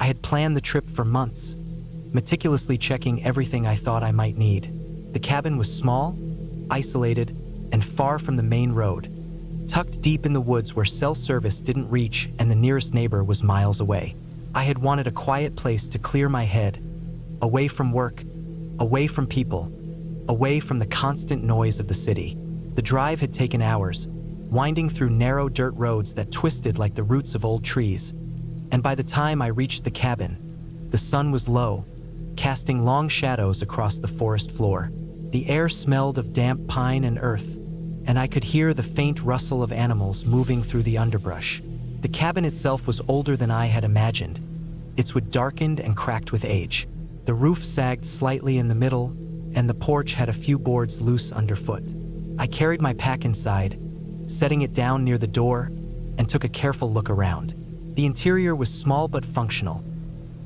had planned the trip for months, meticulously checking everything I thought I might need. The cabin was small, isolated, and far from the main road, tucked deep in the woods where cell service didn't reach and the nearest neighbor was miles away. I had wanted a quiet place to clear my head, away from work, away from people, away from the constant noise of the city. The drive had taken hours, winding through narrow dirt roads that twisted like the roots of old trees. And by the time I reached the cabin, the sun was low, casting long shadows across the forest floor. The air smelled of damp pine and earth, and I could hear the faint rustle of animals moving through the underbrush. The cabin itself was older than I had imagined. Its wood darkened and cracked with age. The roof sagged slightly in the middle, and the porch had a few boards loose underfoot. I carried my pack inside, setting it down near the door, and took a careful look around. The interior was small but functional.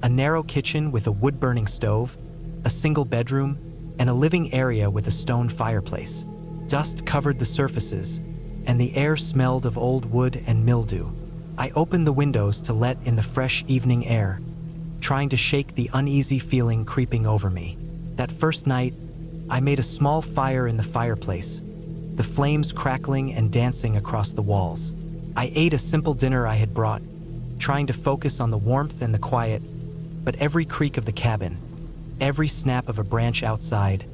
A narrow kitchen with a wood-burning stove, a single bedroom, and a living area with a stone fireplace. Dust covered the surfaces, and the air smelled of old wood and mildew. I opened the windows to let in the fresh evening air, trying to shake the uneasy feeling creeping over me. That first night, I made a small fire in the fireplace, the flames crackling and dancing across the walls. I ate a simple dinner I had brought, trying to focus on the warmth and the quiet, but every creak of the cabin, every snap of a branch outside,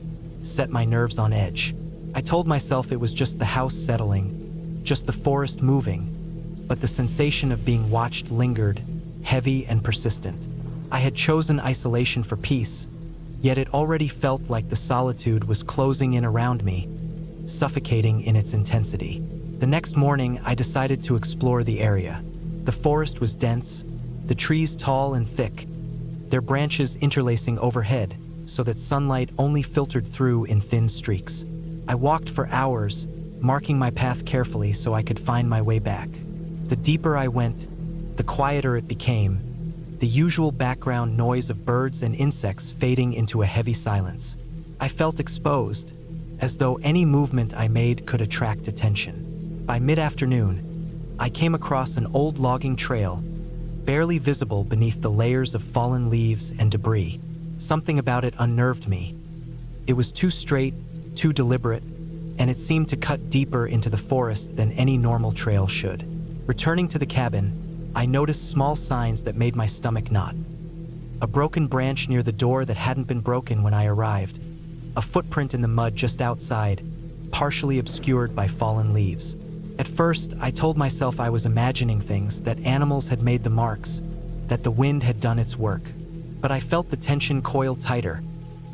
set my nerves on edge. I told myself it was just the house settling, just the forest moving, but the sensation of being watched lingered, heavy and persistent. I had chosen isolation for peace, yet it already felt like the solitude was closing in around me, suffocating in its intensity. The next morning, I decided to explore the area. The forest was dense, the trees tall and thick, their branches interlacing overhead so that sunlight only filtered through in thin streaks. I walked for hours, marking my path carefully so I could find my way back. The deeper I went, the quieter it became, the usual background noise of birds and insects fading into a heavy silence. I felt exposed, as though any movement I made could attract attention. By mid-afternoon, I came across an old logging trail, barely visible beneath the layers of fallen leaves and debris. Something about it unnerved me. It was too straight, too deliberate, and it seemed to cut deeper into the forest than any normal trail should. Returning to the cabin, I noticed small signs that made my stomach knot. A broken branch near the door that hadn't been broken when I arrived, a footprint in the mud just outside, partially obscured by fallen leaves. At first, I told myself I was imagining things, that animals had made the marks, that the wind had done its work. But I felt the tension coil tighter,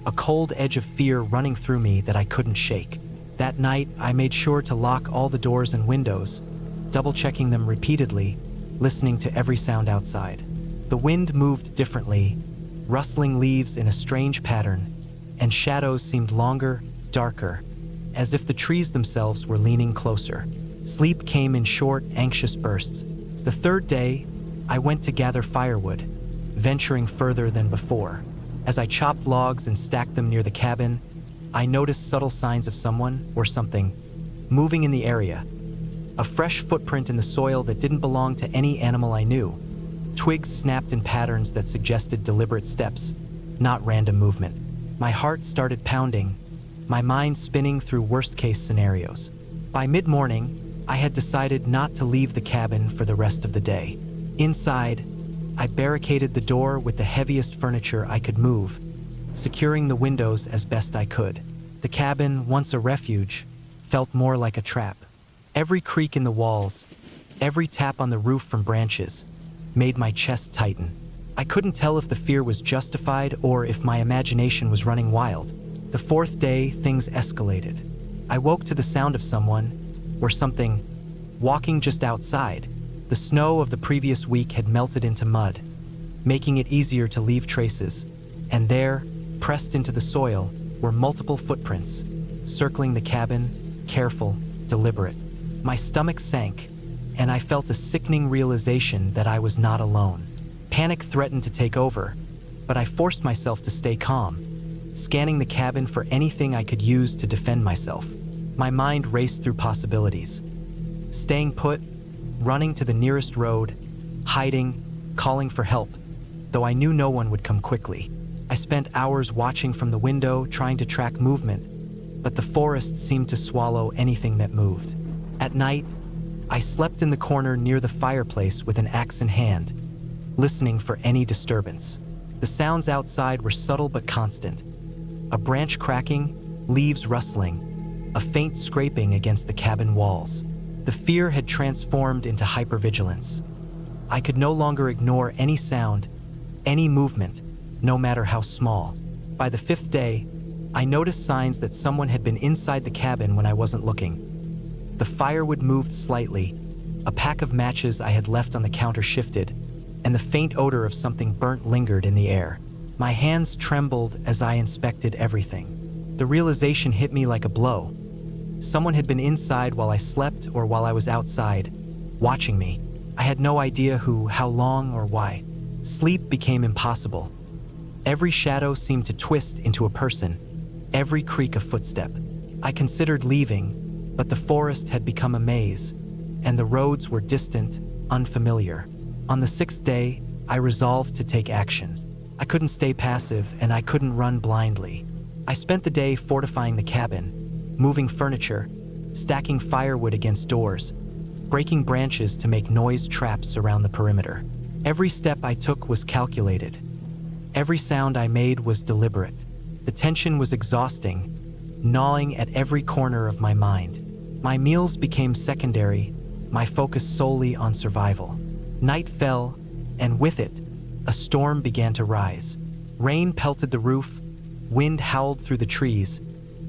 a cold edge of fear running through me that I couldn't shake. That night, I made sure to lock all the doors and windows, double-checking them repeatedly, listening to every sound outside. The wind moved differently, rustling leaves in a strange pattern, and shadows seemed longer, darker, as if the trees themselves were leaning closer. Sleep came in short, anxious bursts. The third day, I went to gather firewood, venturing further than before. As I chopped logs and stacked them near the cabin, I noticed subtle signs of someone, or something, moving in the area. A fresh footprint in the soil that didn't belong to any animal I knew. Twigs snapped in patterns that suggested deliberate steps, not random movement. My heart started pounding, my mind spinning through worst-case scenarios. By mid-morning, I had decided not to leave the cabin for the rest of the day. Inside, I barricaded the door with the heaviest furniture I could move, securing the windows as best I could. The cabin, once a refuge, felt more like a trap. Every creak in the walls, every tap on the roof from branches, made my chest tighten. I couldn't tell if the fear was justified or if my imagination was running wild. The fourth day, things escalated. I woke to the sound of someone, or something, walking just outside. The snow of the previous week had melted into mud, making it easier to leave traces. And there, pressed into the soil, were multiple footprints, circling the cabin, careful, deliberate. My stomach sank, and I felt a sickening realization that I was not alone. Panic threatened to take over, but I forced myself to stay calm, scanning the cabin for anything I could use to defend myself. My mind raced through possibilities. Staying put, running to the nearest road, hiding, calling for help. though I knew no one would come quickly. I spent hours watching from the window, trying to track movement, but the forest seemed to swallow anything that moved. At night, I slept in the corner near the fireplace with an axe in hand, listening for any disturbance. The sounds outside were subtle but constant. A branch cracking, leaves rustling, a faint scraping against the cabin walls. The fear had transformed into hypervigilance. I could no longer ignore any sound, any movement, no matter how small. By the 5th day, I noticed signs that someone had been inside the cabin when I wasn't looking. The firewood moved slightly, a pack of matches I had left on the counter shifted, and the faint odor of something burnt lingered in the air. My hands trembled as I inspected everything. The realization hit me like a blow. Someone had been inside while I slept or while I was outside, watching me. I had no idea who, how long, or why. Sleep became impossible. Every shadow seemed to twist into a person, every creak a footstep. I considered leaving, but the forest had become a maze, and the roads were distant, unfamiliar. On the 6th day, I resolved to take action. I couldn't stay passive, and I couldn't run blindly. I spent the day fortifying the cabin, moving furniture, stacking firewood against doors, breaking branches to make noise traps around the perimeter. Every step I took was calculated. Every sound I made was deliberate. The tension was exhausting, gnawing at every corner of my mind. My meals became secondary, my focus solely on survival. Night fell, and with it, a storm began to rise. Rain pelted the roof, wind howled through the trees,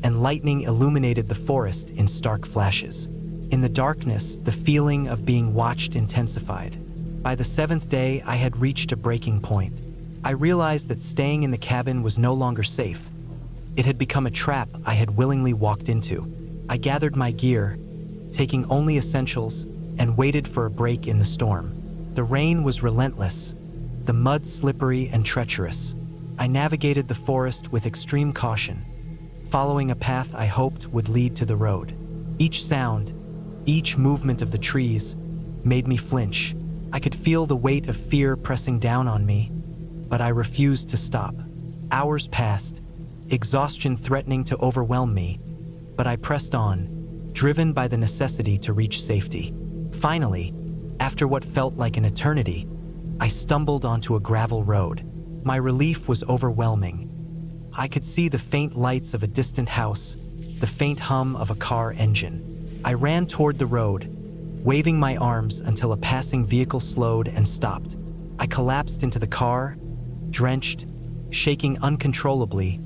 and lightning illuminated the forest in stark flashes. In the darkness, the feeling of being watched intensified. By the 7th day, I had reached a breaking point. I realized that staying in the cabin was no longer safe. It had become a trap I had willingly walked into. I gathered my gear, taking only essentials, and waited for a break in the storm. The rain was relentless, the mud slippery and treacherous. I navigated the forest with extreme caution, following a path I hoped would lead to the road. Each sound, each movement of the trees, made me flinch. I could feel the weight of fear pressing down on me, but I refused to stop. Hours passed, exhaustion threatening to overwhelm me, but I pressed on, driven by the necessity to reach safety. Finally, after what felt like an eternity, I stumbled onto a gravel road. My relief was overwhelming. I could see the faint lights of a distant house, the faint hum of a car engine. I ran toward the road, waving my arms until a passing vehicle slowed and stopped. I collapsed into the car, drenched, shaking uncontrollably,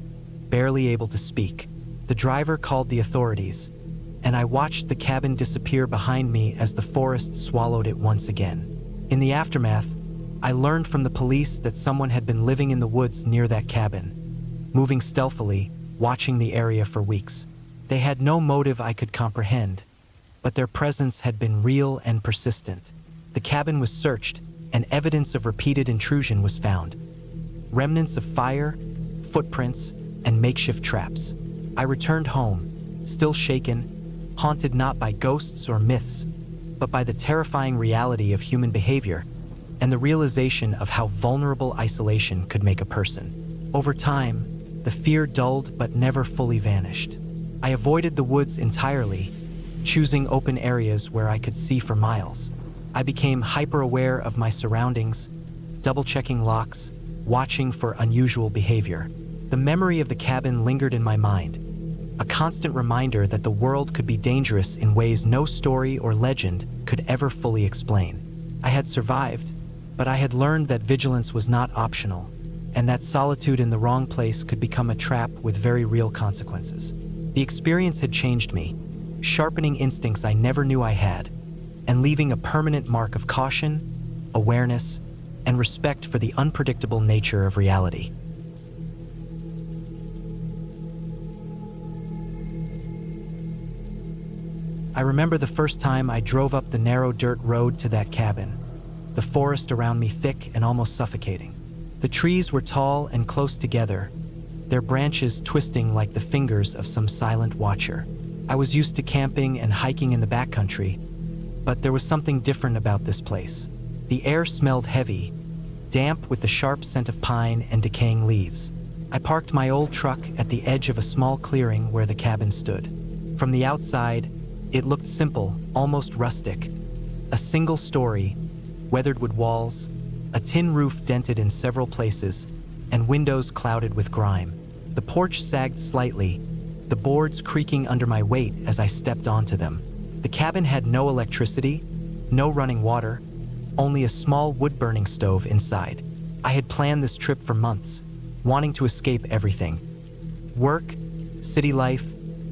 barely able to speak. The driver called the authorities, and I watched the cabin disappear behind me as the forest swallowed it once again. In the aftermath, I learned from the police that someone had been living in the woods near that cabin, moving stealthily, watching the area for weeks. They had no motive I could comprehend, but their presence had been real and persistent. The cabin was searched, and evidence of repeated intrusion was found. Remnants of fire, footprints, and makeshift traps. I returned home, still shaken, haunted not by ghosts or myths, but by the terrifying reality of human behavior and the realization of how vulnerable isolation could make a person. Over time, the fear dulled but never fully vanished. I avoided the woods entirely, choosing open areas where I could see for miles. I became hyper-aware of my surroundings, double-checking locks, watching for unusual behavior. The memory of the cabin lingered in my mind, a constant reminder that the world could be dangerous in ways no story or legend could ever fully explain. I had survived, but I had learned that vigilance was not optional, and that solitude in the wrong place could become a trap with very real consequences. The experience had changed me, sharpening instincts I never knew I had, and leaving a permanent mark of caution, awareness, and respect for the unpredictable nature of reality. I remember the first time I drove up the narrow dirt road to that cabin, the forest around me thick and almost suffocating. The trees were tall and close together, their branches twisting like the fingers of some silent watcher. I was used to camping and hiking in the backcountry, but there was something different about this place. The air smelled heavy, damp with the sharp scent of pine and decaying leaves. I parked my old truck at the edge of a small clearing where the cabin stood. From the outside, it looked simple, almost rustic. A single story, weathered wood walls, a tin roof dented in several places, and windows clouded with grime. The porch sagged slightly, the boards creaking under my weight as I stepped onto them. The cabin had no electricity, no running water, only a small wood-burning stove inside. I had planned this trip for months, wanting to escape everything. Work, city life,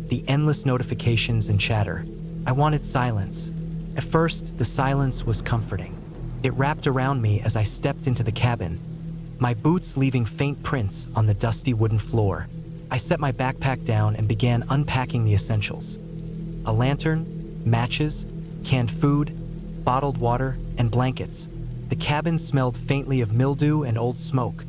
the endless notifications and chatter. I wanted silence. At first, the silence was comforting. It wrapped around me as I stepped into the cabin, my boots leaving faint prints on the dusty wooden floor. I set my backpack down and began unpacking the essentials. A lantern, matches, canned food, bottled water, and blankets. The cabin smelled faintly of mildew and old smoke,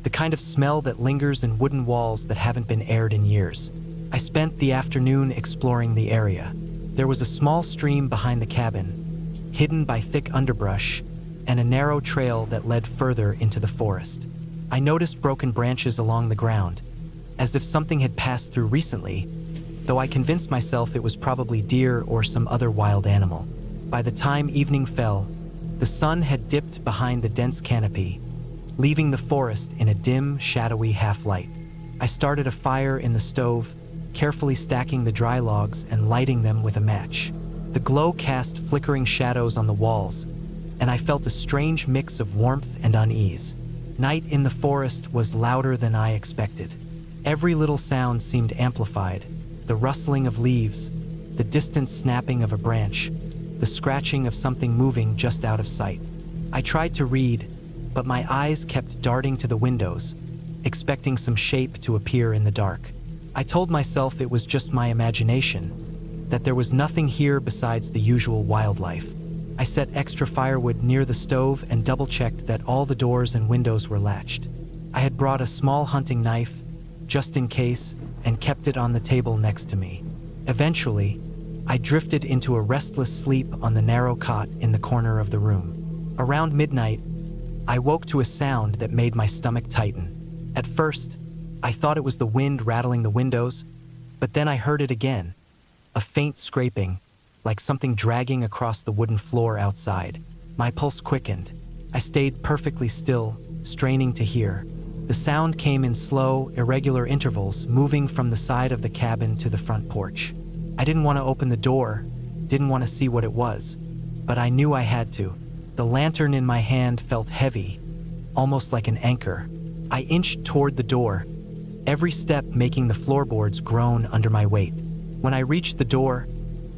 the kind of smell that lingers in wooden walls that haven't been aired in years. I spent the afternoon exploring the area. There was a small stream behind the cabin, hidden by thick underbrush, and a narrow trail that led further into the forest. I noticed broken branches along the ground, as if something had passed through recently, though I convinced myself it was probably deer or some other wild animal. By the time evening fell, the sun had dipped behind the dense canopy, leaving the forest in a dim, shadowy half-light. I started a fire in the stove, carefully stacking the dry logs and lighting them with a match. The glow cast flickering shadows on the walls, and I felt a strange mix of warmth and unease. Night in the forest was louder than I expected. Every little sound seemed amplified: the rustling of leaves, the distant snapping of a branch, the scratching of something moving just out of sight. I tried to read, but my eyes kept darting to the windows, expecting some shape to appear in the dark. I told myself it was just my imagination, that there was nothing here besides the usual wildlife. I set extra firewood near the stove and double-checked that all the doors and windows were latched. I had brought a small hunting knife, just in case, and kept it on the table next to me. Eventually, I drifted into a restless sleep on the narrow cot in the corner of the room. Around midnight, I woke to a sound that made my stomach tighten. At first, I thought it was the wind rattling the windows, but then I heard it again, a faint scraping, like something dragging across the wooden floor outside. My pulse quickened. I stayed perfectly still, straining to hear. The sound came in slow, irregular intervals, moving from the side of the cabin to the front porch. I didn't want to open the door, didn't want to see what it was, but I knew I had to. The lantern in my hand felt heavy, almost like an anchor. I inched toward the door, every step making the floorboards groan under my weight. When I reached the door,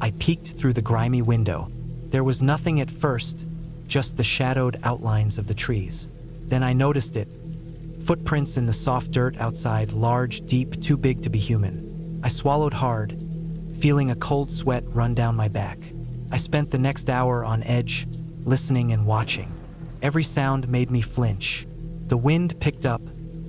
I peeked through the grimy window. There was nothing at first, just the shadowed outlines of the trees. Then I noticed it. Footprints in the soft dirt outside, large, deep, too big to be human. I swallowed hard, feeling a cold sweat run down my back. I spent the next hour on edge, listening and watching. Every sound made me flinch. The wind picked up,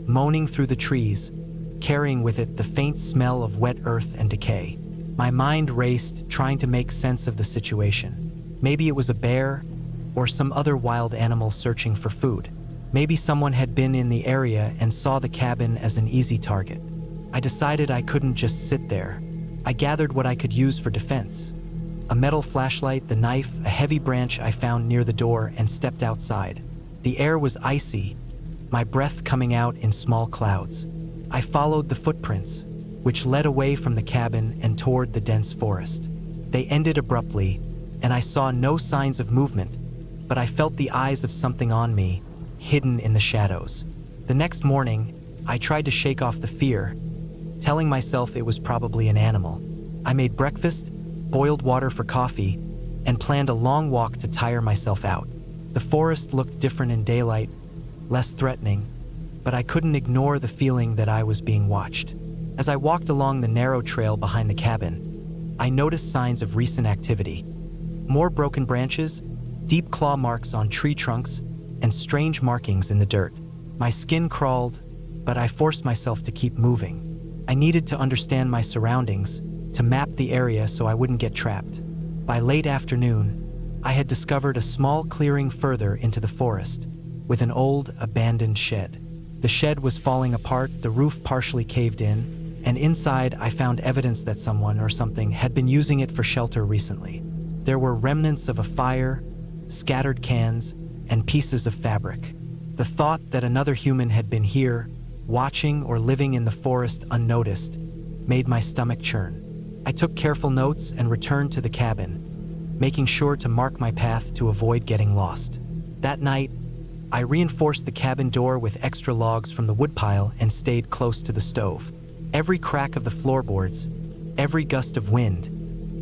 moaning through the trees, carrying with it the faint smell of wet earth and decay. My mind raced, trying to make sense of the situation. Maybe it was a bear, or some other wild animal searching for food. Maybe someone had been in the area and saw the cabin as an easy target. I decided I couldn't just sit there. I gathered what I could use for defense: a metal flashlight, the knife, a heavy branch I found near the door, and stepped outside. The air was icy, my breath coming out in small clouds. I followed the footprints, which led away from the cabin and toward the dense forest. They ended abruptly, and I saw no signs of movement, but I felt the eyes of something on me, hidden in the shadows. The next morning, I tried to shake off the fear, telling myself it was probably an animal. I made breakfast, boiled water for coffee, and planned a long walk to tire myself out. The forest looked different in daylight, less threatening, but I couldn't ignore the feeling that I was being watched. As I walked along the narrow trail behind the cabin, I noticed signs of recent activity. More broken branches, deep claw marks on tree trunks, and strange markings in the dirt. My skin crawled, but I forced myself to keep moving. I needed to understand my surroundings, to map the area so I wouldn't get trapped. By late afternoon, I had discovered a small clearing further into the forest. with an old, abandoned shed. The shed was falling apart, the roof partially caved in, and inside I found evidence that someone or something had been using it for shelter recently. There were remnants of a fire, scattered cans, and pieces of fabric. The thought that another human had been here, watching or living in the forest unnoticed, made my stomach churn. I took careful notes and returned to the cabin, making sure to mark my path to avoid getting lost. That night, I reinforced the cabin door with extra logs from the woodpile and stayed close to the stove. Every crack of the floorboards, every gust of wind,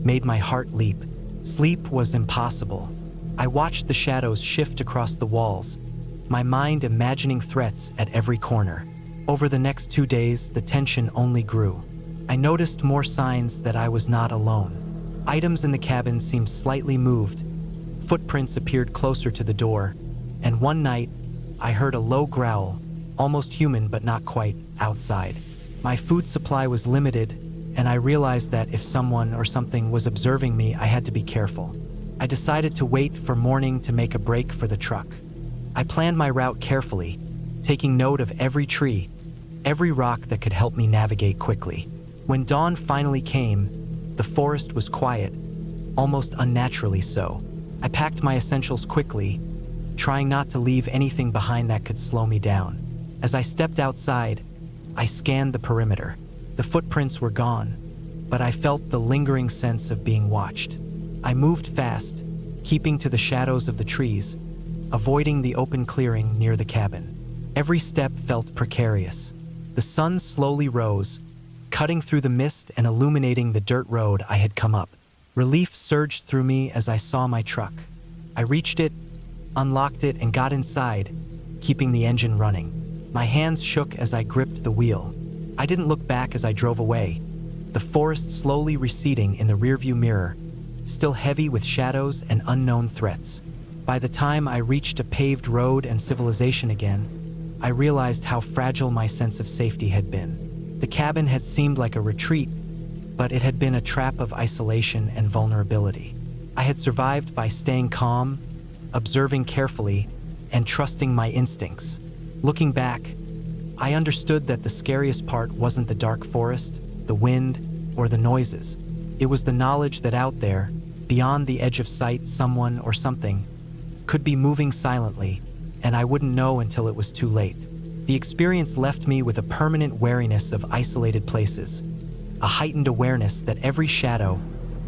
made my heart leap. Sleep was impossible. I watched the shadows shift across the walls, my mind imagining threats at every corner. Over the next 2 days, the tension only grew. I noticed more signs that I was not alone. Items in the cabin seemed slightly moved. Footprints appeared closer to the door, and one night, I heard a low growl, almost human but not quite, outside. My food supply was limited, and I realized that if someone or something was observing me, I had to be careful. I decided to wait for morning to make a break for the truck. I planned my route carefully, taking note of every tree, every rock that could help me navigate quickly. When dawn finally came, the forest was quiet, almost unnaturally so. I packed my essentials quickly, trying not to leave anything behind that could slow me down. As I stepped outside, I scanned the perimeter. The footprints were gone, but I felt the lingering sense of being watched. I moved fast, keeping to the shadows of the trees, avoiding the open clearing near the cabin. Every step felt precarious. The sun slowly rose, cutting through the mist and illuminating the dirt road I had come up. Relief surged through me as I saw my truck. I reached it, unlocked it, and got inside, keeping the engine running. My hands shook as I gripped the wheel. I didn't look back as I drove away, the forest slowly receding in the rearview mirror, still heavy with shadows and unknown threats. By the time I reached a paved road and civilization again, I realized how fragile my sense of safety had been. The cabin had seemed like a retreat, but it had been a trap of isolation and vulnerability. I had survived by staying calm, observing carefully, and trusting my instincts. Looking back, I understood that the scariest part wasn't the dark forest, the wind, or the noises. It was the knowledge that out there, beyond the edge of sight, someone or something could be moving silently, and I wouldn't know until it was too late. The experience left me with a permanent wariness of isolated places, a heightened awareness that every shadow,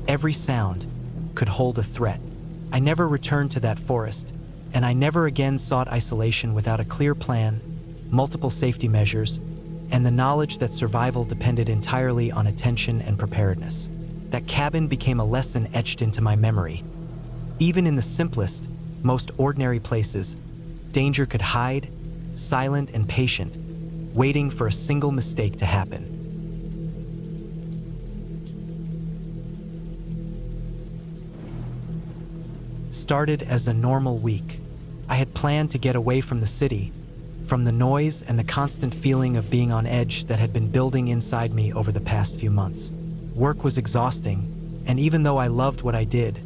every sound, could hold a threat. I never returned to that forest, and I never again sought isolation without a clear plan, multiple safety measures, and the knowledge that survival depended entirely on attention and preparedness. That cabin became a lesson etched into my memory. Even in the simplest, most ordinary places, danger could hide, silent and patient, waiting for a single mistake to happen. Started as a normal week. I had planned to get away from the city, from the noise and the constant feeling of being on edge that had been building inside me over the past few months. Work was exhausting, and even though I loved what I did,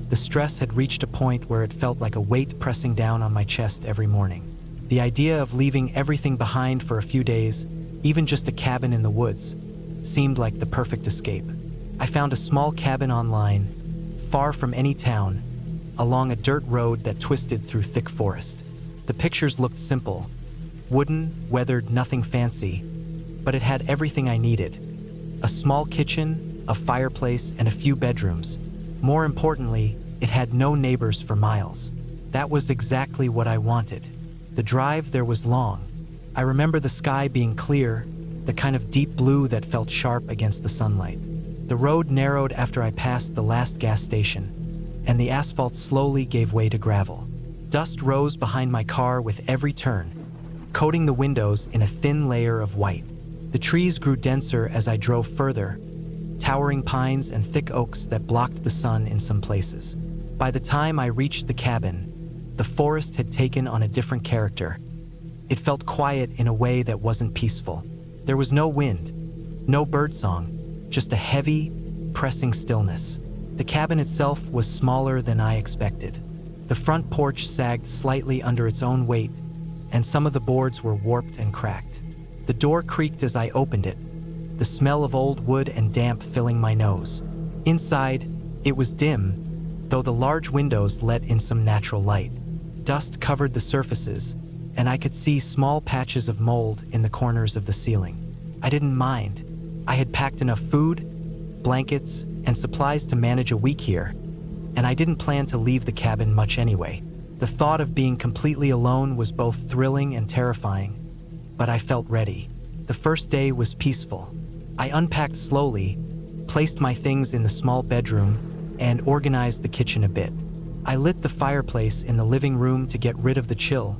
the stress had reached a point where it felt like a weight pressing down on my chest every morning. The idea of leaving everything behind for a few days, even just a cabin in the woods, seemed like the perfect escape. I found a small cabin online, far from any town, along a dirt road that twisted through thick forest. The pictures looked simple, wooden, weathered, nothing fancy, but it had everything I needed. A small kitchen, a fireplace, and a few bedrooms. More importantly, it had no neighbors for miles. That was exactly what I wanted. The drive there was long. I remember the sky being clear, the kind of deep blue that felt sharp against the sunlight. The road narrowed after I passed the last gas station, and the asphalt slowly gave way to gravel. Dust rose behind my car with every turn, coating the windows in a thin layer of white. The trees grew denser as I drove further, towering pines and thick oaks that blocked the sun in some places. By the time I reached the cabin, the forest had taken on a different character. It felt quiet in a way that wasn't peaceful. There was no wind, no birdsong, just a heavy, pressing stillness. The cabin itself was smaller than I expected. The front porch sagged slightly under its own weight, and some of the boards were warped and cracked. The door creaked as I opened it, the smell of old wood and damp filling my nose. Inside, it was dim, though the large windows let in some natural light. Dust covered the surfaces, and I could see small patches of mold in the corners of the ceiling. I didn't mind. I had packed enough food, blankets, and supplies to manage a week here, and I didn't plan to leave the cabin much anyway. The thought of being completely alone was both thrilling and terrifying, but I felt ready. The first day was peaceful. I unpacked slowly, placed my things in the small bedroom, and organized the kitchen a bit. I lit the fireplace in the living room to get rid of the chill,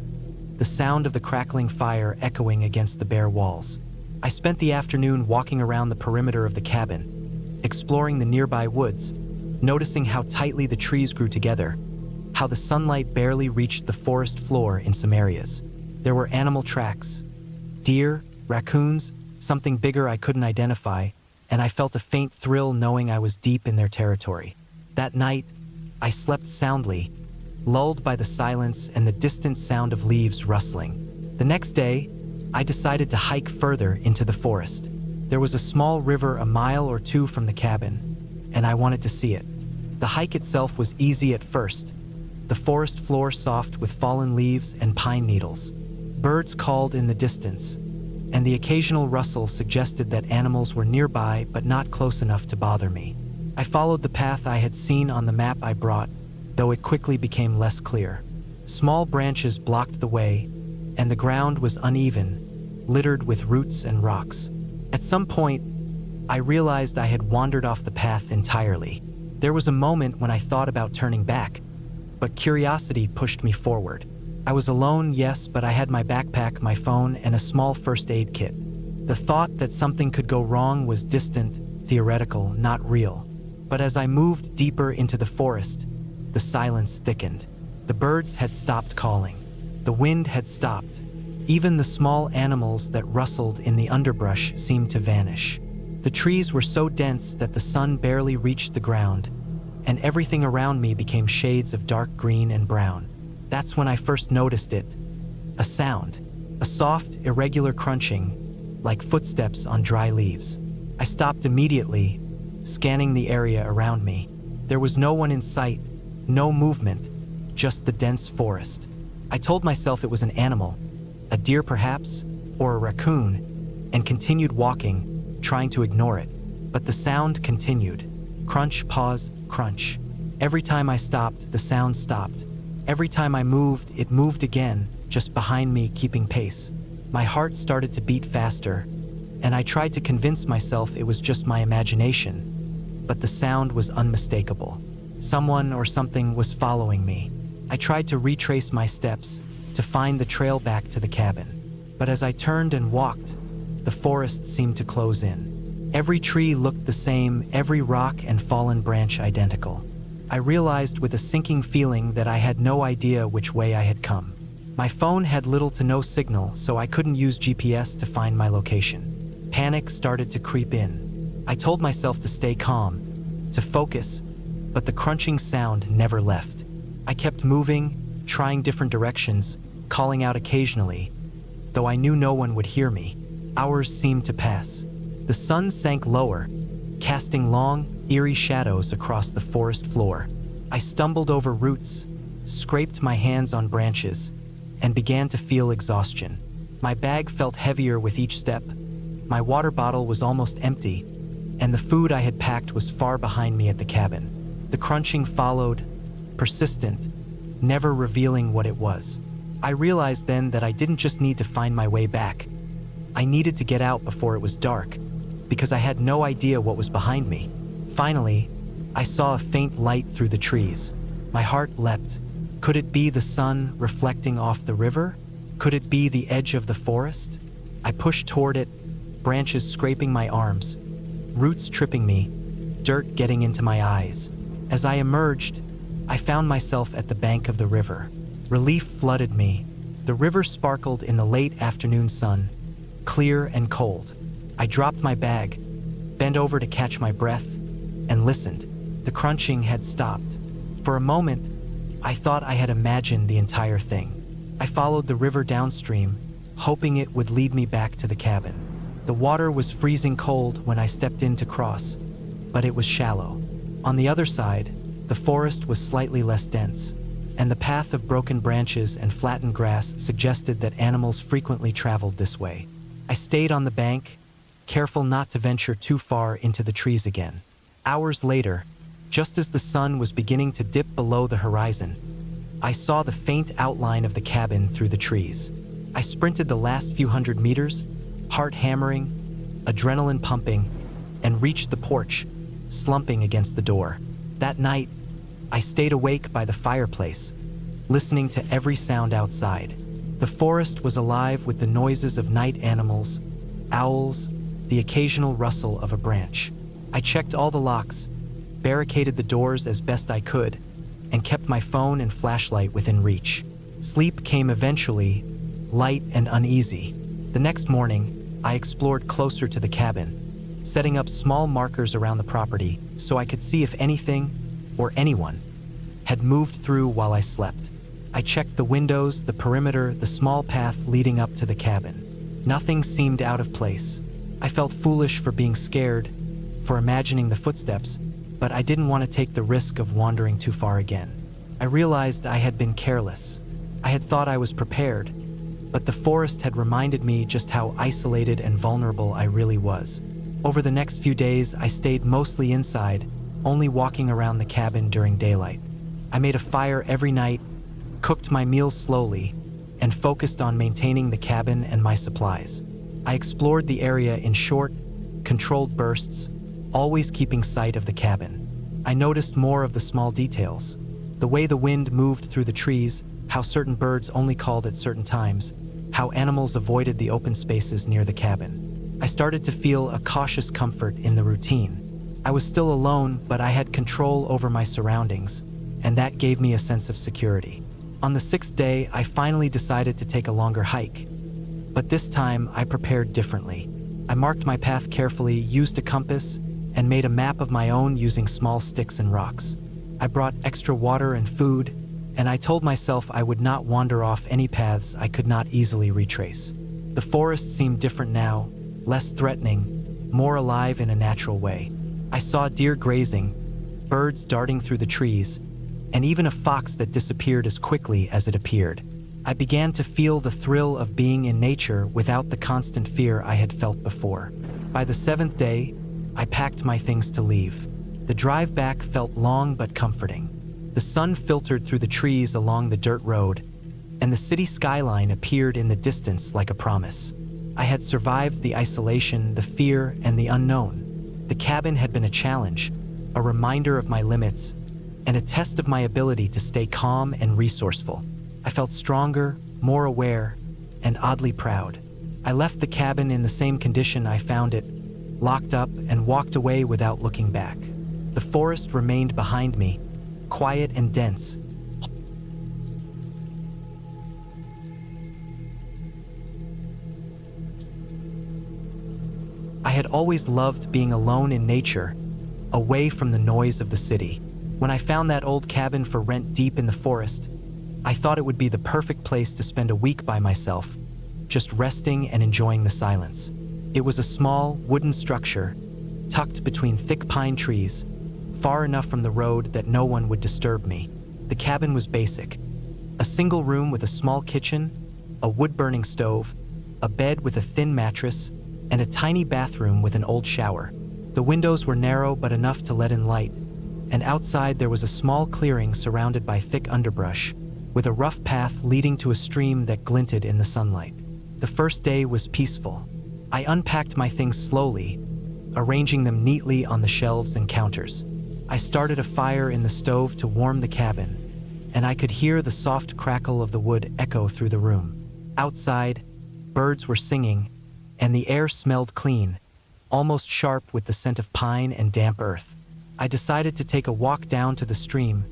the sound of the crackling fire echoing against the bare walls. I spent the afternoon walking around the perimeter of the cabin, exploring the nearby woods, noticing how tightly the trees grew together, how the sunlight barely reached the forest floor in some areas. There were animal tracks, deer, raccoons, something bigger I couldn't identify, and I felt a faint thrill knowing I was deep in their territory. That night, I slept soundly, lulled by the silence and the distant sound of leaves rustling. The next day, I decided to hike further into the forest. There was a small river a mile or two from the cabin, and I wanted to see it. The hike itself was easy at first, the forest floor soft with fallen leaves and pine needles. Birds called in the distance, and the occasional rustle suggested that animals were nearby but not close enough to bother me. I followed the path I had seen on the map I brought, though it quickly became less clear. Small branches blocked the way, and the ground was uneven, littered with roots and rocks. At some point, I realized I had wandered off the path entirely. There was a moment when I thought about turning back, but curiosity pushed me forward. I was alone, yes, but I had my backpack, my phone, and a small first aid kit. The thought that something could go wrong was distant, theoretical, not real. But as I moved deeper into the forest, the silence thickened. The birds had stopped calling. The wind had stopped. Even the small animals that rustled in the underbrush seemed to vanish. The trees were so dense that the sun barely reached the ground, and everything around me became shades of dark green and brown. That's when I first noticed it. A sound. A soft, irregular crunching, like footsteps on dry leaves. I stopped immediately, scanning the area around me. There was no one in sight, no movement, just the dense forest. I told myself it was an animal, a deer perhaps, or a raccoon, and continued walking, trying to ignore it. But the sound continued. Crunch, pause, crunch. Every time I stopped, the sound stopped. Every time I moved, it moved again, just behind me, keeping pace. My heart started to beat faster, and I tried to convince myself it was just my imagination. But the sound was unmistakable. Someone or something was following me. I tried to retrace my steps, to find the trail back to the cabin. But as I turned and walked, the forest seemed to close in. Every tree looked the same, every rock and fallen branch identical. I realized with a sinking feeling that I had no idea which way I had come. My phone had little to no signal, so I couldn't use GPS to find my location. Panic started to creep in. I told myself to stay calm, to focus, but the crunching sound never left. I kept moving, trying different directions, calling out occasionally, though I knew no one would hear me. Hours seemed to pass. The sun sank lower, casting long, eerie shadows across the forest floor. I stumbled over roots, scraped my hands on branches, and began to feel exhaustion. My bag felt heavier with each step. My water bottle was almost empty, and the food I had packed was far behind me at the cabin. The crunching followed, persistent, never revealing what it was. I realized then that I didn't just need to find my way back. I needed to get out before it was dark, because I had no idea what was behind me. Finally, I saw a faint light through the trees. My heart leapt. Could it be the sun reflecting off the river? Could it be the edge of the forest? I pushed toward it, branches scraping my arms, roots tripping me, dirt getting into my eyes. As I emerged, I found myself at the bank of the river. Relief flooded me. The river sparkled in the late afternoon sun, clear and cold. I dropped my bag, bent over to catch my breath, and listened. The crunching had stopped. For a moment, I thought I had imagined the entire thing. I followed the river downstream, hoping it would lead me back to the cabin. The water was freezing cold when I stepped in to cross, but it was shallow. On the other side, the forest was slightly less dense, and the path of broken branches and flattened grass suggested that animals frequently traveled this way. I stayed on the bank, careful not to venture too far into the trees again. Hours later, just as the sun was beginning to dip below the horizon, I saw the faint outline of the cabin through the trees. I sprinted the last few hundred meters, heart hammering, adrenaline pumping, and reached the porch, slumping against the door. That night, I stayed awake by the fireplace, listening to every sound outside. The forest was alive with the noises of night animals, owls, the occasional rustle of a branch. I checked all the locks, barricaded the doors as best I could, and kept my phone and flashlight within reach. Sleep came eventually, light and uneasy. The next morning, I explored closer to the cabin, setting up small markers around the property so I could see if anything, or anyone, had moved through while I slept. I checked the windows, the perimeter, the small path leading up to the cabin. Nothing seemed out of place. I felt foolish for being scared, for imagining the footsteps, but I didn't want to take the risk of wandering too far again. I realized I had been careless. I had thought I was prepared, but the forest had reminded me just how isolated and vulnerable I really was. Over the next few days, I stayed mostly inside, only walking around the cabin during daylight. I made a fire every night, cooked my meals slowly, and focused on maintaining the cabin and my supplies. I explored the area in short, controlled bursts, always keeping sight of the cabin. I noticed more of the small details, the way the wind moved through the trees, how certain birds only called at certain times, how animals avoided the open spaces near the cabin. I started to feel a cautious comfort in the routine. I was still alone, but I had control over my surroundings, and that gave me a sense of security. On the 6th day, I finally decided to take a longer hike. But this time, I prepared differently. I marked my path carefully, used a compass, and made a map of my own using small sticks and rocks. I brought extra water and food, and I told myself I would not wander off any paths I could not easily retrace. The forest seemed different now, less threatening, more alive in a natural way. I saw deer grazing, birds darting through the trees, and even a fox that disappeared as quickly as it appeared. I began to feel the thrill of being in nature without the constant fear I had felt before. By the 7th day, I packed my things to leave. The drive back felt long but comforting. The sun filtered through the trees along the dirt road, and the city skyline appeared in the distance like a promise. I had survived the isolation, the fear, and the unknown. The cabin had been a challenge, a reminder of my limits, and a test of my ability to stay calm and resourceful. I felt stronger, more aware, and oddly proud. I left the cabin in the same condition I found it, locked up, and walked away without looking back. The forest remained behind me, quiet and dense. I had always loved being alone in nature, away from the noise of the city. When I found that old cabin for rent deep in the forest, I thought it would be the perfect place to spend a week by myself, just resting and enjoying the silence. It was a small, wooden structure, tucked between thick pine trees, far enough from the road that no one would disturb me. The cabin was basic. A single room with a small kitchen, a wood-burning stove, a bed with a thin mattress, and a tiny bathroom with an old shower. The windows were narrow but enough to let in light, and outside there was a small clearing surrounded by thick underbrush, with a rough path leading to a stream that glinted in the sunlight. The first day was peaceful. I unpacked my things slowly, arranging them neatly on the shelves and counters. I started a fire in the stove to warm the cabin, and I could hear the soft crackle of the wood echo through the room. Outside, birds were singing, and the air smelled clean, almost sharp with the scent of pine and damp earth. I decided to take a walk down to the stream,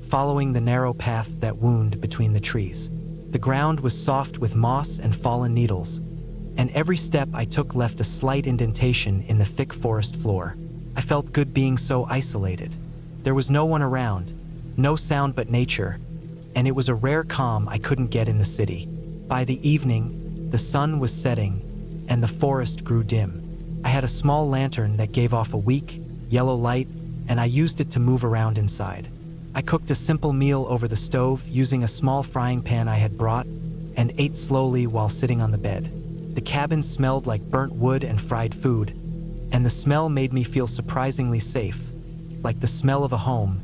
following the narrow path that wound between the trees. The ground was soft with moss and fallen needles, and every step I took left a slight indentation in the thick forest floor. I felt good being so isolated. There was no one around, no sound but nature, and it was a rare calm I couldn't get in the city. By the evening, the sun was setting, and the forest grew dim. I had a small lantern that gave off a weak, yellow light, and I used it to move around inside. I cooked a simple meal over the stove using a small frying pan I had brought, and ate slowly while sitting on the bed. The cabin smelled like burnt wood and fried food, and the smell made me feel surprisingly safe, like the smell of a home,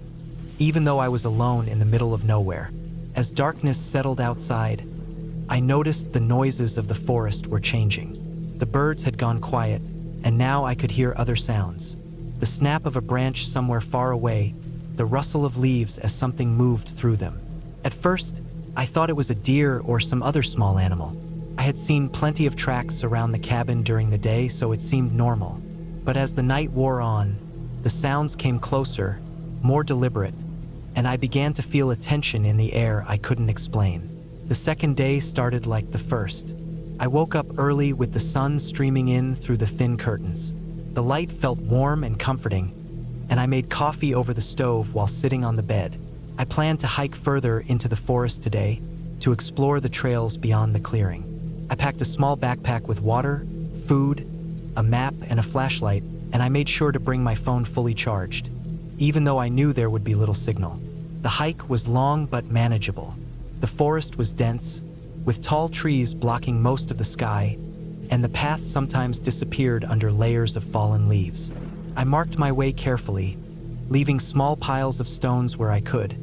even though I was alone in the middle of nowhere. As darkness settled outside, I noticed the noises of the forest were changing. The birds had gone quiet, and now I could hear other sounds. The snap of a branch somewhere far away, the rustle of leaves as something moved through them. At first, I thought it was a deer or some other small animal. I had seen plenty of tracks around the cabin during the day, so it seemed normal. But as the night wore on, the sounds came closer, more deliberate, and I began to feel a tension in the air I couldn't explain. The second day started like the first. I woke up early with the sun streaming in through the thin curtains. The light felt warm and comforting, and I made coffee over the stove while sitting on the bed. I planned to hike further into the forest today to explore the trails beyond the clearing. I packed a small backpack with water, food, a map, and a flashlight, and I made sure to bring my phone fully charged, even though I knew there would be little signal. The hike was long but manageable. The forest was dense, with tall trees blocking most of the sky, and the path sometimes disappeared under layers of fallen leaves. I marked my way carefully, leaving small piles of stones where I could,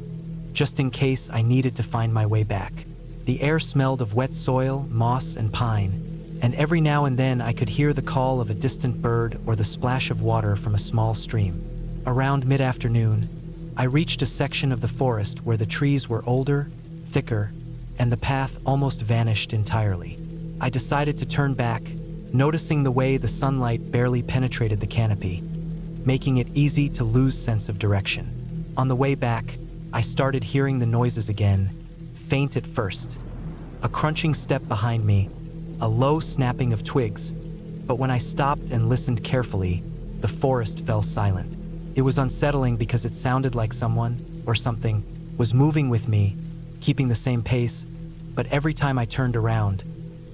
just in case I needed to find my way back. The air smelled of wet soil, moss, and pine, and every now and then I could hear the call of a distant bird or the splash of water from a small stream. Around mid-afternoon, I reached a section of the forest where the trees were older, thicker, and the path almost vanished entirely. I decided to turn back, noticing the way the sunlight barely penetrated the canopy, making it easy to lose sense of direction. On the way back, I started hearing the noises again, faint at first. A crunching step behind me, a low snapping of twigs, but when I stopped and listened carefully, the forest fell silent. It was unsettling because it sounded like someone, or something, was moving with me, keeping the same pace, but every time I turned around,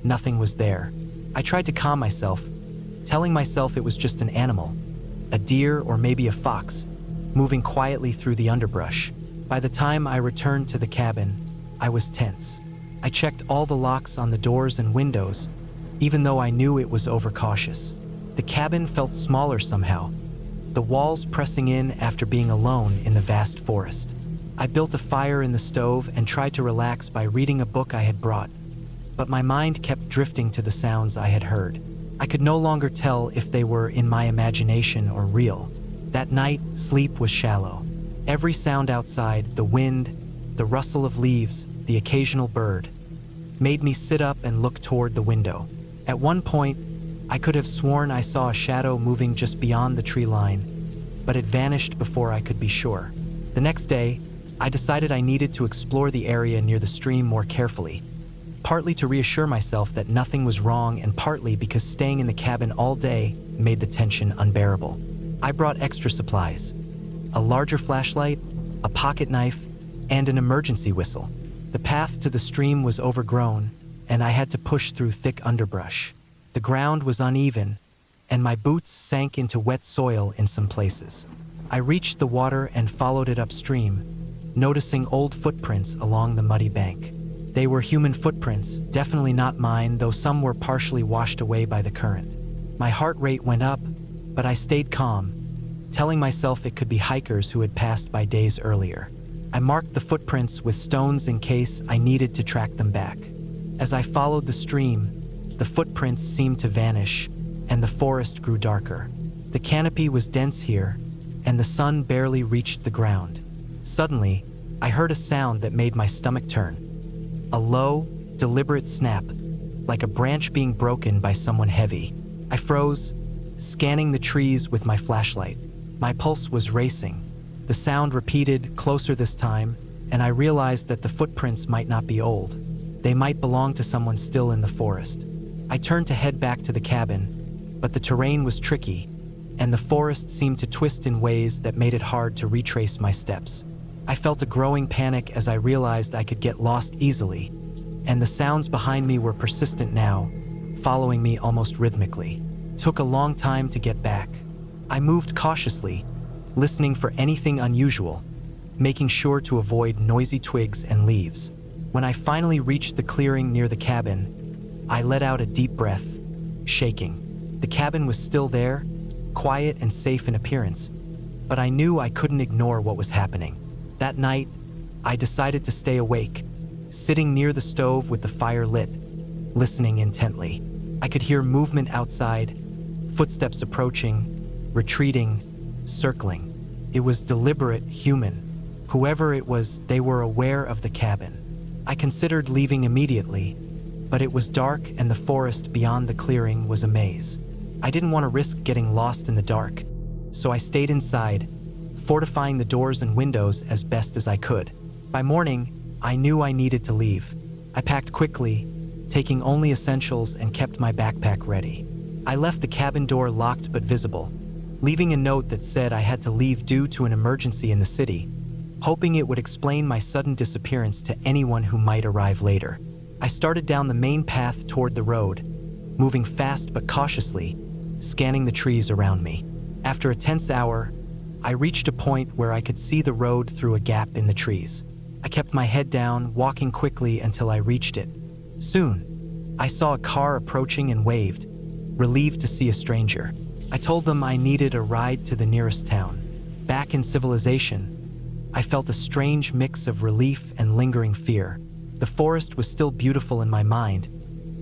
nothing was there. I tried to calm myself, telling myself it was just an animal, a deer or maybe a fox, moving quietly through the underbrush. By the time I returned to the cabin, I was tense. I checked all the locks on the doors and windows, even though I knew it was overcautious. The cabin felt smaller somehow, the walls pressing in after being alone in the vast forest. I built a fire in the stove and tried to relax by reading a book I had brought, but my mind kept drifting to the sounds I had heard. I could no longer tell if they were in my imagination or real. That night, sleep was shallow. Every sound outside, the wind, the rustle of leaves, the occasional bird, made me sit up and look toward the window. At one point, I could have sworn I saw a shadow moving just beyond the tree line, but it vanished before I could be sure. The next day, I decided I needed to explore the area near the stream more carefully, partly to reassure myself that nothing was wrong and partly because staying in the cabin all day made the tension unbearable. I brought extra supplies, a larger flashlight, a pocket knife, and an emergency whistle. The path to the stream was overgrown, and I had to push through thick underbrush. The ground was uneven, and my boots sank into wet soil in some places. I reached the water and followed it upstream, noticing old footprints along the muddy bank. They were human footprints, definitely not mine, though some were partially washed away by the current. My heart rate went up, but I stayed calm, telling myself it could be hikers who had passed by days earlier. I marked the footprints with stones in case I needed to track them back. As I followed the stream, the footprints seemed to vanish, and the forest grew darker. The canopy was dense here, and the sun barely reached the ground. Suddenly, I heard a sound that made my stomach turn. A low, deliberate snap, like a branch being broken by someone heavy. I froze, scanning the trees with my flashlight. My pulse was racing. The sound repeated, closer this time, and I realized that the footprints might not be old. They might belong to someone still in the forest. I turned to head back to the cabin, but the terrain was tricky, and the forest seemed to twist in ways that made it hard to retrace my steps. I felt a growing panic as I realized I could get lost easily, and the sounds behind me were persistent now, following me almost rhythmically. Took a long time to get back. I moved cautiously, listening for anything unusual, making sure to avoid noisy twigs and leaves. When I finally reached the clearing near the cabin, I let out a deep breath, shaking. The cabin was still there, quiet and safe in appearance, but I knew I couldn't ignore what was happening. That night, I decided to stay awake, sitting near the stove with the fire lit, listening intently. I could hear movement outside, footsteps approaching, retreating, circling. It was deliberate, human. Whoever it was, they were aware of the cabin. I considered leaving immediately, but it was dark and the forest beyond the clearing was a maze. I didn't want to risk getting lost in the dark, so I stayed inside, fortifying the doors and windows as best as I could. By morning, I knew I needed to leave. I packed quickly, taking only essentials, and kept my backpack ready. I left the cabin door locked but visible, leaving a note that said I had to leave due to an emergency in the city, hoping it would explain my sudden disappearance to anyone who might arrive later. I started down the main path toward the road, moving fast but cautiously, scanning the trees around me. After a tense hour, I reached a point where I could see the road through a gap in the trees. I kept my head down, walking quickly until I reached it. Soon, I saw a car approaching and waved, relieved to see a stranger. I told them I needed a ride to the nearest town. Back in civilization, I felt a strange mix of relief and lingering fear. The forest was still beautiful in my mind,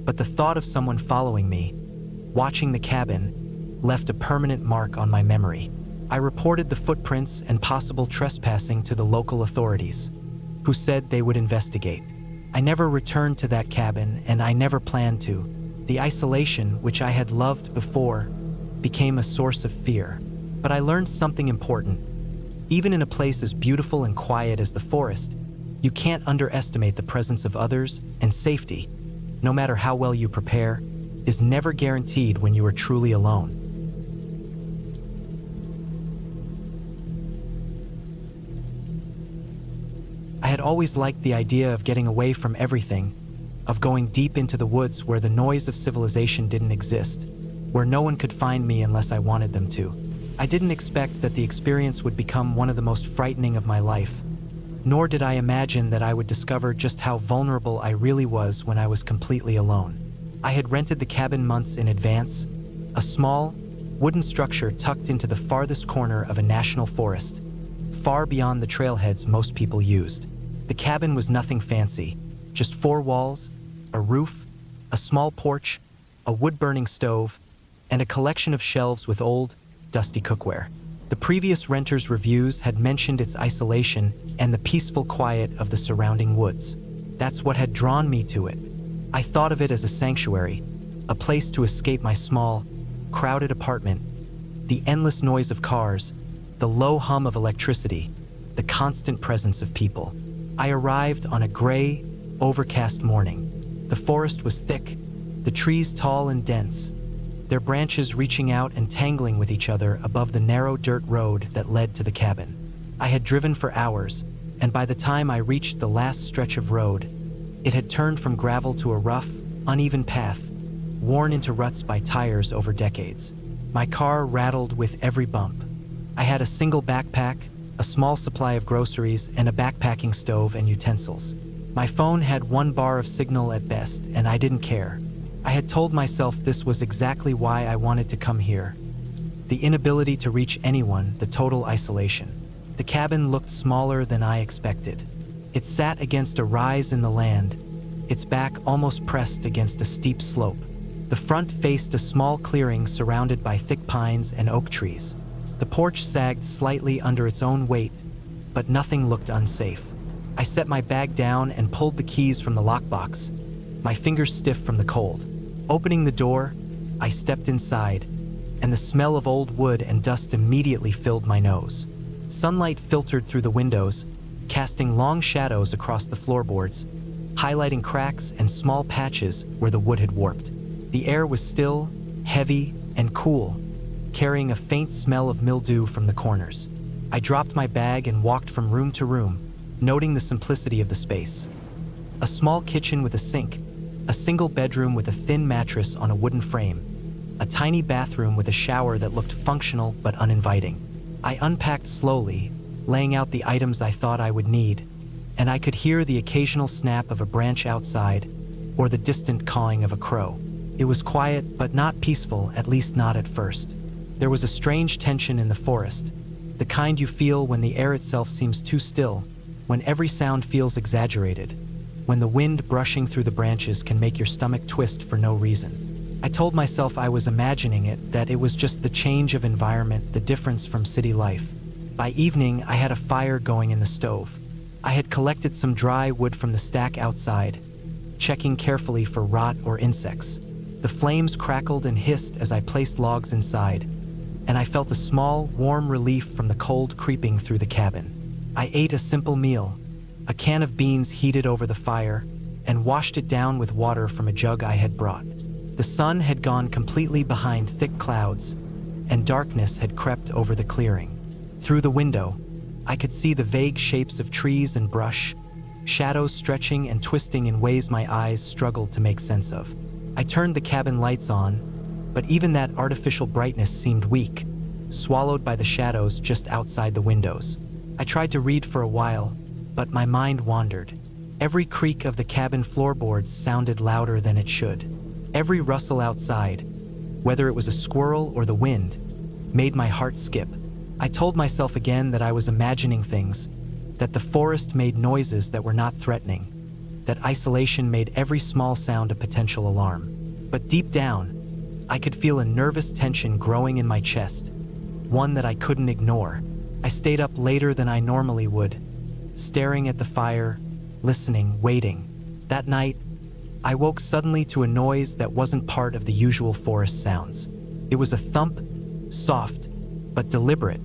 but the thought of someone following me, watching the cabin, left a permanent mark on my memory. I reported the footprints and possible trespassing to the local authorities, who said they would investigate. I never returned to that cabin, and I never planned to. The isolation, which I had loved before, became a source of fear. But I learned something important. Even in a place as beautiful and quiet as the forest, you can't underestimate the presence of others, and safety, no matter how well you prepare, is never guaranteed when you are truly alone. I had always liked the idea of getting away from everything, of going deep into the woods where the noise of civilization didn't exist, where no one could find me unless I wanted them to. I didn't expect that the experience would become one of the most frightening of my life, nor did I imagine that I would discover just how vulnerable I really was when I was completely alone. I had rented the cabin months in advance, a small, wooden structure tucked into the farthest corner of a national forest, far beyond the trailheads most people used. The cabin was nothing fancy, just 4 walls, a roof, a small porch, a wood-burning stove, and a collection of shelves with old, dusty cookware. The previous renters' reviews had mentioned its isolation and the peaceful quiet of the surrounding woods. That's what had drawn me to it. I thought of it as a sanctuary, a place to escape my small, crowded apartment, the endless noise of cars, the low hum of electricity, the constant presence of people. I arrived on a gray, overcast morning. The forest was thick, the trees tall and dense, their branches reaching out and tangling with each other above the narrow dirt road that led to the cabin. I had driven for hours, and by the time I reached the last stretch of road, it had turned from gravel to a rough, uneven path, worn into ruts by tires over decades. My car rattled with every bump. I had a single backpack, a small supply of groceries, and a backpacking stove and utensils. My phone had 1 bar of signal at best, and I didn't care. I had told myself this was exactly why I wanted to come here. The inability to reach anyone, the total isolation. The cabin looked smaller than I expected. It sat against a rise in the land, its back almost pressed against a steep slope. The front faced a small clearing surrounded by thick pines and oak trees. The porch sagged slightly under its own weight, but nothing looked unsafe. I set my bag down and pulled the keys from the lockbox, my fingers stiff from the cold. Opening the door, I stepped inside, and the smell of old wood and dust immediately filled my nose. Sunlight filtered through the windows, casting long shadows across the floorboards, highlighting cracks and small patches where the wood had warped. The air was still, heavy, and cool, carrying a faint smell of mildew from the corners. I dropped my bag and walked from room to room, noting the simplicity of the space. A small kitchen with a sink, a single bedroom with a thin mattress on a wooden frame, a tiny bathroom with a shower that looked functional but uninviting. I unpacked slowly, laying out the items I thought I would need, and I could hear the occasional snap of a branch outside or the distant cawing of a crow. It was quiet but not peaceful, at least not at first. There was a strange tension in the forest, the kind you feel when the air itself seems too still, when every sound feels exaggerated, when the wind brushing through the branches can make your stomach twist for no reason. I told myself I was imagining it, that it was just the change of environment, the difference from city life. By evening, I had a fire going in the stove. I had collected some dry wood from the stack outside, checking carefully for rot or insects. The flames crackled and hissed as I placed logs inside, and I felt a small, warm relief from the cold creeping through the cabin. I ate a simple meal, a can of beans heated over the fire, and washed it down with water from a jug I had brought. The sun had gone completely behind thick clouds, and darkness had crept over the clearing. Through the window, I could see the vague shapes of trees and brush, shadows stretching and twisting in ways my eyes struggled to make sense of. I turned the cabin lights on, but even that artificial brightness seemed weak, swallowed by the shadows just outside the windows. I tried to read for a while, but my mind wandered. Every creak of the cabin floorboards sounded louder than it should. Every rustle outside, whether it was a squirrel or the wind, made my heart skip. I told myself again that I was imagining things, that the forest made noises that were not threatening, that isolation made every small sound a potential alarm. But deep down, I could feel a nervous tension growing in my chest, one that I couldn't ignore. I stayed up later than I normally would, staring at the fire, listening, waiting. That night, I woke suddenly to a noise that wasn't part of the usual forest sounds. It was a thump, soft but deliberate,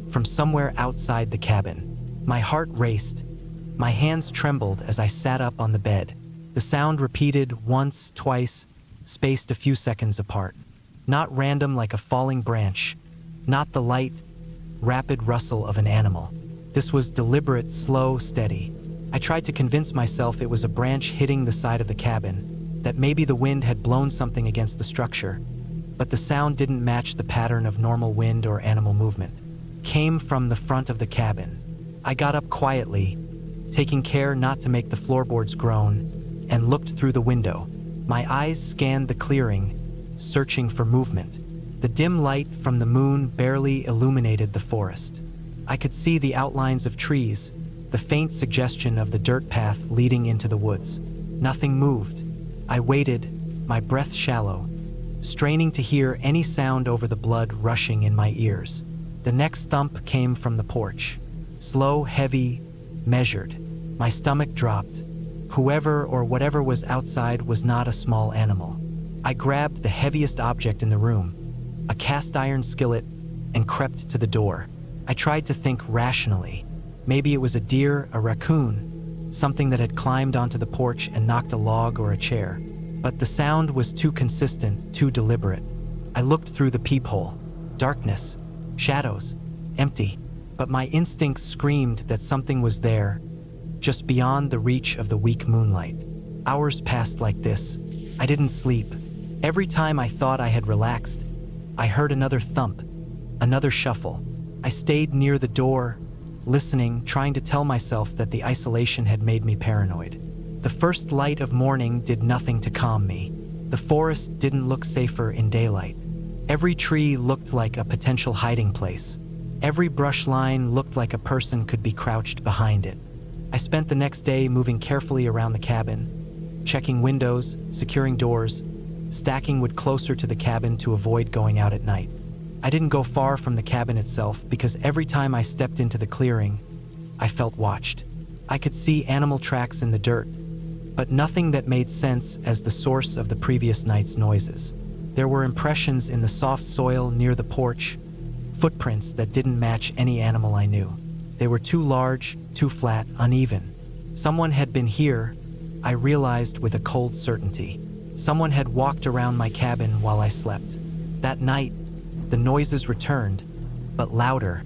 from somewhere outside the cabin. My heart raced. My hands trembled as I sat up on the bed. The sound repeated once, twice, spaced a few seconds apart. Not random like a falling branch, not the light, rapid rustle of an animal. This was deliberate, slow, steady. I tried to convince myself it was a branch hitting the side of the cabin, that maybe the wind had blown something against the structure, but the sound didn't match the pattern of normal wind or animal movement. Came from the front of the cabin. I got up quietly, taking care not to make the floorboards groan, and looked through the window. My eyes scanned the clearing, searching for movement. The dim light from the moon barely illuminated the forest. I could see the outlines of trees, the faint suggestion of the dirt path leading into the woods. Nothing moved. I waited, my breath shallow, straining to hear any sound over the blood rushing in my ears. The next thump came from the porch. Slow, heavy, measured. My stomach dropped. Whoever or whatever was outside was not a small animal. I grabbed the heaviest object in the room, a cast iron skillet, and crept to the door. I tried to think rationally. Maybe it was a deer, a raccoon, something that had climbed onto the porch and knocked a log or a chair. But the sound was too consistent, too deliberate. I looked through the peephole. Darkness, shadows, empty. But my instincts screamed that something was there, just beyond the reach of the weak moonlight. Hours passed like this. I didn't sleep. Every time I thought I had relaxed, I heard another thump, another shuffle. I stayed near the door, listening, trying to tell myself that the isolation had made me paranoid. The first light of morning did nothing to calm me. The forest didn't look safer in daylight. Every tree looked like a potential hiding place. Every brush line looked like a person could be crouched behind it. I spent the next day moving carefully around the cabin, checking windows, securing doors, stacking wood closer to the cabin to avoid going out at night. I didn't go far from the cabin itself because every time I stepped into the clearing, I felt watched. I could see animal tracks in the dirt, but nothing that made sense as the source of the previous night's noises. There were impressions in the soft soil near the porch, footprints that didn't match any animal I knew. They were too large, too flat, uneven. Someone had been here, I realized with a cold certainty. Someone had walked around my cabin while I slept. That night, the noises returned, but louder,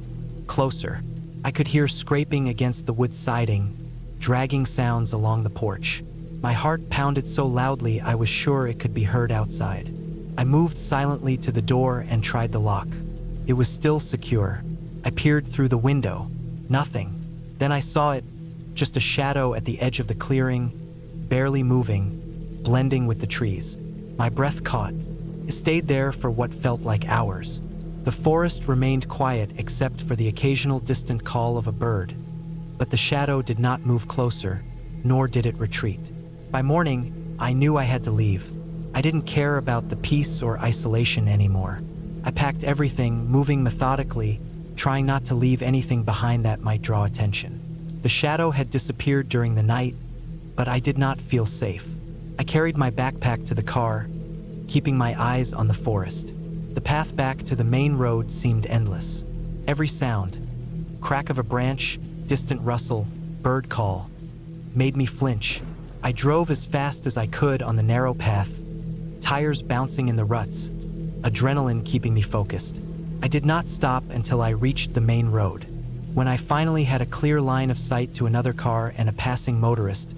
Closer. I could hear scraping against the wood siding, dragging sounds along the porch. My heart pounded so loudly I was sure it could be heard outside. I moved silently to the door and tried the lock. It was still secure. I peered through the window. Nothing. Then I saw it, just a shadow at the edge of the clearing, barely moving, blending with the trees. My breath caught. It stayed there for what felt like hours. The forest remained quiet except for the occasional distant call of a bird. But the shadow did not move closer, nor did it retreat. By morning, I knew I had to leave. I didn't care about the peace or isolation anymore. I packed everything, moving methodically, trying not to leave anything behind that might draw attention. The shadow had disappeared during the night, but I did not feel safe. I carried my backpack to the car, keeping my eyes on the forest. The path back to the main road seemed endless. Every sound, crack of a branch, distant rustle, bird call, made me flinch. I drove as fast as I could on the narrow path, tires bouncing in the ruts, adrenaline keeping me focused. I did not stop until I reached the main road. When I finally had a clear line of sight to another car and a passing motorist,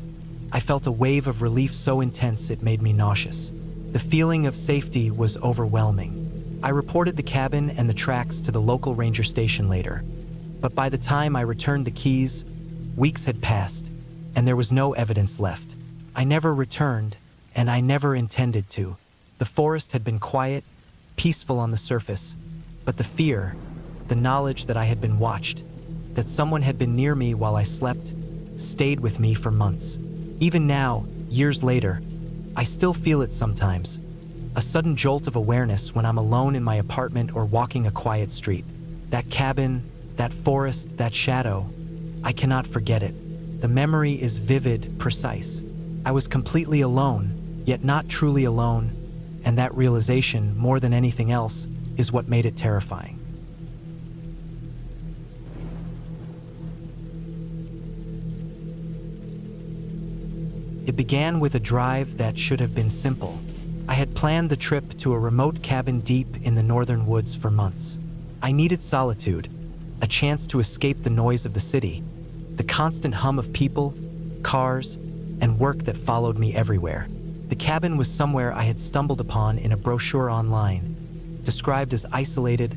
I felt a wave of relief so intense it made me nauseous. The feeling of safety was overwhelming. I reported the cabin and the tracks to the local ranger station later, but by the time I returned the keys, weeks had passed, and there was no evidence left. I never returned, and I never intended to. The forest had been quiet, peaceful on the surface, but the fear, the knowledge that I had been watched, that someone had been near me while I slept, stayed with me for months. Even now, years later, I still feel it sometimes. A sudden jolt of awareness when I'm alone in my apartment or walking a quiet street. That cabin, that forest, that shadow, I cannot forget it. The memory is vivid, precise. I was completely alone, yet not truly alone, and that realization, more than anything else, is what made it terrifying. It began with a drive that should have been simple. I had planned the trip to a remote cabin deep in the northern woods for months. I needed solitude, a chance to escape the noise of the city, the constant hum of people, cars, and work that followed me everywhere. The cabin was somewhere I had stumbled upon in a brochure online, described as isolated,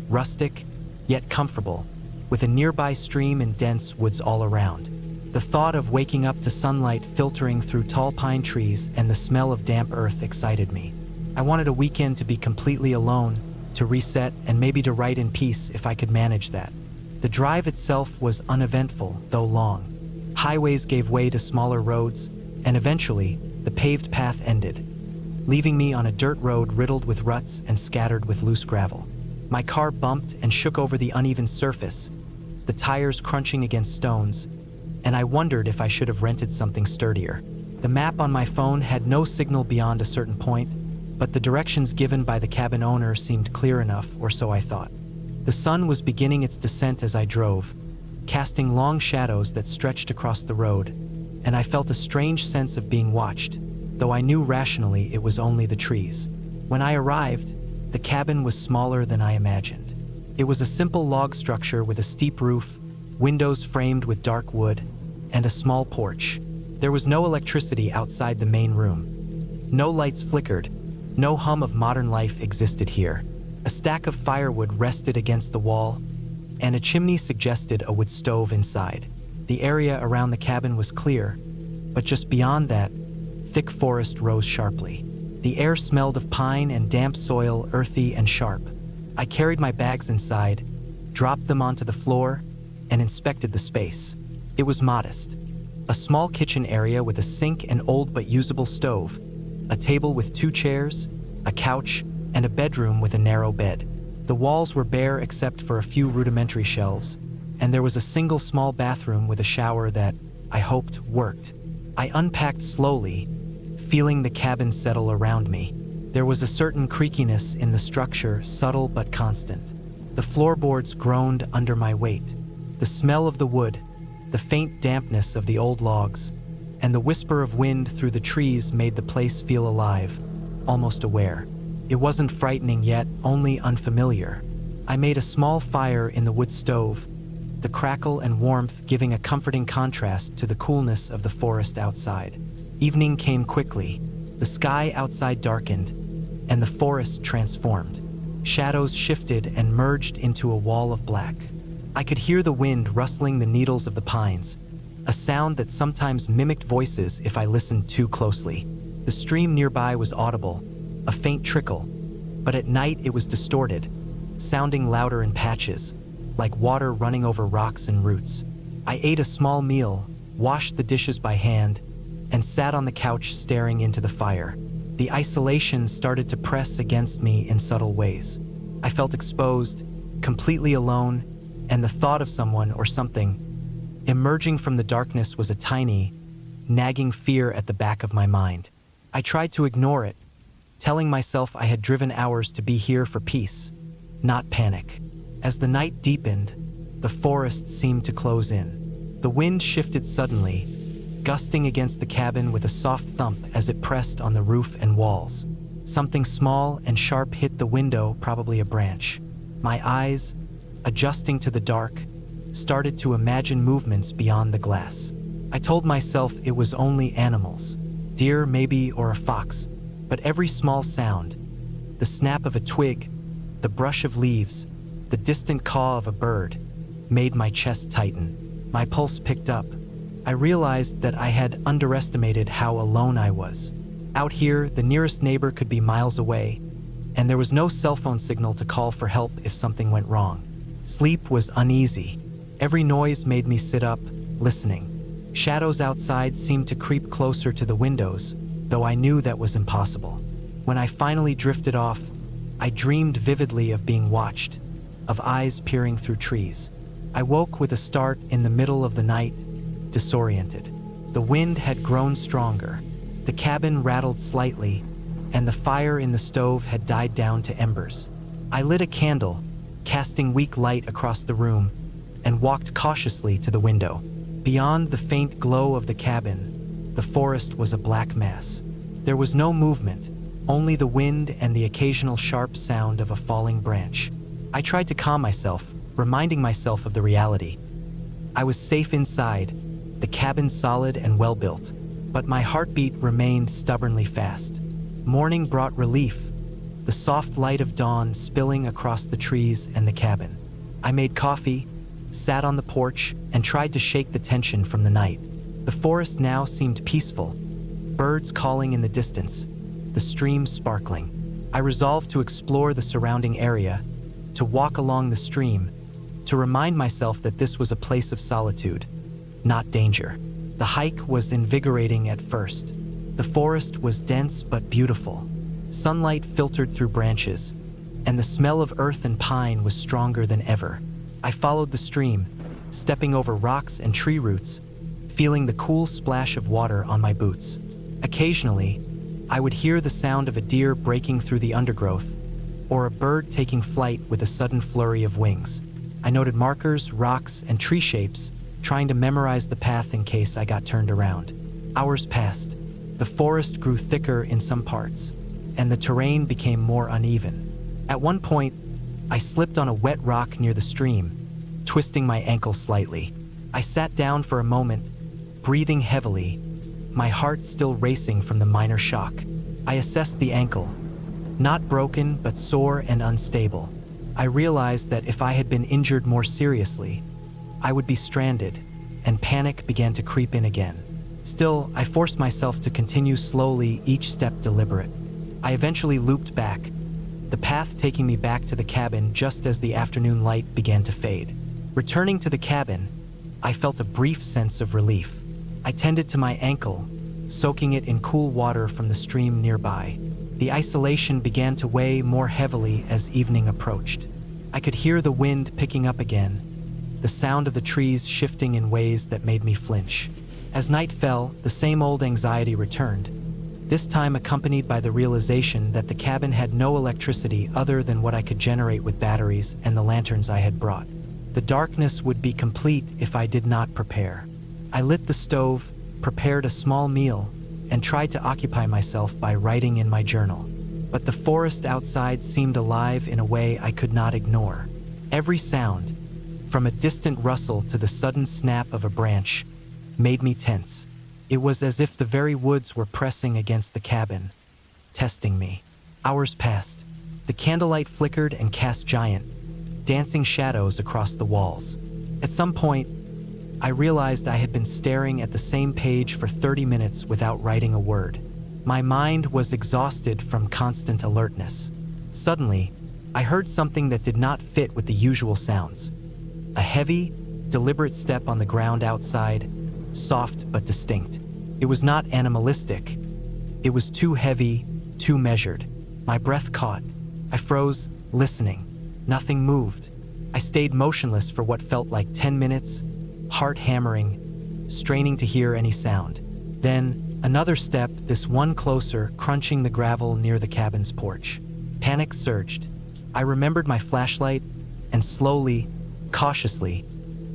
rustic, yet comfortable, with a nearby stream and dense woods all around. The thought of waking up to sunlight filtering through tall pine trees and the smell of damp earth excited me. I wanted a weekend to be completely alone, to reset, and maybe to write in peace if I could manage that. The drive itself was uneventful, though long. Highways gave way to smaller roads, and eventually, the paved path ended, leaving me on a dirt road riddled with ruts and scattered with loose gravel. My car bumped and shook over the uneven surface, the tires crunching against stones, and I wondered if I should have rented something sturdier. The map on my phone had no signal beyond a certain point, but the directions given by the cabin owner seemed clear enough, or so I thought. The sun was beginning its descent as I drove, casting long shadows that stretched across the road, and I felt a strange sense of being watched, though I knew rationally it was only the trees. When I arrived, the cabin was smaller than I imagined. It was a simple log structure with a steep roof, windows framed with dark wood, and a small porch. There was no electricity outside the main room. No lights flickered, no hum of modern life existed here. A stack of firewood rested against the wall, and a chimney suggested a wood stove inside. The area around the cabin was clear, but just beyond that, thick forest rose sharply. The air smelled of pine and damp soil, earthy and sharp. I carried my bags inside, dropped them onto the floor, and inspected the space. It was modest. A small kitchen area with a sink and old but usable stove, a table with 2 chairs, a couch, and a bedroom with a narrow bed. The walls were bare except for a few rudimentary shelves, and there was a single small bathroom with a shower that, I hoped, worked. I unpacked slowly, feeling the cabin settle around me. There was a certain creakiness in the structure, subtle but constant. The floorboards groaned under my weight. The smell of the wood, the faint dampness of the old logs, and the whisper of wind through the trees made the place feel alive, almost aware. It wasn't frightening yet, only unfamiliar. I made a small fire in the wood stove, the crackle and warmth giving a comforting contrast to the coolness of the forest outside. Evening came quickly, the sky outside darkened, and the forest transformed. Shadows shifted and merged into a wall of black. I could hear the wind rustling the needles of the pines, a sound that sometimes mimicked voices if I listened too closely. The stream nearby was audible, a faint trickle, but at night it was distorted, sounding louder in patches, like water running over rocks and roots. I ate a small meal, washed the dishes by hand, and sat on the couch staring into the fire. The isolation started to press against me in subtle ways. I felt exposed, completely alone, and the thought of someone or something emerging from the darkness was a tiny, nagging fear at the back of my mind. I tried to ignore it, telling myself I had driven hours to be here for peace, not panic. As the night deepened, the forest seemed to close in. The wind shifted suddenly, gusting against the cabin with a soft thump as it pressed on the roof and walls. Something small and sharp hit the window, probably a branch. My eyes, adjusting to the dark, started to imagine movements beyond the glass. I told myself it was only animals, deer maybe or a fox, but every small sound, the snap of a twig, the brush of leaves, the distant caw of a bird, made my chest tighten. My pulse picked up. I realized that I had underestimated how alone I was. Out here, the nearest neighbor could be miles away, and there was no cell phone signal to call for help if something went wrong. Sleep was uneasy. Every noise made me sit up, listening. Shadows outside seemed to creep closer to the windows, though I knew that was impossible. When I finally drifted off, I dreamed vividly of being watched, of eyes peering through trees. I woke with a start in the middle of the night, disoriented. The wind had grown stronger. The cabin rattled slightly, and the fire in the stove had died down to embers. I lit a candle, casting weak light across the room, and walked cautiously to the window. Beyond the faint glow of the cabin, the forest was a black mass. There was no movement, only the wind and the occasional sharp sound of a falling branch. I tried to calm myself, reminding myself of the reality. I was safe inside, the cabin solid and well-built, but my heartbeat remained stubbornly fast. Morning brought relief, the soft light of dawn spilling across the trees and the cabin. I made coffee, sat on the porch, and tried to shake the tension from the night. The forest now seemed peaceful, birds calling in the distance, the stream sparkling. I resolved to explore the surrounding area, to walk along the stream, to remind myself that this was a place of solitude, not danger. The hike was invigorating at first. The forest was dense but beautiful. Sunlight filtered through branches, and the smell of earth and pine was stronger than ever. I followed the stream, stepping over rocks and tree roots, feeling the cool splash of water on my boots. Occasionally, I would hear the sound of a deer breaking through the undergrowth, or a bird taking flight with a sudden flurry of wings. I noted markers, rocks, and tree shapes, trying to memorize the path in case I got turned around. Hours passed. The forest grew thicker in some parts, and the terrain became more uneven. At one point, I slipped on a wet rock near the stream, twisting my ankle slightly. I sat down for a moment, breathing heavily, my heart still racing from the minor shock. I assessed the ankle. Not broken, but sore and unstable. I realized that if I had been injured more seriously, I would be stranded, and panic began to creep in again. Still, I forced myself to continue slowly, each step deliberate. I eventually looped back, the path taking me back to the cabin just as the afternoon light began to fade. Returning to the cabin, I felt a brief sense of relief. I tended to my ankle, soaking it in cool water from the stream nearby. The isolation began to weigh more heavily as evening approached. I could hear the wind picking up again, the sound of the trees shifting in ways that made me flinch. As night fell, the same old anxiety returned, this time accompanied by the realization that the cabin had no electricity other than what I could generate with batteries and the lanterns I had brought. The darkness would be complete if I did not prepare. I lit the stove, prepared a small meal, and tried to occupy myself by writing in my journal. But the forest outside seemed alive in a way I could not ignore. Every sound, from a distant rustle to the sudden snap of a branch, made me tense. It was as if the very woods were pressing against the cabin, testing me. Hours passed. The candlelight flickered and cast giant, dancing shadows across the walls. At some point, I realized I had been staring at the same page for 30 minutes without writing a word. My mind was exhausted from constant alertness. Suddenly, I heard something that did not fit with the usual sounds. A heavy, deliberate step on the ground outside, soft but distinct. It was not animalistic. It was too heavy, too measured. My breath caught. I froze, listening. Nothing moved. I stayed motionless for what felt like 10 minutes, heart hammering, straining to hear any sound. Then, another step, this one closer, crunching the gravel near the cabin's porch. Panic surged. I remembered my flashlight, and slowly, cautiously,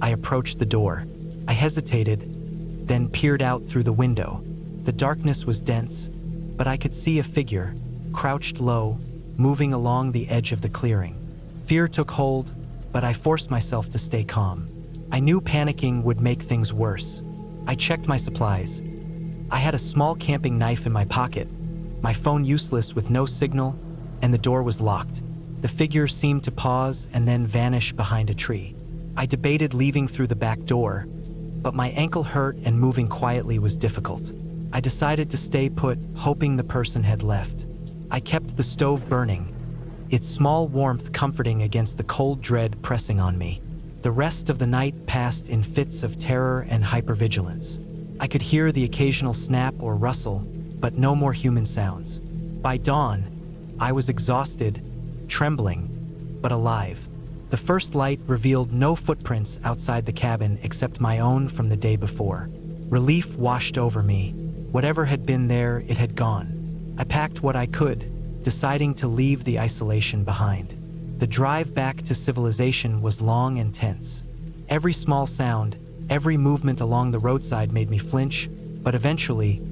I approached the door. I hesitated, then peered out through the window. The darkness was dense, but I could see a figure, crouched low, moving along the edge of the clearing. Fear took hold, but I forced myself to stay calm. I knew panicking would make things worse. I checked my supplies. I had a small camping knife in my pocket, my phone useless with no signal, and the door was locked. The figure seemed to pause and then vanish behind a tree. I debated leaving through the back door, but my ankle hurt and moving quietly was difficult. I decided to stay put, hoping the person had left. I kept the stove burning, its small warmth comforting against the cold dread pressing on me. The rest of the night passed in fits of terror and hypervigilance. I could hear the occasional snap or rustle, but no more human sounds. By dawn, I was exhausted, trembling, but alive. The first light revealed no footprints outside the cabin except my own from the day before. Relief washed over me. Whatever had been there, it had gone. I packed what I could, deciding to leave the isolation behind. The drive back to civilization was long and tense. Every small sound, every movement along the roadside made me flinch, but eventually,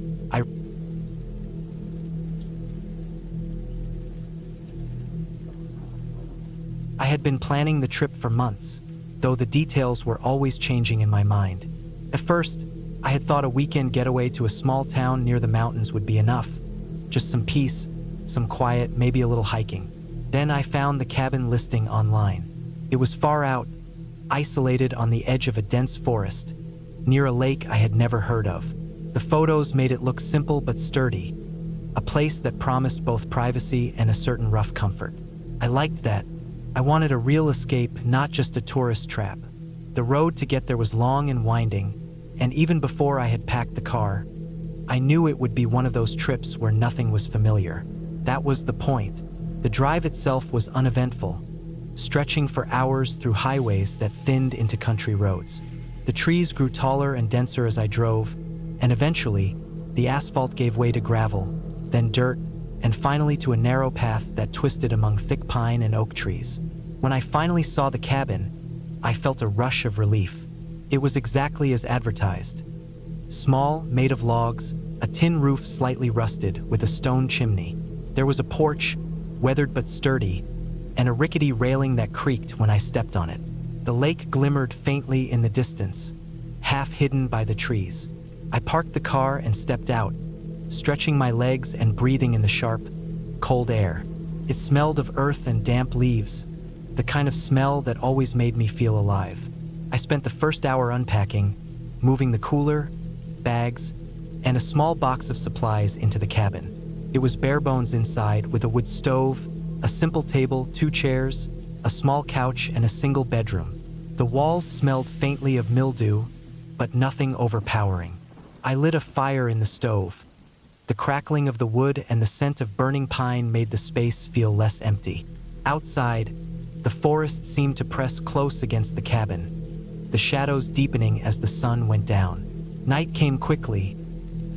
I had been planning the trip for months, though the details were always changing in my mind. At first, I had thought a weekend getaway to a small town near the mountains would be enough. Just some peace, some quiet, maybe a little hiking. Then I found the cabin listing online. It was far out, isolated on the edge of a dense forest, near a lake I had never heard of. The photos made it look simple but sturdy, a place that promised both privacy and a certain rough comfort. I liked that. I wanted a real escape, not just a tourist trap. The road to get there was long and winding, and even before I had packed the car, I knew it would be one of those trips where nothing was familiar. That was the point. The drive itself was uneventful, stretching for hours through highways that thinned into country roads. The trees grew taller and denser as I drove, and eventually, the asphalt gave way to gravel, then dirt, and finally to a narrow path that twisted among thick pine and oak trees. When I finally saw the cabin, I felt a rush of relief. It was exactly as advertised. Small, made of logs, a tin roof slightly rusted with a stone chimney. There was a porch, weathered but sturdy, and a rickety railing that creaked when I stepped on it. The lake glimmered faintly in the distance, half hidden by the trees. I parked the car and stepped out, stretching my legs and breathing in the sharp, cold air. It smelled of earth and damp leaves, the kind of smell that always made me feel alive. I spent the first hour unpacking, moving the cooler, bags, and a small box of supplies into the cabin. It was bare bones inside, with a wood stove, a simple table, 2 chairs, a small couch, and a single bedroom. The walls smelled faintly of mildew, but nothing overpowering. I lit a fire in the stove. The crackling of the wood and the scent of burning pine made the space feel less empty. Outside, the forest seemed to press close against the cabin, the shadows deepening as the sun went down. Night came quickly,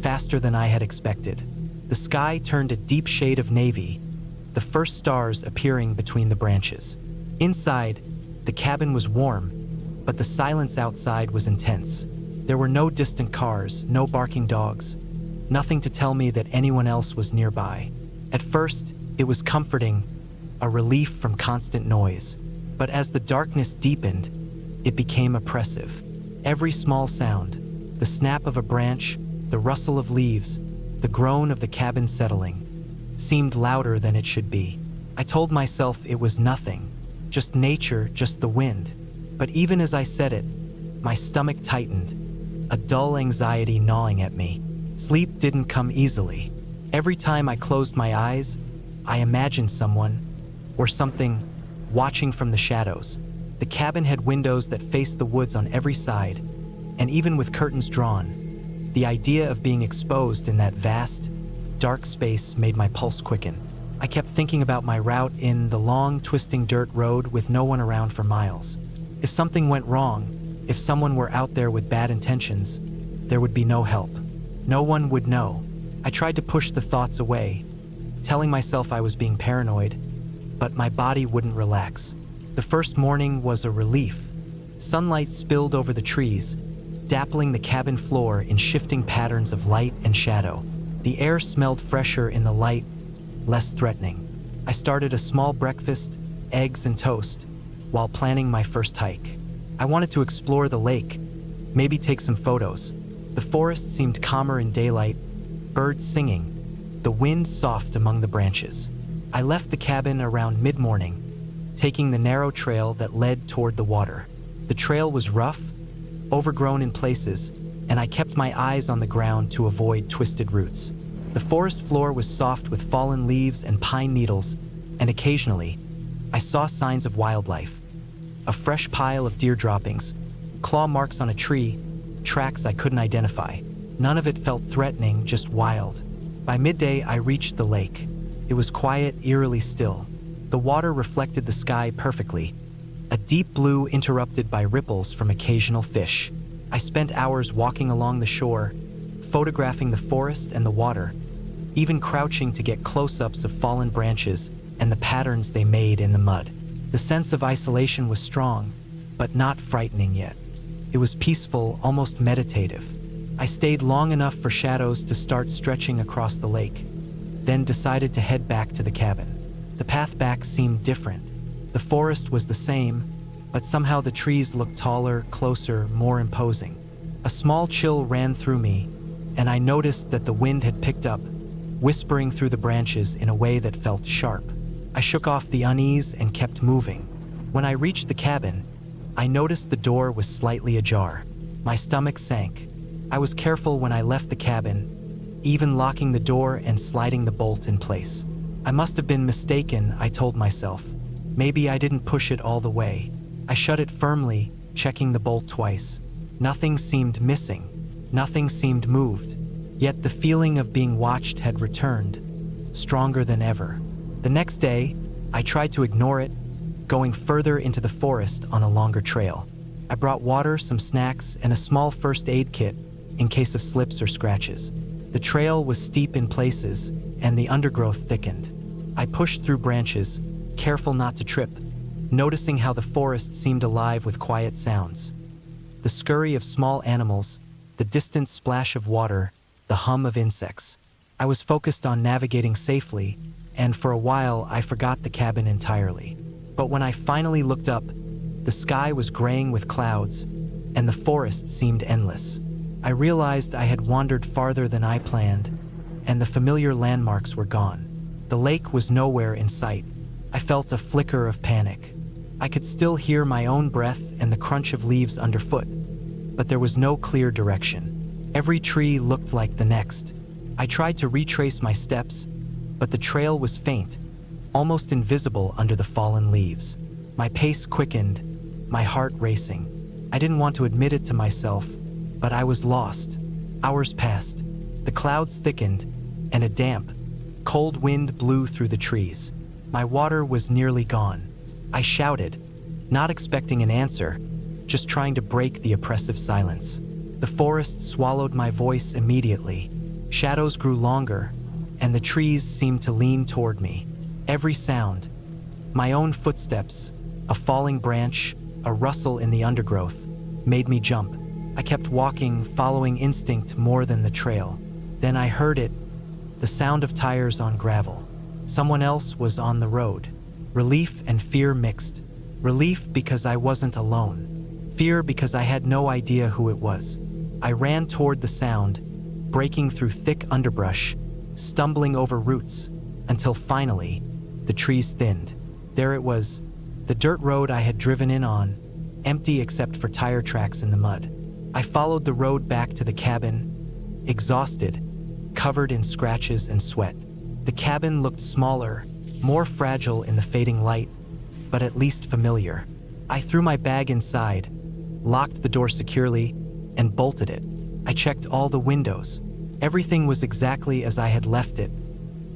faster than I had expected. The sky turned a deep shade of navy, the first stars appearing between the branches. Inside, the cabin was warm, but the silence outside was intense. There were no distant cars, no barking dogs, nothing to tell me that anyone else was nearby. At first, it was comforting, a relief from constant noise. But as the darkness deepened, it became oppressive. Every small sound, the snap of a branch, the rustle of leaves, the groan of the cabin settling, seemed louder than it should be. I told myself it was nothing, just nature, just the wind. But even as I said it, my stomach tightened, a dull anxiety gnawing at me. Sleep didn't come easily. Every time I closed my eyes, I imagined someone, or something, watching from the shadows. The cabin had windows that faced the woods on every side, and even with curtains drawn, the idea of being exposed in that vast, dark space made my pulse quicken. I kept thinking about my route in the long, twisting dirt road with no one around for miles. If something went wrong, if someone were out there with bad intentions, there would be no help. No one would know. I tried to push the thoughts away, telling myself I was being paranoid, but my body wouldn't relax. The first morning was a relief. Sunlight spilled over the trees, dappling the cabin floor in shifting patterns of light and shadow. The air smelled fresher in the light, less threatening. I started a small breakfast, eggs and toast, while planning my first hike. I wanted to explore the lake, maybe take some photos. The forest seemed calmer in daylight, birds singing, the wind soft among the branches. I left the cabin around mid-morning, taking the narrow trail that led toward the water. The trail was rough, overgrown in places, and I kept my eyes on the ground to avoid twisted roots. The forest floor was soft with fallen leaves and pine needles, and occasionally, I saw signs of wildlife. A fresh pile of deer droppings, claw marks on a tree, tracks I couldn't identify. None of it felt threatening, just wild. By midday, I reached the lake. It was quiet, eerily still. The water reflected the sky perfectly, a deep blue interrupted by ripples from occasional fish. I spent hours walking along the shore, photographing the forest and the water, even crouching to get close-ups of fallen branches and the patterns they made in the mud. The sense of isolation was strong, but not frightening yet. It was peaceful, almost meditative. I stayed long enough for shadows to start stretching across the lake, then decided to head back to the cabin. The path back seemed different. The forest was the same, but somehow the trees looked taller, closer, more imposing. A small chill ran through me, and I noticed that the wind had picked up, whispering through the branches in a way that felt sharp. I shook off the unease and kept moving. When I reached the cabin, I noticed the door was slightly ajar. My stomach sank. I was careful when I left the cabin, even locking the door and sliding the bolt in place. I must have been mistaken, I told myself. Maybe I didn't push it all the way. I shut it firmly, checking the bolt twice. Nothing seemed missing. Nothing seemed moved. Yet the feeling of being watched had returned, stronger than ever. The next day, I tried to ignore it, going further into the forest on a longer trail. I brought water, some snacks, and a small first aid kit in case of slips or scratches. The trail was steep in places, and the undergrowth thickened. I pushed through branches, careful not to trip, noticing how the forest seemed alive with quiet sounds. The scurry of small animals, the distant splash of water, the hum of insects. I was focused on navigating safely, and for a while I forgot the cabin entirely. But when I finally looked up, the sky was graying with clouds, and the forest seemed endless. I realized I had wandered farther than I planned, and the familiar landmarks were gone. The lake was nowhere in sight. I felt a flicker of panic. I could still hear my own breath and the crunch of leaves underfoot, but there was no clear direction. Every tree looked like the next. I tried to retrace my steps, but the trail was faint, almost invisible under the fallen leaves. My pace quickened, my heart racing. I didn't want to admit it to myself, but I was lost. Hours passed. The clouds thickened, and a damp, cold wind blew through the trees. My water was nearly gone. I shouted, not expecting an answer, just trying to break the oppressive silence. The forest swallowed my voice immediately. Shadows grew longer, and the trees seemed to lean toward me. Every sound, my own footsteps, a falling branch, a rustle in the undergrowth, made me jump. I kept walking, following instinct more than the trail. Then I heard it, the sound of tires on gravel. Someone else was on the road. Relief and fear mixed. Relief because I wasn't alone. Fear because I had no idea who it was. I ran toward the sound, breaking through thick underbrush, stumbling over roots, until finally, the trees thinned. There it was, the dirt road I had driven in on, empty except for tire tracks in the mud. I followed the road back to the cabin, exhausted, covered in scratches and sweat. The cabin looked smaller, more fragile in the fading light, but at least familiar. I threw my bag inside, locked the door securely, and bolted it. I checked all the windows. Everything was exactly as I had left it.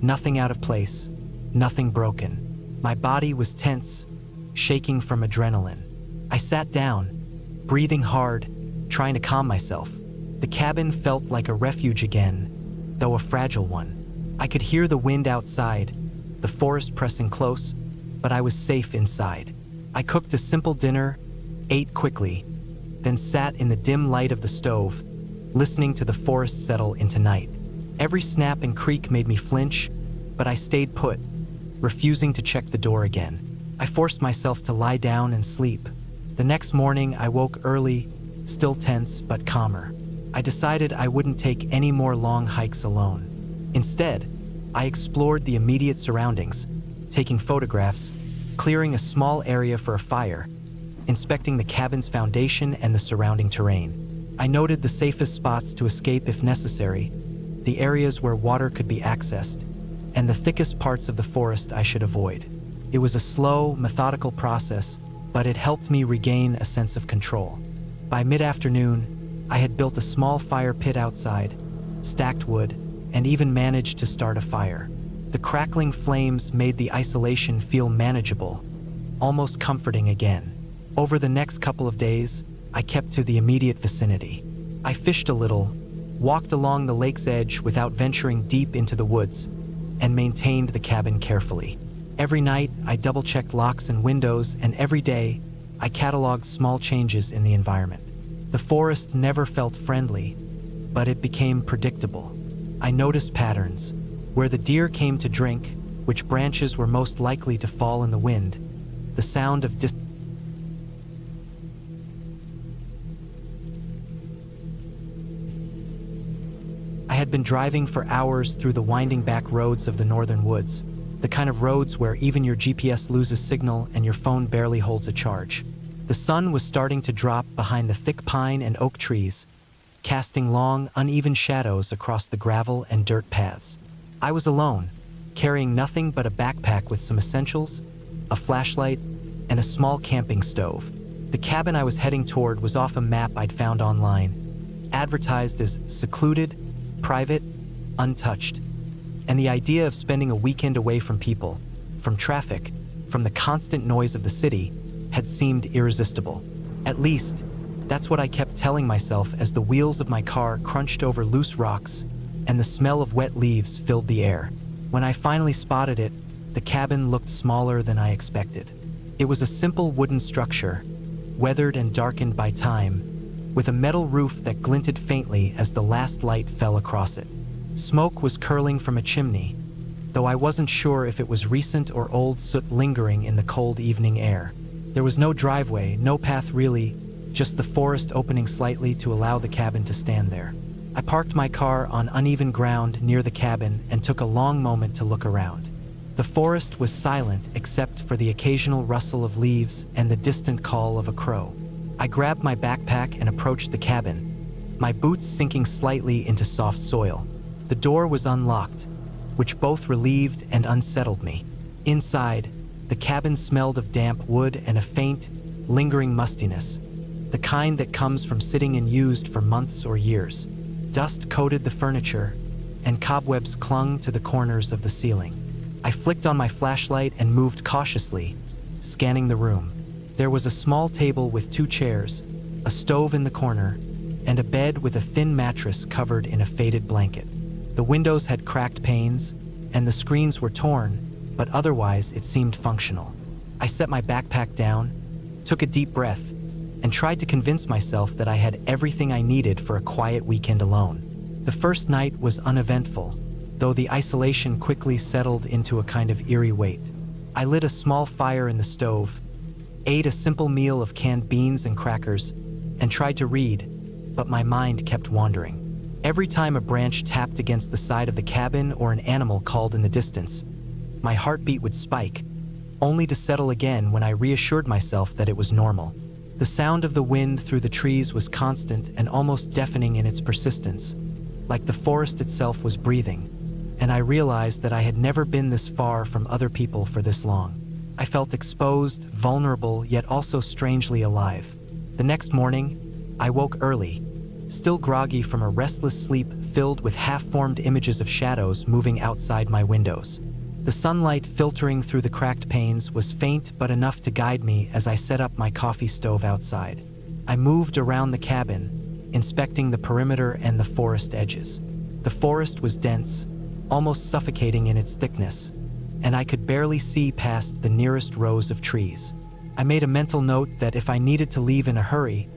Nothing out of place, nothing broken. My body was tense, shaking from adrenaline. I sat down, breathing hard, trying to calm myself. The cabin felt like a refuge again, though a fragile one. I could hear the wind outside, the forest pressing close, but I was safe inside. I cooked a simple dinner, ate quickly, then sat in the dim light of the stove, listening to the forest settle into night. Every snap and creak made me flinch, but I stayed put, refusing to check the door again. I forced myself to lie down and sleep. The next morning, I woke early, still tense but calmer. I decided I wouldn't take any more long hikes alone. Instead, I explored the immediate surroundings, taking photographs, clearing a small area for a fire, inspecting the cabin's foundation and the surrounding terrain. I noted the safest spots to escape if necessary, the areas where water could be accessed, and the thickest parts of the forest I should avoid. It was a slow, methodical process, but it helped me regain a sense of control. By mid-afternoon, I had built a small fire pit outside, stacked wood, and even managed to start a fire. The crackling flames made the isolation feel manageable, almost comforting again. Over the next couple of days, I kept to the immediate vicinity. I fished a little, walked along the lake's edge without venturing deep into the woods, and maintained the cabin carefully. Every night, I double-checked locks and windows, and every day, I cataloged small changes in the environment. The forest never felt friendly, but it became predictable. I noticed patterns, where the deer came to drink, which branches were most likely to fall in the wind, the sound of I had been driving for hours through the winding back roads of the northern woods, the kind of roads where even your GPS loses signal and your phone barely holds a charge. The sun was starting to drop behind the thick pine and oak trees, casting long, uneven shadows across the gravel and dirt paths. I was alone, carrying nothing but a backpack with some essentials, a flashlight, and a small camping stove. The cabin I was heading toward was off a map I'd found online, advertised as secluded, private, untouched. And the idea of spending a weekend away from people, from traffic, from the constant noise of the city, had seemed irresistible. At least, that's what I kept telling myself as the wheels of my car crunched over loose rocks and the smell of wet leaves filled the air. When I finally spotted it, the cabin looked smaller than I expected. It was a simple wooden structure, weathered and darkened by time, with a metal roof that glinted faintly as the last light fell across it. Smoke was curling from a chimney, though I wasn't sure if it was recent or old soot lingering in the cold evening air. There was no driveway, no path really, just the forest opening slightly to allow the cabin to stand there. I parked my car on uneven ground near the cabin and took a long moment to look around. The forest was silent except for the occasional rustle of leaves and the distant call of a crow. I grabbed my backpack and approached the cabin, my boots sinking slightly into soft soil. The door was unlocked, which both relieved and unsettled me. Inside, the cabin smelled of damp wood and a faint, lingering mustiness, the kind that comes from sitting unused for months or years. Dust coated the furniture, and cobwebs clung to the corners of the ceiling. I flicked on my flashlight and moved cautiously, scanning the room. There was a small table with 2 chairs, a stove in the corner, and a bed with a thin mattress covered in a faded blanket. The windows had cracked panes, and the screens were torn, but otherwise it seemed functional. I set my backpack down, took a deep breath, and tried to convince myself that I had everything I needed for a quiet weekend alone. The first night was uneventful, though the isolation quickly settled into a kind of eerie weight. I lit a small fire in the stove, ate a simple meal of canned beans and crackers, and tried to read, but my mind kept wandering. Every time a branch tapped against the side of the cabin or an animal called in the distance, my heartbeat would spike, only to settle again when I reassured myself that it was normal. The sound of the wind through the trees was constant and almost deafening in its persistence, like the forest itself was breathing, and I realized that I had never been this far from other people for this long. I felt exposed, vulnerable, yet also strangely alive. The next morning, I woke early, still groggy from a restless sleep filled with half-formed images of shadows moving outside my windows. The sunlight filtering through the cracked panes was faint but enough to guide me as I set up my coffee stove outside. I moved around the cabin, inspecting the perimeter and the forest edges. The forest was dense, almost suffocating in its thickness, and I could barely see past the nearest rows of trees. I made a mental note that if I needed to leave in a hurry,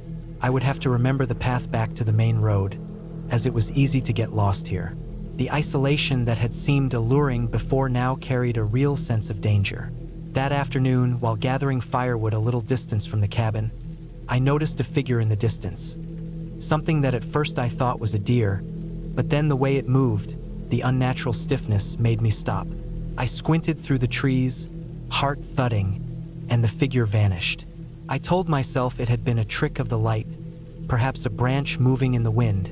I would have to remember the path back to the main road, as it was easy to get lost here. The isolation that had seemed alluring before now carried a real sense of danger. That afternoon, while gathering firewood a little distance from the cabin, I noticed a figure in the distance. Something that at first I thought was a deer, but then the way it moved, the unnatural stiffness, made me stop. I squinted through the trees, heart thudding, and the figure vanished. I told myself it had been a trick of the light, perhaps a branch moving in the wind,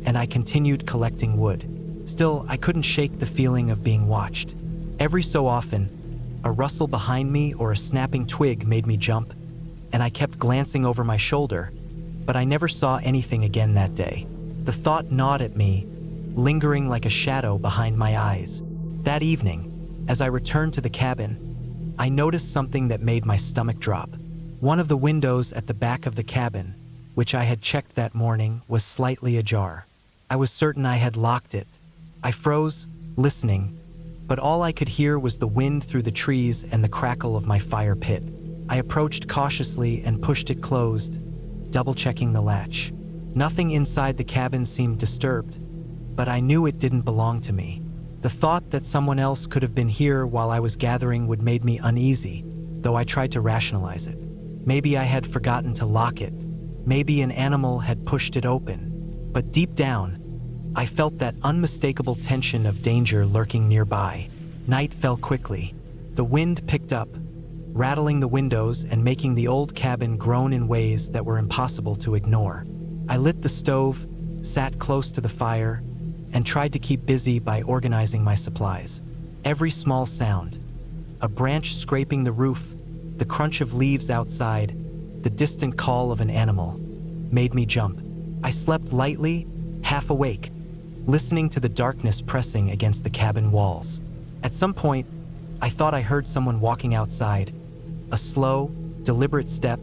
and I continued collecting wood. Still, I couldn't shake the feeling of being watched. Every so often, a rustle behind me or a snapping twig made me jump, and I kept glancing over my shoulder, but I never saw anything again that day. The thought gnawed at me, lingering like a shadow behind my eyes. That evening, as I returned to the cabin, I noticed something that made my stomach drop. One of the windows at the back of the cabin, which I had checked that morning, was slightly ajar. I was certain I had locked it. I froze, listening, but all I could hear was the wind through the trees and the crackle of my fire pit. I approached cautiously and pushed it closed, double-checking the latch. Nothing inside the cabin seemed disturbed, but I knew it didn't belong to me. The thought that someone else could have been here while I was gathering wood made me uneasy, though I tried to rationalize it. Maybe I had forgotten to lock it. Maybe an animal had pushed it open. But deep down, I felt that unmistakable tension of danger lurking nearby. Night fell quickly. The wind picked up, rattling the windows and making the old cabin groan in ways that were impossible to ignore. I lit the stove, sat close to the fire, and tried to keep busy by organizing my supplies. Every small sound, a branch scraping the roof, the crunch of leaves outside, the distant call of an animal, made me jump. I slept lightly, half awake, listening to the darkness pressing against the cabin walls. At some point, I thought I heard someone walking outside, a slow, deliberate step,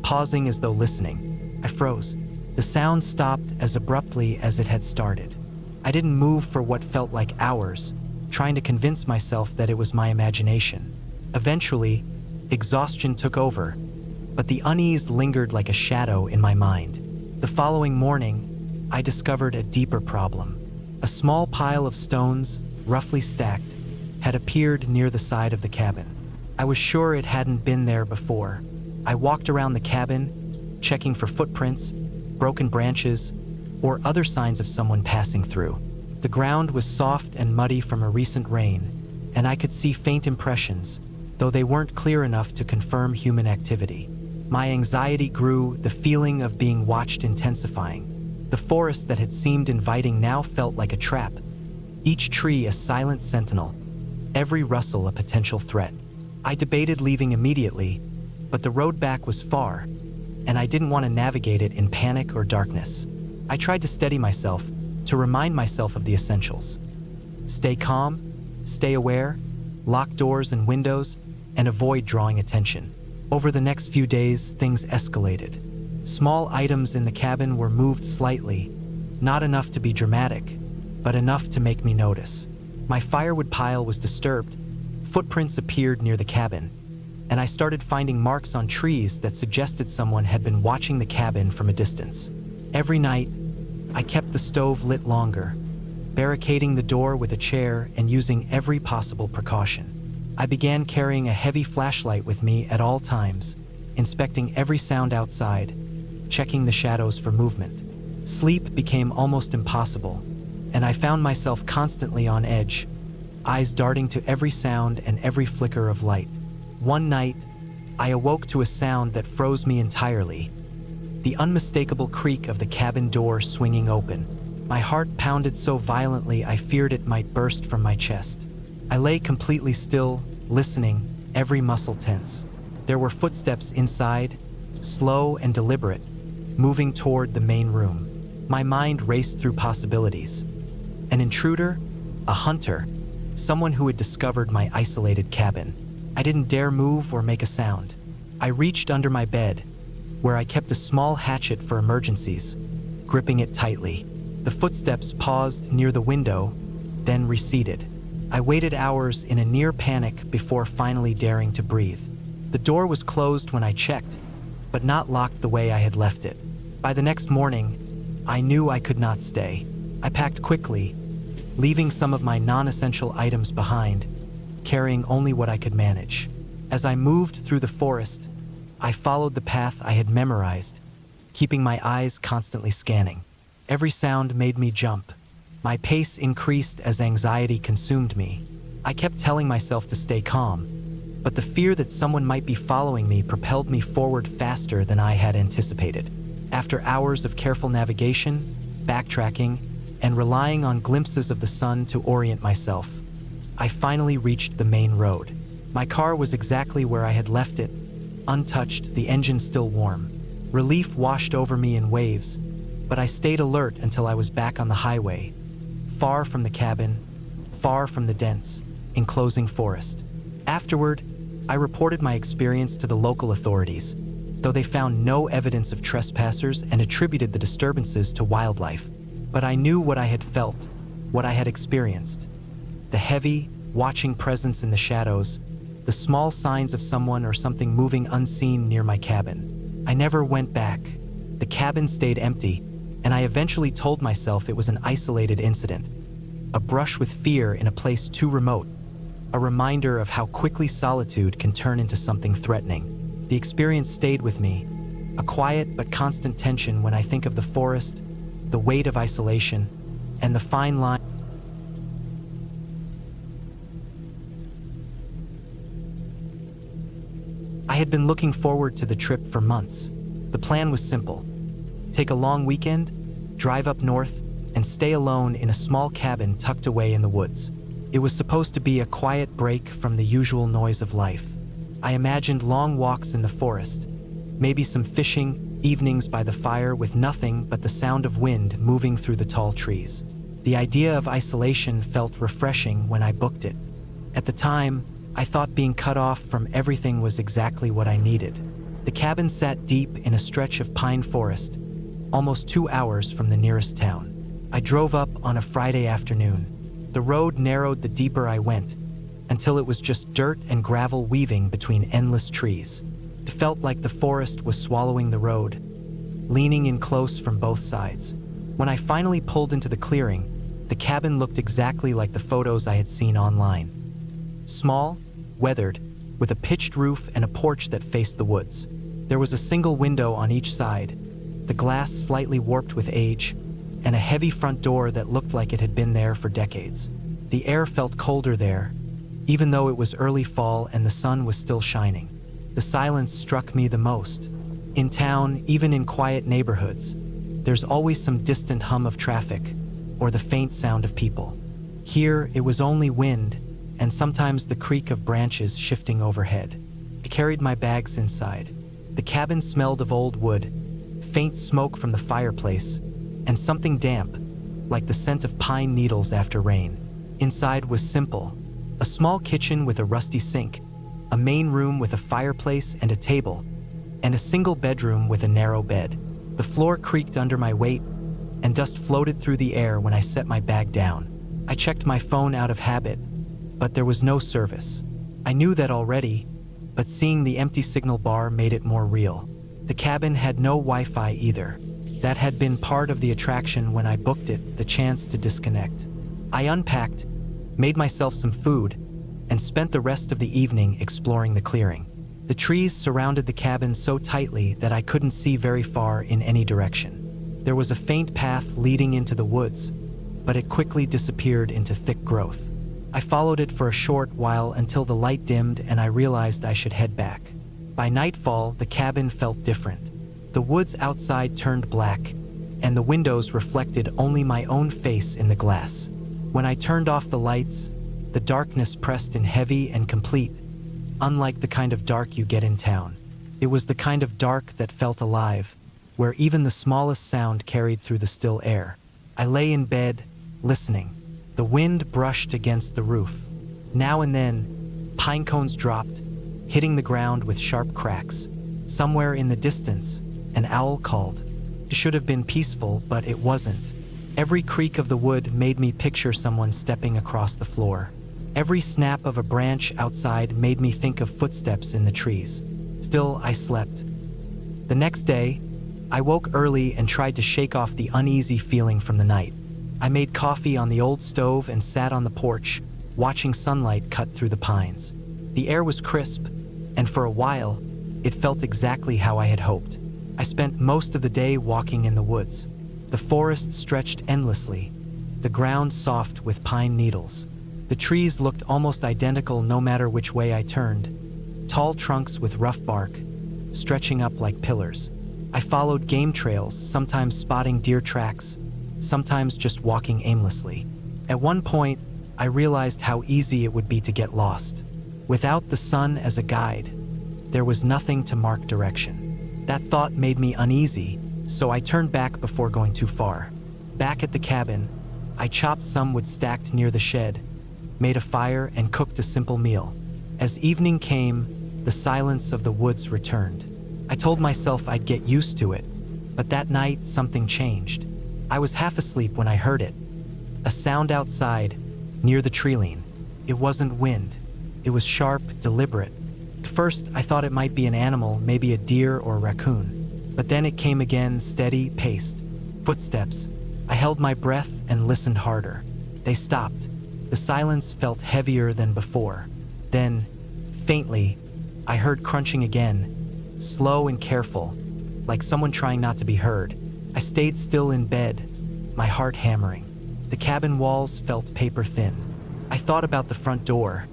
pausing as though listening. I froze. The sound stopped as abruptly as it had started. I didn't move for what felt like hours, trying to convince myself that it was my imagination. Eventually, exhaustion took over, but the unease lingered like a shadow in my mind. The following morning, I discovered a deeper problem. A small pile of stones, roughly stacked, had appeared near the side of the cabin. I was sure it hadn't been there before. I walked around the cabin, checking for footprints, broken branches, or other signs of someone passing through. The ground was soft and muddy from a recent rain, and I could see faint impressions, though they weren't clear enough to confirm human activity. My anxiety grew, the feeling of being watched intensifying. The forest that had seemed inviting now felt like a trap, each tree a silent sentinel, every rustle a potential threat. I debated leaving immediately, but the road back was far, and I didn't want to navigate it in panic or darkness. I tried to steady myself, to remind myself of the essentials. Stay calm, stay aware, lock doors and windows, and avoid drawing attention. Over the next few days, things escalated. Small items in the cabin were moved slightly, not enough to be dramatic, but enough to make me notice. My firewood pile was disturbed, footprints appeared near the cabin, and I started finding marks on trees that suggested someone had been watching the cabin from a distance. Every night, I kept the stove lit longer, barricading the door with a chair and using every possible precaution. I began carrying a heavy flashlight with me at all times, inspecting every sound outside, checking the shadows for movement. Sleep became almost impossible, and I found myself constantly on edge, eyes darting to every sound and every flicker of light. One night, I awoke to a sound that froze me entirely, the unmistakable creak of the cabin door swinging open. My heart pounded so violently I feared it might burst from my chest. I lay completely still, listening, every muscle tense. There were footsteps inside, slow and deliberate, moving toward the main room. My mind raced through possibilities. An intruder? A hunter? Someone who had discovered my isolated cabin. I didn't dare move or make a sound. I reached under my bed, where I kept a small hatchet for emergencies, gripping it tightly. The footsteps paused near the window, then receded. I waited hours in a near panic before finally daring to breathe. The door was closed when I checked, but not locked the way I had left it. By the next morning, I knew I could not stay. I packed quickly, leaving some of my non-essential items behind, carrying only what I could manage. As I moved through the forest, I followed the path I had memorized, keeping my eyes constantly scanning. Every sound made me jump. My pace increased as anxiety consumed me. I kept telling myself to stay calm, but the fear that someone might be following me propelled me forward faster than I had anticipated. After hours of careful navigation, backtracking, and relying on glimpses of the sun to orient myself, I finally reached the main road. My car was exactly where I had left it, untouched, the engine still warm. Relief washed over me in waves, but I stayed alert until I was back on the highway, far from the cabin, far from the dense, enclosing forest. Afterward, I reported my experience to the local authorities, though they found no evidence of trespassers and attributed the disturbances to wildlife. But I knew what I had felt, what I had experienced. The heavy, watching presence in the shadows, the small signs of someone or something moving unseen near my cabin. I never went back. The cabin stayed empty, and I eventually told myself it was an isolated incident, a brush with fear in a place too remote, a reminder of how quickly solitude can turn into something threatening. The experience stayed with me, a quiet but constant tension when I think of the forest, the weight of isolation, and the fine line. I had been looking forward to the trip for months. The plan was simple: take a long weekend, drive up north, and stay alone in a small cabin tucked away in the woods. It was supposed to be a quiet break from the usual noise of life. I imagined long walks in the forest, maybe some fishing, evenings by the fire with nothing but the sound of wind moving through the tall trees. The idea of isolation felt refreshing when I booked it. At the time, I thought being cut off from everything was exactly what I needed. The cabin sat deep in a stretch of pine forest, almost 2 hours from the nearest town. I drove up on a Friday afternoon. The road narrowed the deeper I went, until it was just dirt and gravel weaving between endless trees. It felt like the forest was swallowing the road, leaning in close from both sides. When I finally pulled into the clearing, the cabin looked exactly like the photos I had seen online. Small, weathered, with a pitched roof and a porch that faced the woods. There was a single window on each side, the glass slightly warped with age, and a heavy front door that looked like it had been there for decades. The air felt colder there, even though it was early fall and the sun was still shining. The silence struck me the most. In town, even in quiet neighborhoods, there's always some distant hum of traffic or the faint sound of people. Here, it was only wind and sometimes the creak of branches shifting overhead. I carried my bags inside. The cabin smelled of old wood, faint smoke from the fireplace, and something damp, like the scent of pine needles after rain. Inside was simple: a small kitchen with a rusty sink, a main room with a fireplace and a table, and a single bedroom with a narrow bed. The floor creaked under my weight, and dust floated through the air when I set my bag down. I checked my phone out of habit, but there was no service. I knew that already, but seeing the empty signal bar made it more real. The cabin had no Wi-Fi either. That had been part of the attraction when I booked it, the chance to disconnect. I unpacked, made myself some food, and spent the rest of the evening exploring the clearing. The trees surrounded the cabin so tightly that I couldn't see very far in any direction. There was a faint path leading into the woods, but it quickly disappeared into thick growth. I followed it for a short while until the light dimmed and I realized I should head back. By nightfall, the cabin felt different. The woods outside turned black, and the windows reflected only my own face in the glass. When I turned off the lights, the darkness pressed in heavy and complete, unlike the kind of dark you get in town. It was the kind of dark that felt alive, where even the smallest sound carried through the still air. I lay in bed, listening. The wind brushed against the roof. Now and then, pine cones dropped, hitting the ground with sharp cracks. Somewhere in the distance, an owl called. It should have been peaceful, but it wasn't. Every creak of the wood made me picture someone stepping across the floor. Every snap of a branch outside made me think of footsteps in the trees. Still, I slept. The next day, I woke early and tried to shake off the uneasy feeling from the night. I made coffee on the old stove and sat on the porch, watching sunlight cut through the pines. The air was crisp, and for a while, it felt exactly how I had hoped. I spent most of the day walking in the woods. The forest stretched endlessly, the ground soft with pine needles. The trees looked almost identical no matter which way I turned, tall trunks with rough bark, stretching up like pillars. I followed game trails, sometimes spotting deer tracks, sometimes just walking aimlessly. At one point, I realized how easy it would be to get lost. Without the sun as a guide, there was nothing to mark direction. That thought made me uneasy, so I turned back before going too far. Back at the cabin, I chopped some wood stacked near the shed, made a fire, and cooked a simple meal. As evening came, the silence of the woods returned. I told myself I'd get used to it, but that night something changed. I was half asleep when I heard it. A sound outside, near the tree-line. It wasn't wind. It was sharp, deliberate. At first, I thought it might be an animal, maybe a deer or a raccoon. But then it came again, steady, paced. Footsteps. I held my breath and listened harder. They stopped. The silence felt heavier than before. Then, faintly, I heard crunching again, slow and careful, like someone trying not to be heard. I stayed still in bed, my heart hammering. The cabin walls felt paper thin. I thought about the front door.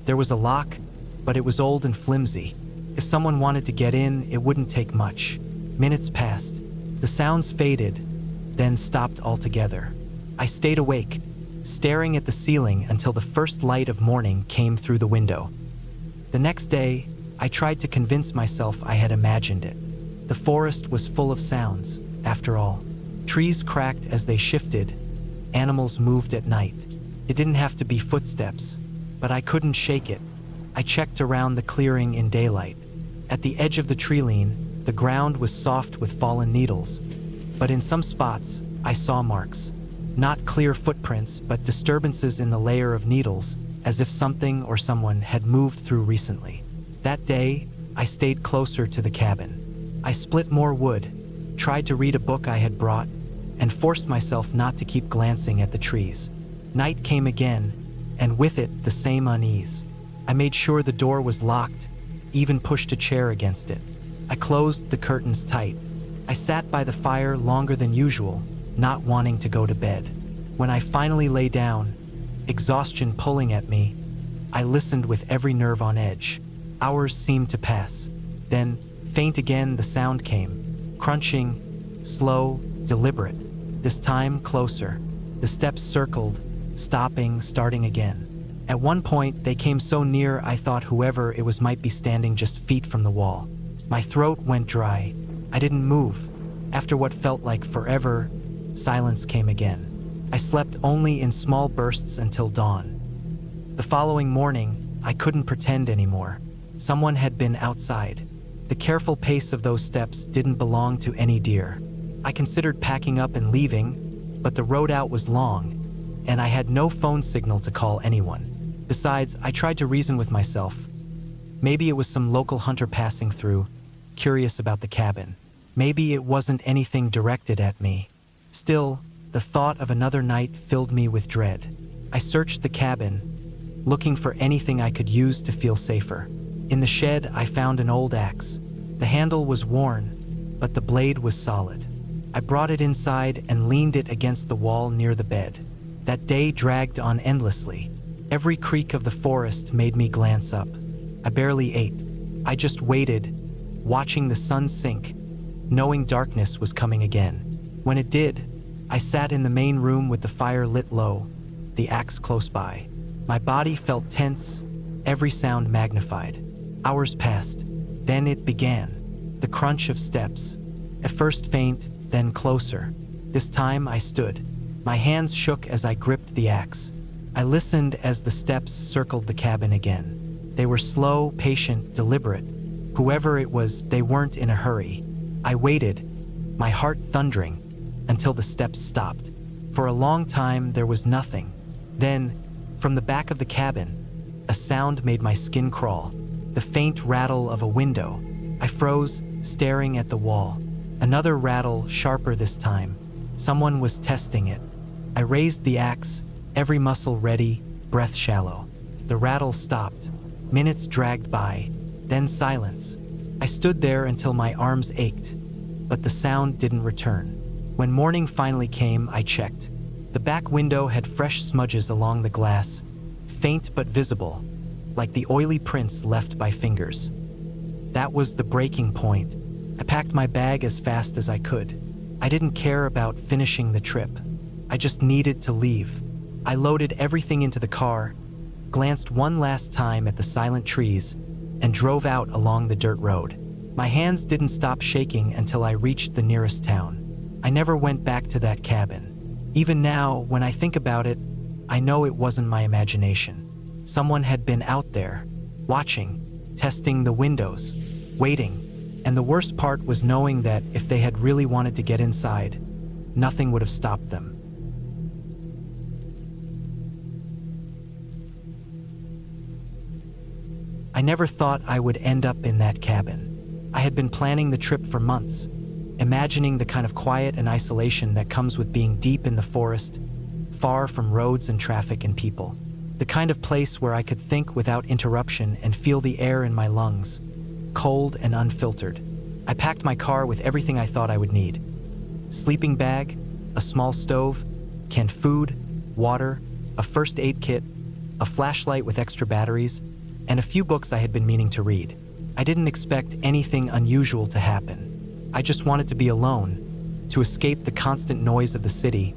There was a lock, but it was old and flimsy. If someone wanted to get in, it wouldn't take much. Minutes passed. The sounds faded, then stopped altogether. I stayed awake, staring at the ceiling until the first light of morning came through the window. The next day, I tried to convince myself I had imagined it. The forest was full of sounds, after all. Trees cracked as they shifted, animals moved at night. It didn't have to be footsteps, but I couldn't shake it. I checked around the clearing in daylight. At the edge of the tree-line, the ground was soft with fallen needles, but in some spots, I saw marks. Not clear footprints, but disturbances in the layer of needles, as if something or someone had moved through recently. That day, I stayed closer to the cabin. I split more wood, tried to read a book I had brought, and forced myself not to keep glancing at the trees. Night came again, and with it, the same unease. I made sure the door was locked, even pushed a chair against it. I closed the curtains tight. I sat by the fire longer than usual, not wanting to go to bed. When I finally lay down, exhaustion pulling at me, I listened with every nerve on edge. Hours seemed to pass. Then, faint again, the sound came. Crunching, slow, deliberate. This time, closer. The steps circled, stopping, starting again. At one point, they came so near I thought whoever it was might be standing just feet from the wall. My throat went dry. I didn't move. After what felt like forever, silence came again. I slept only in small bursts until dawn. The following morning, I couldn't pretend anymore. Someone had been outside. The careful pace of those steps didn't belong to any deer. I considered packing up and leaving, but the road out was long, and I had no phone signal to call anyone. Besides, I tried to reason with myself. Maybe it was some local hunter passing through, curious about the cabin. Maybe it wasn't anything directed at me. Still, the thought of another night filled me with dread. I searched the cabin, looking for anything I could use to feel safer. In the shed, I found an old axe. The handle was worn, but the blade was solid. I brought it inside and leaned it against the wall near the bed. That day dragged on endlessly. Every creak of the forest made me glance up. I barely ate. I just waited, watching the sun sink, knowing darkness was coming again. When it did, I sat in the main room with the fire lit low, the axe close by. My body felt tense, every sound magnified. Hours passed. Then it began. The crunch of steps. At first faint, then closer. This time I stood. My hands shook as I gripped the axe. I listened as the steps circled the cabin again. They were slow, patient, deliberate. Whoever it was, they weren't in a hurry. I waited, my heart thundering, until the steps stopped. For a long time, there was nothing. Then, from the back of the cabin, a sound made my skin crawl. The faint rattle of a window. I froze, staring at the wall. Another rattle, sharper this time. Someone was testing it. I raised the axe, every muscle ready, breath shallow. The rattle stopped. Minutes dragged by, then silence. I stood there until my arms ached, but the sound didn't return. When morning finally came, I checked. The back window had fresh smudges along the glass, faint but visible, like the oily prints left by fingers. That was the breaking point. I packed my bag as fast as I could. I didn't care about finishing the trip. I just needed to leave. I loaded everything into the car, glanced one last time at the silent trees, and drove out along the dirt road. My hands didn't stop shaking until I reached the nearest town. I never went back to that cabin. Even now, when I think about it, I know it wasn't my imagination. Someone had been out there, watching, testing the windows, waiting, and the worst part was knowing that if they had really wanted to get inside, nothing would have stopped them. I never thought I would end up in that cabin. I had been planning the trip for months, imagining the kind of quiet and isolation that comes with being deep in the forest, far from roads and traffic and people. The kind of place where I could think without interruption and feel the air in my lungs, cold and unfiltered. I packed my car with everything I thought I would need. Sleeping bag, a small stove, canned food, water, a first aid kit, a flashlight with extra batteries, and a few books I had been meaning to read. I didn't expect anything unusual to happen. I just wanted to be alone, to escape the constant noise of the city,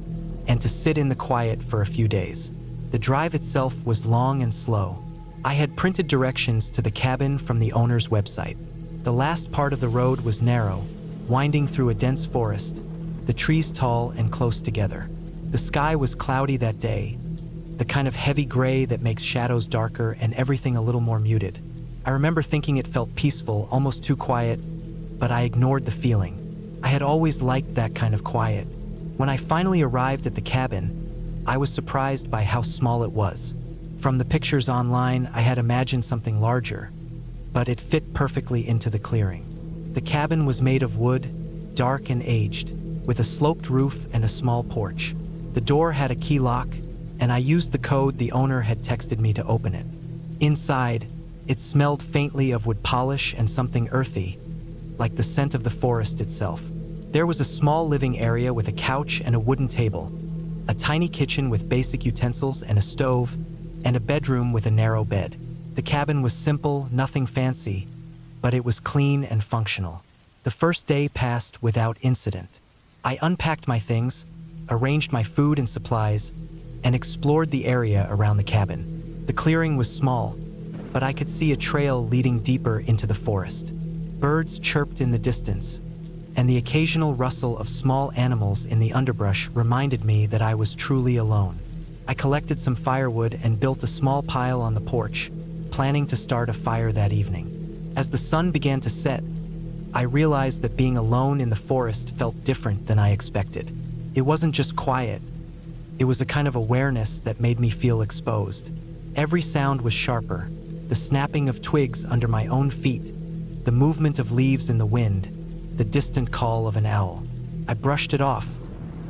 and to sit in the quiet for a few days. The drive itself was long and slow. I had printed directions to the cabin from the owner's website. The last part of the road was narrow, winding through a dense forest, the trees tall and close together. The sky was cloudy that day, the kind of heavy gray that makes shadows darker and everything a little more muted. I remember thinking it felt peaceful, almost too quiet, but I ignored the feeling. I had always liked that kind of quiet. When I finally arrived at the cabin, I was surprised by how small it was. From the pictures online, I had imagined something larger, but it fit perfectly into the clearing. The cabin was made of wood, dark and aged, with a sloped roof and a small porch. The door had a key lock, and I used the code the owner had texted me to open it. Inside, it smelled faintly of wood polish and something earthy, like the scent of the forest itself. There was a small living area with a couch and a wooden table, a tiny kitchen with basic utensils and a stove, and a bedroom with a narrow bed. The cabin was simple, nothing fancy, but it was clean and functional. The first day passed without incident. I unpacked my things, arranged my food and supplies, and explored the area around the cabin. The clearing was small, but I could see a trail leading deeper into the forest. Birds chirped in the distance, and the occasional rustle of small animals in the underbrush reminded me that I was truly alone. I collected some firewood and built a small pile on the porch, planning to start a fire that evening. As the sun began to set, I realized that being alone in the forest felt different than I expected. It wasn't just quiet. It was a kind of awareness that made me feel exposed. Every sound was sharper, the snapping of twigs under my own feet, the movement of leaves in the wind, the distant call of an owl. I brushed it off,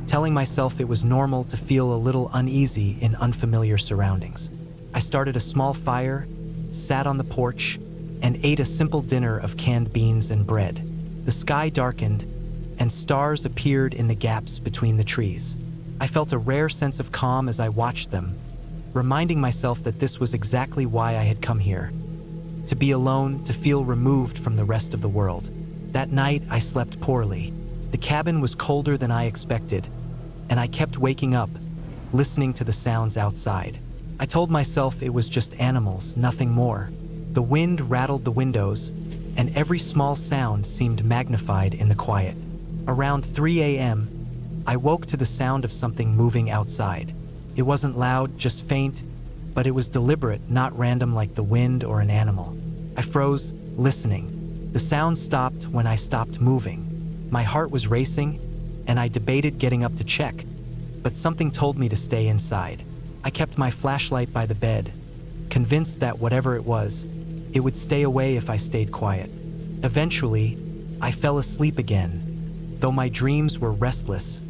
telling myself it was normal to feel a little uneasy in unfamiliar surroundings. I started a small fire, sat on the porch, and ate a simple dinner of canned beans and bread. The sky darkened, and stars appeared in the gaps between the trees. I felt a rare sense of calm as I watched them, reminding myself that this was exactly why I had come here. To be alone, to feel removed from the rest of the world. That night, I slept poorly. The cabin was colder than I expected, and I kept waking up, listening to the sounds outside. I told myself it was just animals, nothing more. The wind rattled the windows, and every small sound seemed magnified in the quiet. Around 3 a.m., I woke to the sound of something moving outside. It wasn't loud, just faint, but it was deliberate, not random like the wind or an animal. I froze, listening. The sound stopped when I stopped moving. My heart was racing, and I debated getting up to check, but something told me to stay inside. I kept my flashlight by the bed, convinced that whatever it was, it would stay away if I stayed quiet. Eventually, I fell asleep again, though my dreams were restless,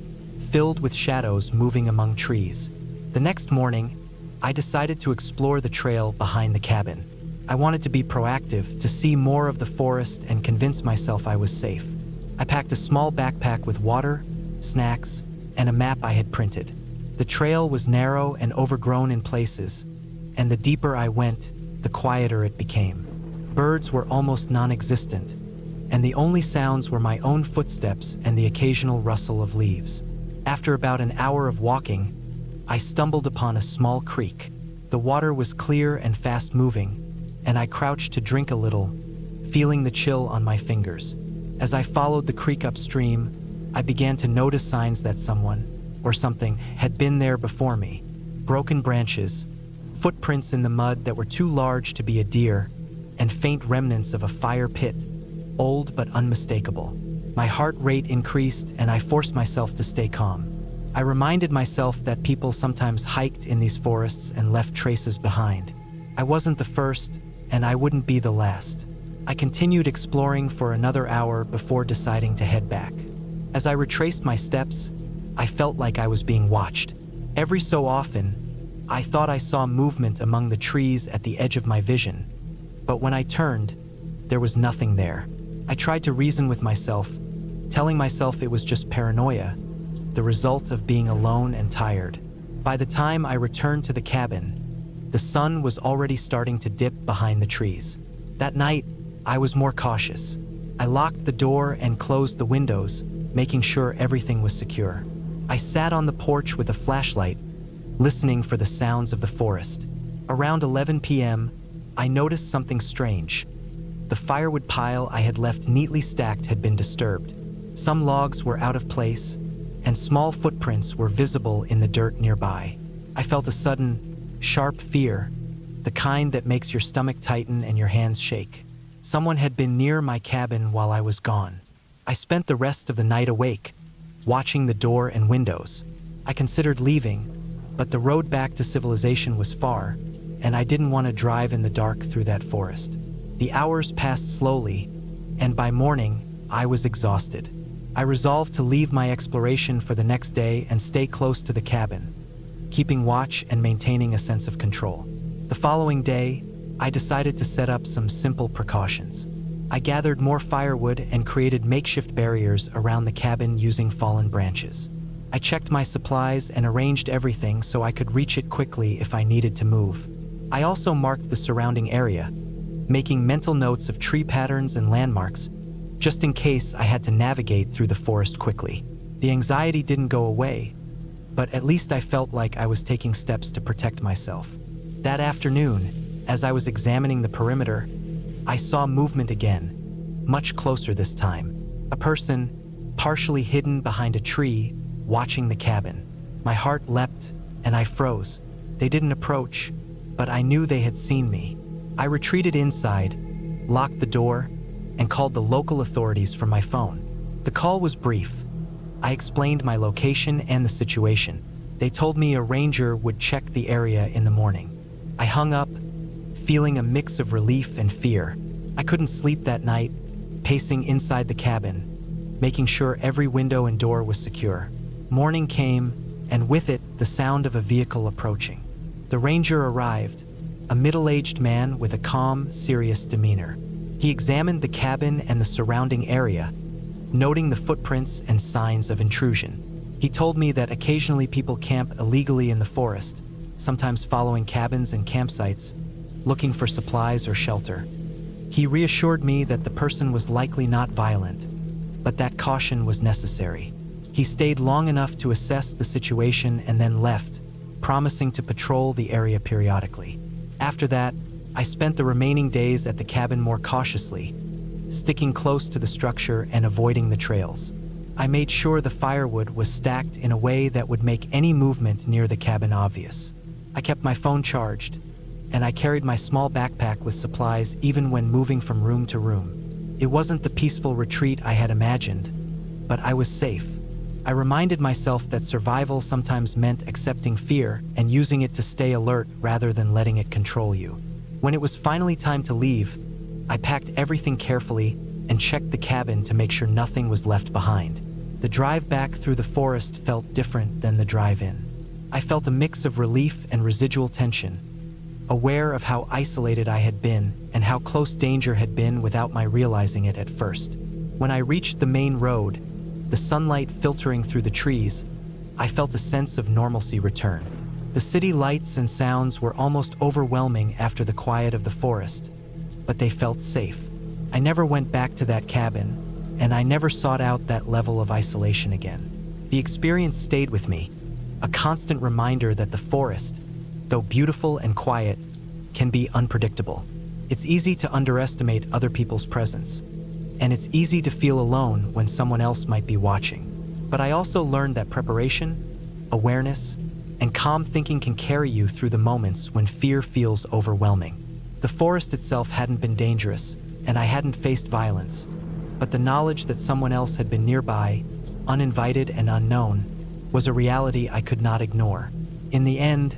filled with shadows moving among trees. The next morning, I decided to explore the trail behind the cabin. I wanted to be proactive, to see more of the forest and convince myself I was safe. I packed a small backpack with water, snacks, and a map I had printed. The trail was narrow and overgrown in places, and the deeper I went, the quieter it became. Birds were almost non-existent, and the only sounds were my own footsteps and the occasional rustle of leaves. After about an hour of walking, I stumbled upon a small creek. The water was clear and fast-moving, and I crouched to drink a little, feeling the chill on my fingers. As I followed the creek upstream, I began to notice signs that someone, or something, had been there before me. Broken branches, footprints in the mud that were too large to be a deer, and faint remnants of a fire pit, old but unmistakable. My heart rate increased, and I forced myself to stay calm. I reminded myself that people sometimes hiked in these forests and left traces behind. I wasn't the first, and I wouldn't be the last. I continued exploring for another hour before deciding to head back. As I retraced my steps, I felt like I was being watched. Every so often, I thought I saw movement among the trees at the edge of my vision, but when I turned, there was nothing there. I tried to reason with myself, telling myself it was just paranoia, the result of being alone and tired. By the time I returned to the cabin, the sun was already starting to dip behind the trees. That night, I was more cautious. I locked the door and closed the windows, making sure everything was secure. I sat on the porch with a flashlight, listening for the sounds of the forest. Around 11 p.m., I noticed something strange. The firewood pile I had left neatly stacked had been disturbed. Some logs were out of place, and small footprints were visible in the dirt nearby. I felt a sudden, sharp fear, the kind that makes your stomach tighten and your hands shake. Someone had been near my cabin while I was gone. I spent the rest of the night awake, watching the door and windows. I considered leaving, but the road back to civilization was far, and I didn't want to drive in the dark through that forest. The hours passed slowly, and by morning, I was exhausted. I resolved to leave my exploration for the next day and stay close to the cabin, keeping watch and maintaining a sense of control. The following day, I decided to set up some simple precautions. I gathered more firewood and created makeshift barriers around the cabin using fallen branches. I checked my supplies and arranged everything so I could reach it quickly if I needed to move. I also marked the surrounding area, making mental notes of tree patterns and landmarks, just in case I had to navigate through the forest quickly. The anxiety didn't go away, but at least I felt like I was taking steps to protect myself. That afternoon, as I was examining the perimeter, I saw movement again, much closer this time. A person, partially hidden behind a tree, watching the cabin. My heart leapt, and I froze. They didn't approach, but I knew they had seen me. I retreated inside, locked the door, and called the local authorities from my phone. The call was brief. I explained my location and the situation. They told me a ranger would check the area in the morning. I hung up, feeling a mix of relief and fear. I couldn't sleep that night, pacing inside the cabin, making sure every window and door was secure. Morning came, and with it, the sound of a vehicle approaching. The ranger arrived, a middle-aged man with a calm, serious demeanor. He examined the cabin and the surrounding area, noting the footprints and signs of intrusion. He told me that occasionally people camp illegally in the forest, sometimes following cabins and campsites, looking for supplies or shelter. He reassured me that the person was likely not violent, but that caution was necessary. He stayed long enough to assess the situation and then left, promising to patrol the area periodically. After that, I spent the remaining days at the cabin more cautiously, sticking close to the structure and avoiding the trails. I made sure the firewood was stacked in a way that would make any movement near the cabin obvious. I kept my phone charged, and I carried my small backpack with supplies even when moving from room to room. It wasn't the peaceful retreat I had imagined, but I was safe. I reminded myself that survival sometimes meant accepting fear and using it to stay alert rather than letting it control you. When it was finally time to leave, I packed everything carefully and checked the cabin to make sure nothing was left behind. The drive back through the forest felt different than the drive in. I felt a mix of relief and residual tension, aware of how isolated I had been and how close danger had been without my realizing it at first. When I reached the main road, the sunlight filtering through the trees, I felt a sense of normalcy return. The city lights and sounds were almost overwhelming after the quiet of the forest, but they felt safe. I never went back to that cabin, and I never sought out that level of isolation again. The experience stayed with me, a constant reminder that the forest, though beautiful and quiet, can be unpredictable. It's easy to underestimate other people's presence, and it's easy to feel alone when someone else might be watching. But I also learned that preparation, awareness, and calm thinking can carry you through the moments when fear feels overwhelming. The forest itself hadn't been dangerous, and I hadn't faced violence, but the knowledge that someone else had been nearby, uninvited and unknown, was a reality I could not ignore. In the end,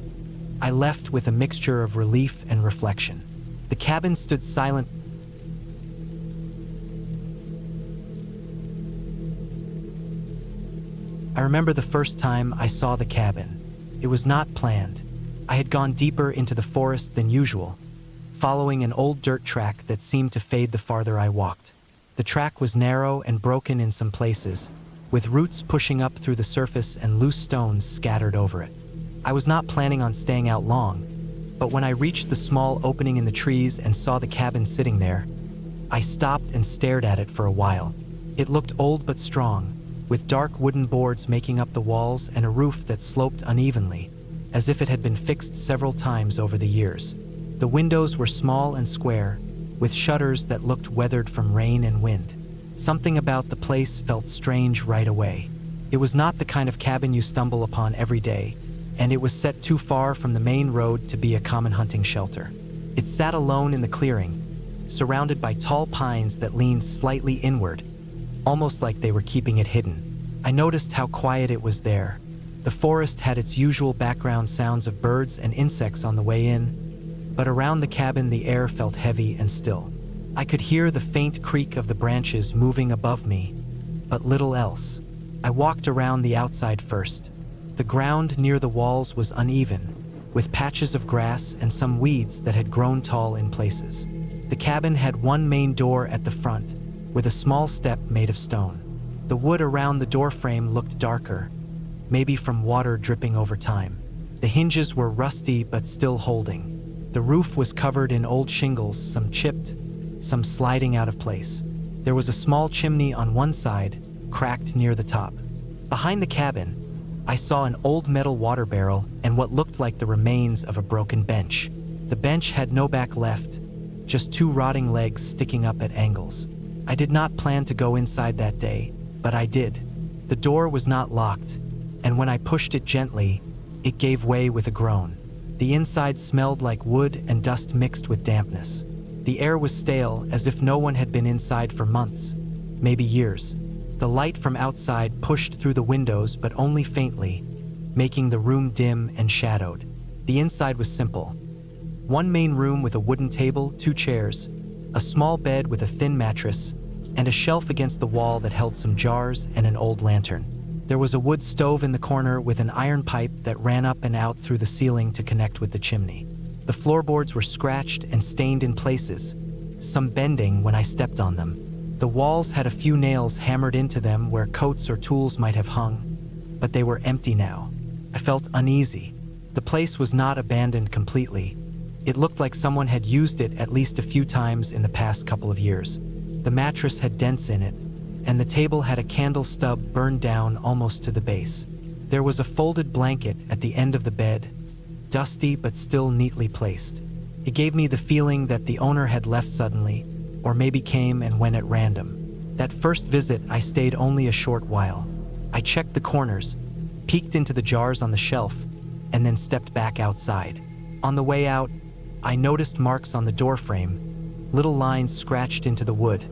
I left with a mixture of relief and reflection. The cabin stood silent. I remember the first time I saw the cabin. It was not planned. I had gone deeper into the forest than usual, following an old dirt track that seemed to fade the farther I walked. The track was narrow and broken in some places, with roots pushing up through the surface and loose stones scattered over it. I was not planning on staying out long, but when I reached the small opening in the trees and saw the cabin sitting there, I stopped and stared at it for a while. It looked old but strong, with dark wooden boards making up the walls and a roof that sloped unevenly, as if it had been fixed several times over the years. The windows were small and square, with shutters that looked weathered from rain and wind. Something about the place felt strange right away. It was not the kind of cabin you stumble upon every day, and it was set too far from the main road to be a common hunting shelter. It sat alone in the clearing, surrounded by tall pines that leaned slightly inward, almost like they were keeping it hidden. I noticed how quiet it was there. The forest had its usual background sounds of birds and insects on the way in, but around the cabin the air felt heavy and still. I could hear the faint creak of the branches moving above me, but little else. I walked around the outside first. The ground near the walls was uneven, with patches of grass and some weeds that had grown tall in places. The cabin had one main door at the front, with a small step made of stone. The wood around the doorframe looked darker, maybe from water dripping over time. The hinges were rusty but still holding. The roof was covered in old shingles, some chipped, some sliding out of place. There was a small chimney on one side, cracked near the top. Behind the cabin, I saw an old metal water barrel and what looked like the remains of a broken bench. The bench had no back left, just two rotting legs sticking up at angles. I did not plan to go inside that day, but I did. The door was not locked, and when I pushed it gently, it gave way with a groan. The inside smelled like wood and dust mixed with dampness. The air was stale, as if no one had been inside for months, maybe years. The light from outside pushed through the windows, but only faintly, making the room dim and shadowed. The inside was simple. One main room with a wooden table, two chairs, a small bed with a thin mattress, and a shelf against the wall that held some jars and an old lantern. There was a wood stove in the corner with an iron pipe that ran up and out through the ceiling to connect with the chimney. The floorboards were scratched and stained in places, some bending when I stepped on them. The walls had a few nails hammered into them where coats or tools might have hung, but they were empty now. I felt uneasy. The place was not abandoned completely. It looked like someone had used it at least a few times in the past couple of years. The mattress had dents in it, and the table had a candle stub burned down almost to the base. There was a folded blanket at the end of the bed, dusty but still neatly placed. It gave me the feeling that the owner had left suddenly, or maybe came and went at random. That first visit, I stayed only a short while. I checked the corners, peeked into the jars on the shelf, and then stepped back outside. On the way out, I noticed marks on the doorframe, little lines scratched into the wood,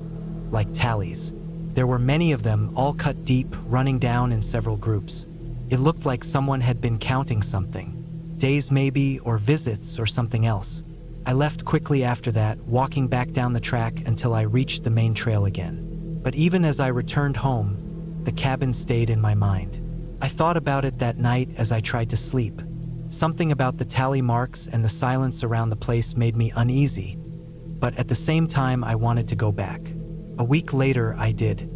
like tallies. There were many of them, all cut deep, running down in several groups. It looked like someone had been counting something. Days maybe, or visits, or something else. I left quickly after that, walking back down the track until I reached the main trail again. But even as I returned home, the cabin stayed in my mind. I thought about it that night as I tried to sleep. Something about the tally marks and the silence around the place made me uneasy, but at the same time I wanted to go back. A week later, I did.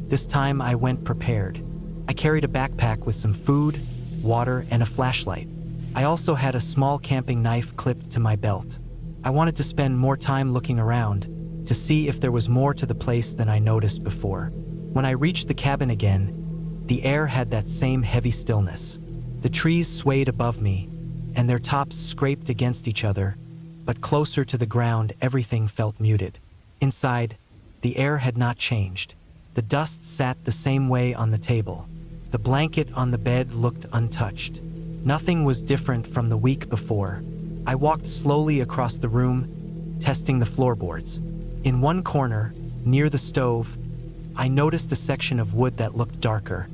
This time I went prepared. I carried a backpack with some food, water, and a flashlight. I also had a small camping knife clipped to my belt. I wanted to spend more time looking around to see if there was more to the place than I noticed before. When I reached the cabin again, the air had that same heavy stillness. The trees swayed above me, and their tops scraped against each other, but closer to the ground, everything felt muted. Inside, the air had not changed. The dust sat the same way on the table. The blanket on the bed looked untouched. Nothing was different from the week before. I walked slowly across the room, testing the floorboards. In one corner, near the stove, I noticed a section of wood that looked darker,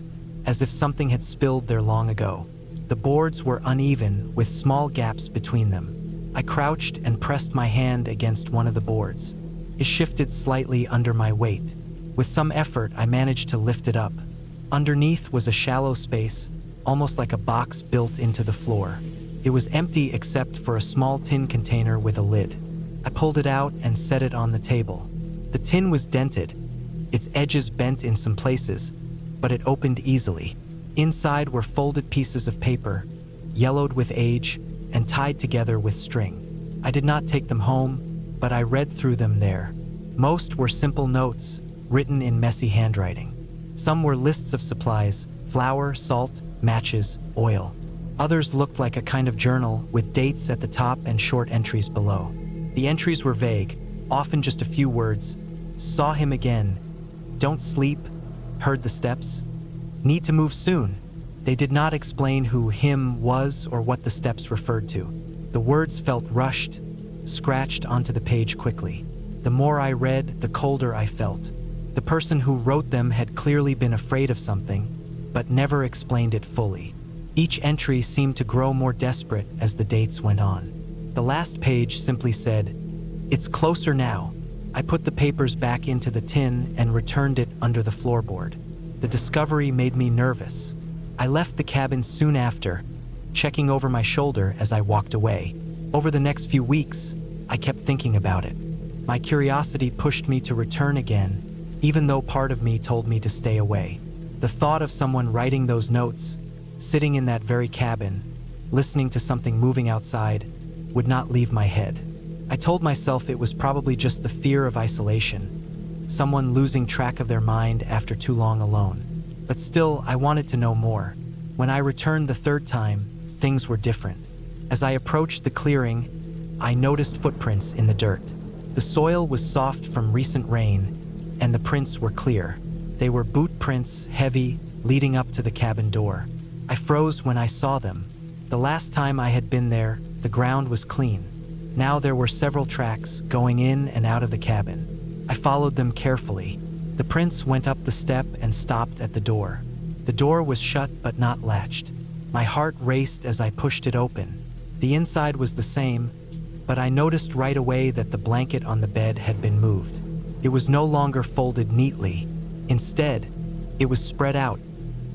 as if something had spilled there long ago. The boards were uneven, with small gaps between them. I crouched and pressed my hand against one of the boards. It shifted slightly under my weight. With some effort, I managed to lift it up. Underneath was a shallow space, almost like a box built into the floor. It was empty except for a small tin container with a lid. I pulled it out and set it on the table. The tin was dented, its edges bent in some places, but it opened easily. Inside were folded pieces of paper, yellowed with age and tied together with string. I did not take them home, but I read through them there. Most were simple notes, written in messy handwriting. Some were lists of supplies: flour, salt, matches, oil. Others looked like a kind of journal with dates at the top and short entries below. The entries were vague, often just a few words. Saw him again. Don't sleep. Heard the steps. Need to move soon. They did not explain who him was or what the steps referred to. The words felt rushed, scratched onto the page quickly. The more I read, the colder I felt. The person who wrote them had clearly been afraid of something, but never explained it fully. Each entry seemed to grow more desperate as the dates went on. The last page simply said, "It's closer now." I put the papers back into the tin and returned it under the floorboard. The discovery made me nervous. I left the cabin soon after, checking over my shoulder as I walked away. Over the next few weeks, I kept thinking about it. My curiosity pushed me to return again, even though part of me told me to stay away. The thought of someone writing those notes, sitting in that very cabin, listening to something moving outside, would not leave my head. I told myself it was probably just the fear of isolation, someone losing track of their mind after too long alone. But still, I wanted to know more. When I returned the third time, things were different. As I approached the clearing, I noticed footprints in the dirt. The soil was soft from recent rain, and the prints were clear. They were boot prints, heavy, leading up to the cabin door. I froze when I saw them. The last time I had been there, the ground was clean. Now there were several tracks going in and out of the cabin. I followed them carefully. The prints went up the step and stopped at the door. The door was shut but not latched. My heart raced as I pushed it open. The inside was the same, but I noticed right away that the blanket on the bed had been moved. It was no longer folded neatly. Instead, it was spread out,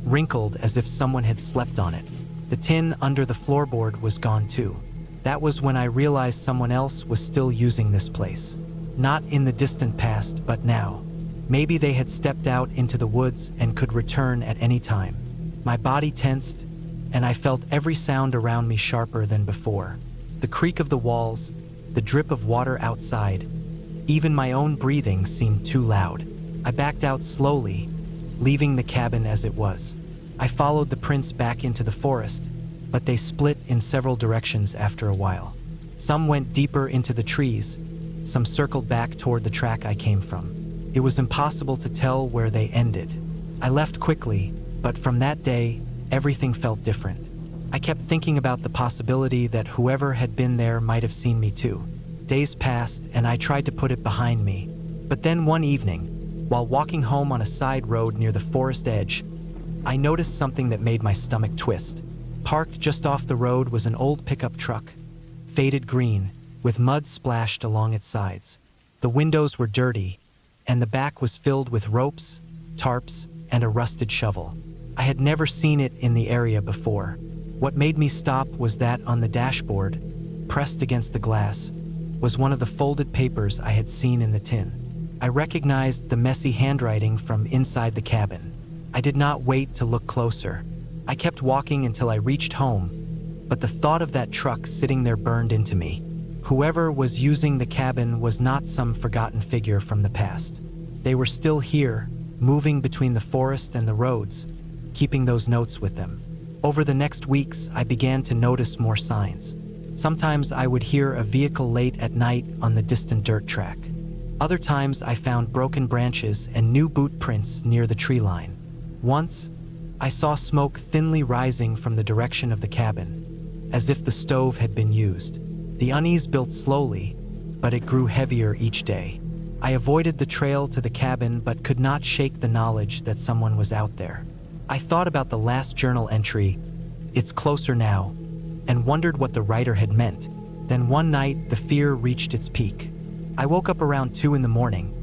wrinkled as if someone had slept on it. The tin under the floorboard was gone too. That was when I realized someone else was still using this place. Not in the distant past, but now. Maybe they had stepped out into the woods and could return at any time. My body tensed, and I felt every sound around me sharper than before. The creak of the walls, the drip of water outside, even my own breathing seemed too loud. I backed out slowly, leaving the cabin as it was. I followed the prints back into the forest, but they split in several directions after a while. Some went deeper into the trees, some circled back toward the track I came from. It was impossible to tell where they ended. I left quickly, but from that day, everything felt different. I kept thinking about the possibility that whoever had been there might have seen me too. Days passed, and I tried to put it behind me. But then one evening, while walking home on a side road near the forest edge, I noticed something that made my stomach twist. Parked just off the road was an old pickup truck, faded green, with mud splashed along its sides. The windows were dirty, and the back was filled with ropes, tarps, and a rusted shovel. I had never seen it in the area before. What made me stop was that on the dashboard, pressed against the glass, was one of the folded papers I had seen in the tin. I recognized the messy handwriting from inside the cabin. I did not wait to look closer. I kept walking until I reached home, but the thought of that truck sitting there burned into me. Whoever was using the cabin was not some forgotten figure from the past. They were still here, moving between the forest and the roads, keeping those notes with them. Over the next weeks, I began to notice more signs. Sometimes I would hear a vehicle late at night on the distant dirt track. Other times I found broken branches and new boot prints near the tree line. Once, I saw smoke thinly rising from the direction of the cabin, as if the stove had been used. The unease built slowly, but it grew heavier each day. I avoided the trail to the cabin but could not shake the knowledge that someone was out there. I thought about the last journal entry, "It's closer now," and wondered what the writer had meant. Then one night, the fear reached its peak. I woke up around 2 in the morning,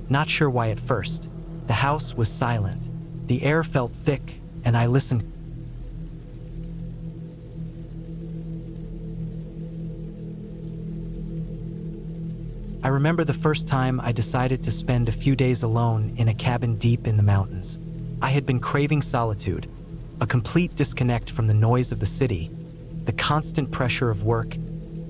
not sure why at first. The house was silent. The air felt thick, and I listened. I remember the first time I decided to spend a few days alone in a cabin deep in the mountains. I had been craving solitude, a complete disconnect from the noise of the city, the constant pressure of work,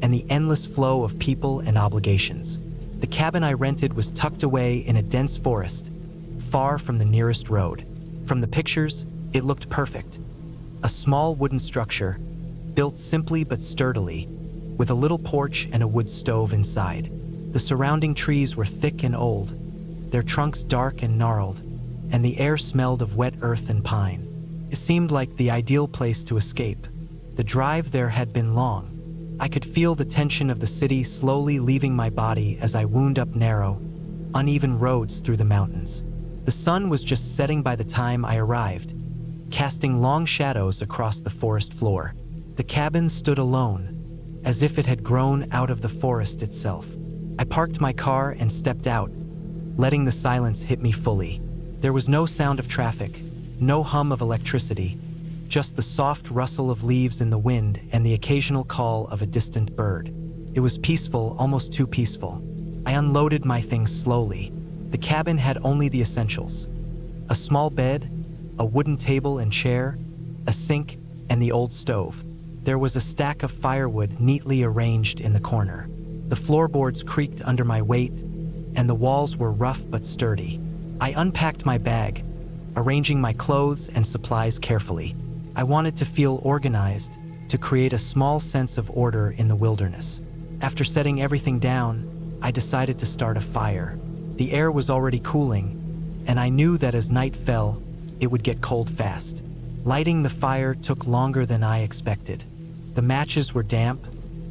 and the endless flow of people and obligations. The cabin I rented was tucked away in a dense forest, far from the nearest road. From the pictures, it looked perfect. A small wooden structure, built simply but sturdily, with a little porch and a wood stove inside. The surrounding trees were thick and old, their trunks dark and gnarled, and the air smelled of wet earth and pine. It seemed like the ideal place to escape. The drive there had been long. I could feel the tension of the city slowly leaving my body as I wound up narrow, uneven roads through the mountains. The sun was just setting by the time I arrived, casting long shadows across the forest floor. The cabin stood alone, as if it had grown out of the forest itself. I parked my car and stepped out, letting the silence hit me fully. There was no sound of traffic, no hum of electricity, just the soft rustle of leaves in the wind and the occasional call of a distant bird. It was peaceful, almost too peaceful. I unloaded my things slowly. The cabin had only the essentials: a small bed, a wooden table and chair, a sink, and the old stove. There was a stack of firewood neatly arranged in the corner. The floorboards creaked under my weight, and the walls were rough but sturdy. I unpacked my bag, arranging my clothes and supplies carefully. I wanted to feel organized, to create a small sense of order in the wilderness. After setting everything down, I decided to start a fire. The air was already cooling, and I knew that as night fell, it would get cold fast. Lighting the fire took longer than I expected. The matches were damp,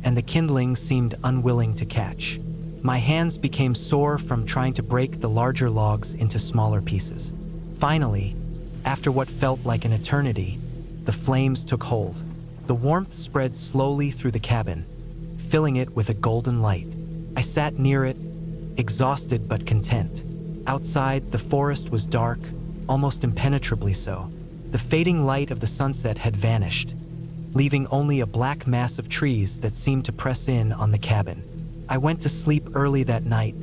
and the kindling seemed unwilling to catch. My hands became sore from trying to break the larger logs into smaller pieces. Finally, after what felt like an eternity, the flames took hold. The warmth spread slowly through the cabin, filling it with a golden light. I sat near it, exhausted but content. Outside, the forest was dark, almost impenetrably so. The fading light of the sunset had vanished, leaving only a black mass of trees that seemed to press in on the cabin. I went to sleep early that night,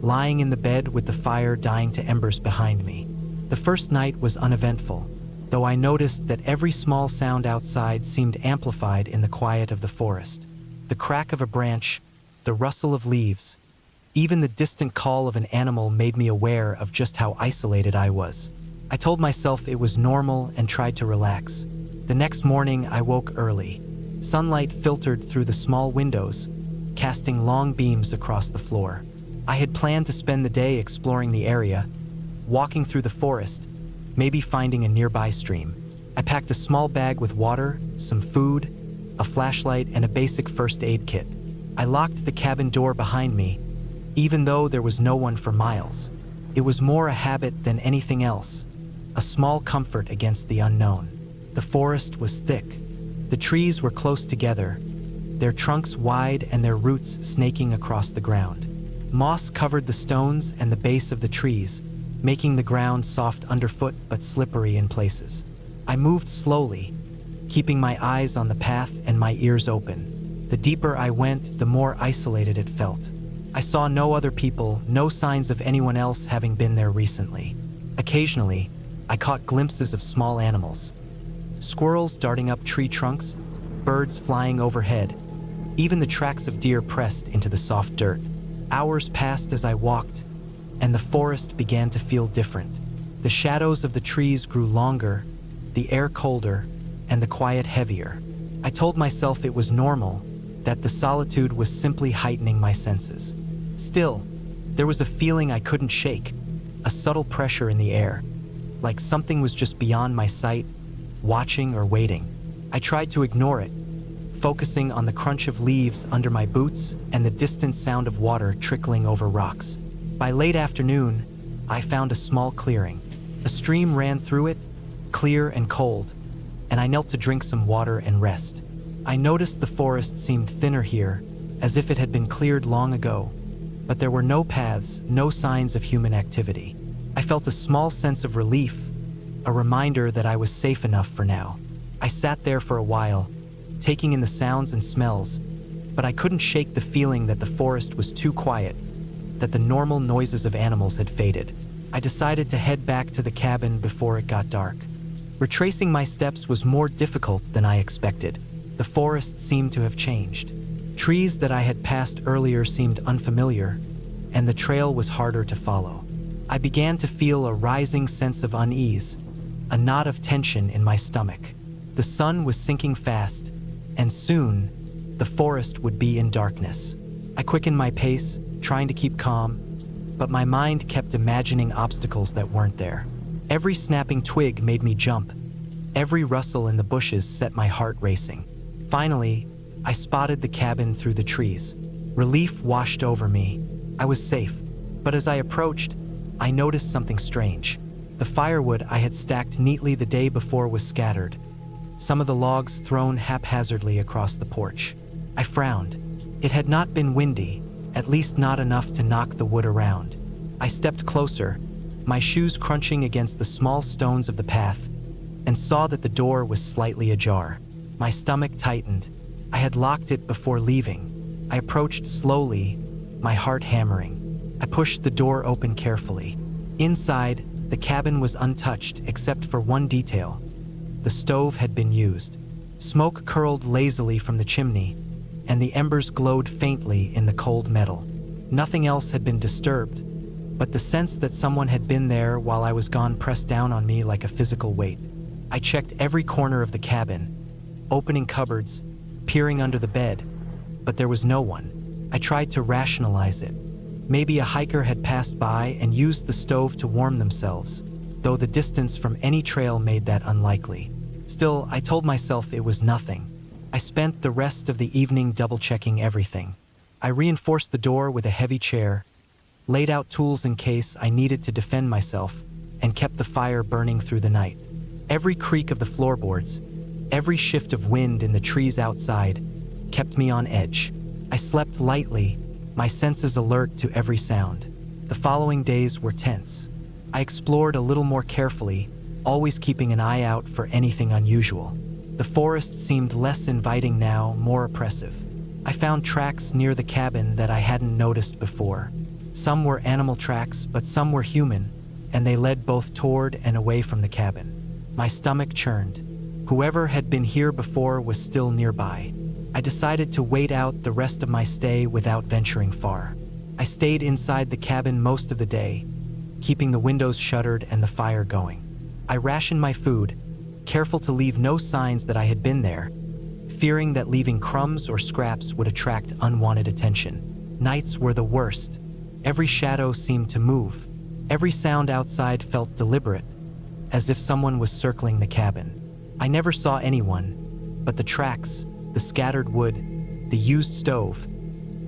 lying in the bed with the fire dying to embers behind me. The first night was uneventful, though I noticed that every small sound outside seemed amplified in the quiet of the forest. The crack of a branch, the rustle of leaves, even the distant call of an animal made me aware of just how isolated I was. I told myself it was normal and tried to relax. The next morning, I woke early. Sunlight filtered through the small windows, casting long beams across the floor. I had planned to spend the day exploring the area, walking through the forest, maybe finding a nearby stream. I packed a small bag with water, some food, a flashlight, and a basic first aid kit. I locked the cabin door behind me, even though there was no one for miles. It was more a habit than anything else, a small comfort against the unknown. The forest was thick. The trees were close together, their trunks wide and their roots snaking across the ground. Moss covered the stones and the base of the trees, making the ground soft underfoot but slippery in places. I moved slowly, keeping my eyes on the path and my ears open. The deeper I went, the more isolated it felt. I saw no other people, no signs of anyone else having been there recently. Occasionally, I caught glimpses of small animals. Squirrels darting up tree trunks, birds flying overhead, even the tracks of deer pressed into the soft dirt. Hours passed as I walked, and the forest began to feel different. The shadows of the trees grew longer, the air colder, and the quiet heavier. I told myself it was normal, that the solitude was simply heightening my senses. Still, there was a feeling I couldn't shake, a subtle pressure in the air, like something was just beyond my sight, watching or waiting. I tried to ignore it, focusing on the crunch of leaves under my boots and the distant sound of water trickling over rocks. By late afternoon, I found a small clearing. A stream ran through it, clear and cold, and I knelt to drink some water and rest. I noticed the forest seemed thinner here, as if it had been cleared long ago, but there were no paths, no signs of human activity. I felt a small sense of relief, a reminder that I was safe enough for now. I sat there for a while, taking in the sounds and smells, but I couldn't shake the feeling that the forest was too quiet, that the normal noises of animals had faded. I decided to head back to the cabin before it got dark. Retracing my steps was more difficult than I expected. The forest seemed to have changed. Trees that I had passed earlier seemed unfamiliar, and the trail was harder to follow. I began to feel a rising sense of unease, a knot of tension in my stomach. The sun was sinking fast, and soon, the forest would be in darkness. I quickened my pace, trying to keep calm, but my mind kept imagining obstacles that weren't there. Every snapping twig made me jump. Every rustle in the bushes set my heart racing. Finally, I spotted the cabin through the trees. Relief washed over me. I was safe, but as I approached, I noticed something strange. The firewood I had stacked neatly the day before was scattered, some of the logs thrown haphazardly across the porch. I frowned. It had not been windy, at least not enough to knock the wood around. I stepped closer, my shoes crunching against the small stones of the path, and saw that the door was slightly ajar. My stomach tightened. I had locked it before leaving. I approached slowly, my heart hammering. I pushed the door open carefully. Inside, the cabin was untouched except for one detail. The stove had been used. Smoke curled lazily from the chimney, and the embers glowed faintly in the cold metal. Nothing else had been disturbed, but the sense that someone had been there while I was gone pressed down on me like a physical weight. I checked every corner of the cabin, opening cupboards, peering under the bed, but there was no one. I tried to rationalize it. Maybe a hiker had passed by and used the stove to warm themselves, though the distance from any trail made that unlikely. Still, I told myself it was nothing. I spent the rest of the evening double-checking everything. I reinforced the door with a heavy chair, laid out tools in case I needed to defend myself, and kept the fire burning through the night. Every creak of the floorboards, every shift of wind in the trees outside, kept me on edge. I slept lightly, my senses alert to every sound. The following days were tense. I explored a little more carefully, always keeping an eye out for anything unusual. The forest seemed less inviting now, more oppressive. I found tracks near the cabin that I hadn't noticed before. Some were animal tracks, but some were human, and they led both toward and away from the cabin. My stomach churned. Whoever had been here before was still nearby. I decided to wait out the rest of my stay without venturing far. I stayed inside the cabin most of the day, keeping the windows shuttered and the fire going. I rationed my food, careful to leave no signs that I had been there, fearing that leaving crumbs or scraps would attract unwanted attention. Nights were the worst. Every shadow seemed to move. Every sound outside felt deliberate, as if someone was circling the cabin. I never saw anyone, but the tracks, the scattered wood, the used stove,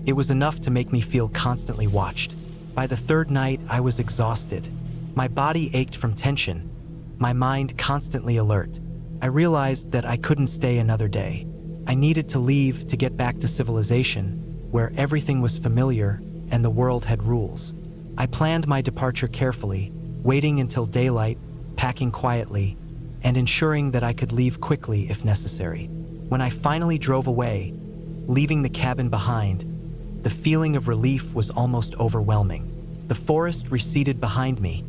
it was enough to make me feel constantly watched. By the third night, I was exhausted. My body ached from tension, my mind constantly alert. I realized that I couldn't stay another day. I needed to leave to get back to civilization, where everything was familiar and the world had rules. I planned my departure carefully, waiting until daylight, packing quietly, and ensuring that I could leave quickly if necessary. When I finally drove away, leaving the cabin behind, the feeling of relief was almost overwhelming. The forest receded behind me,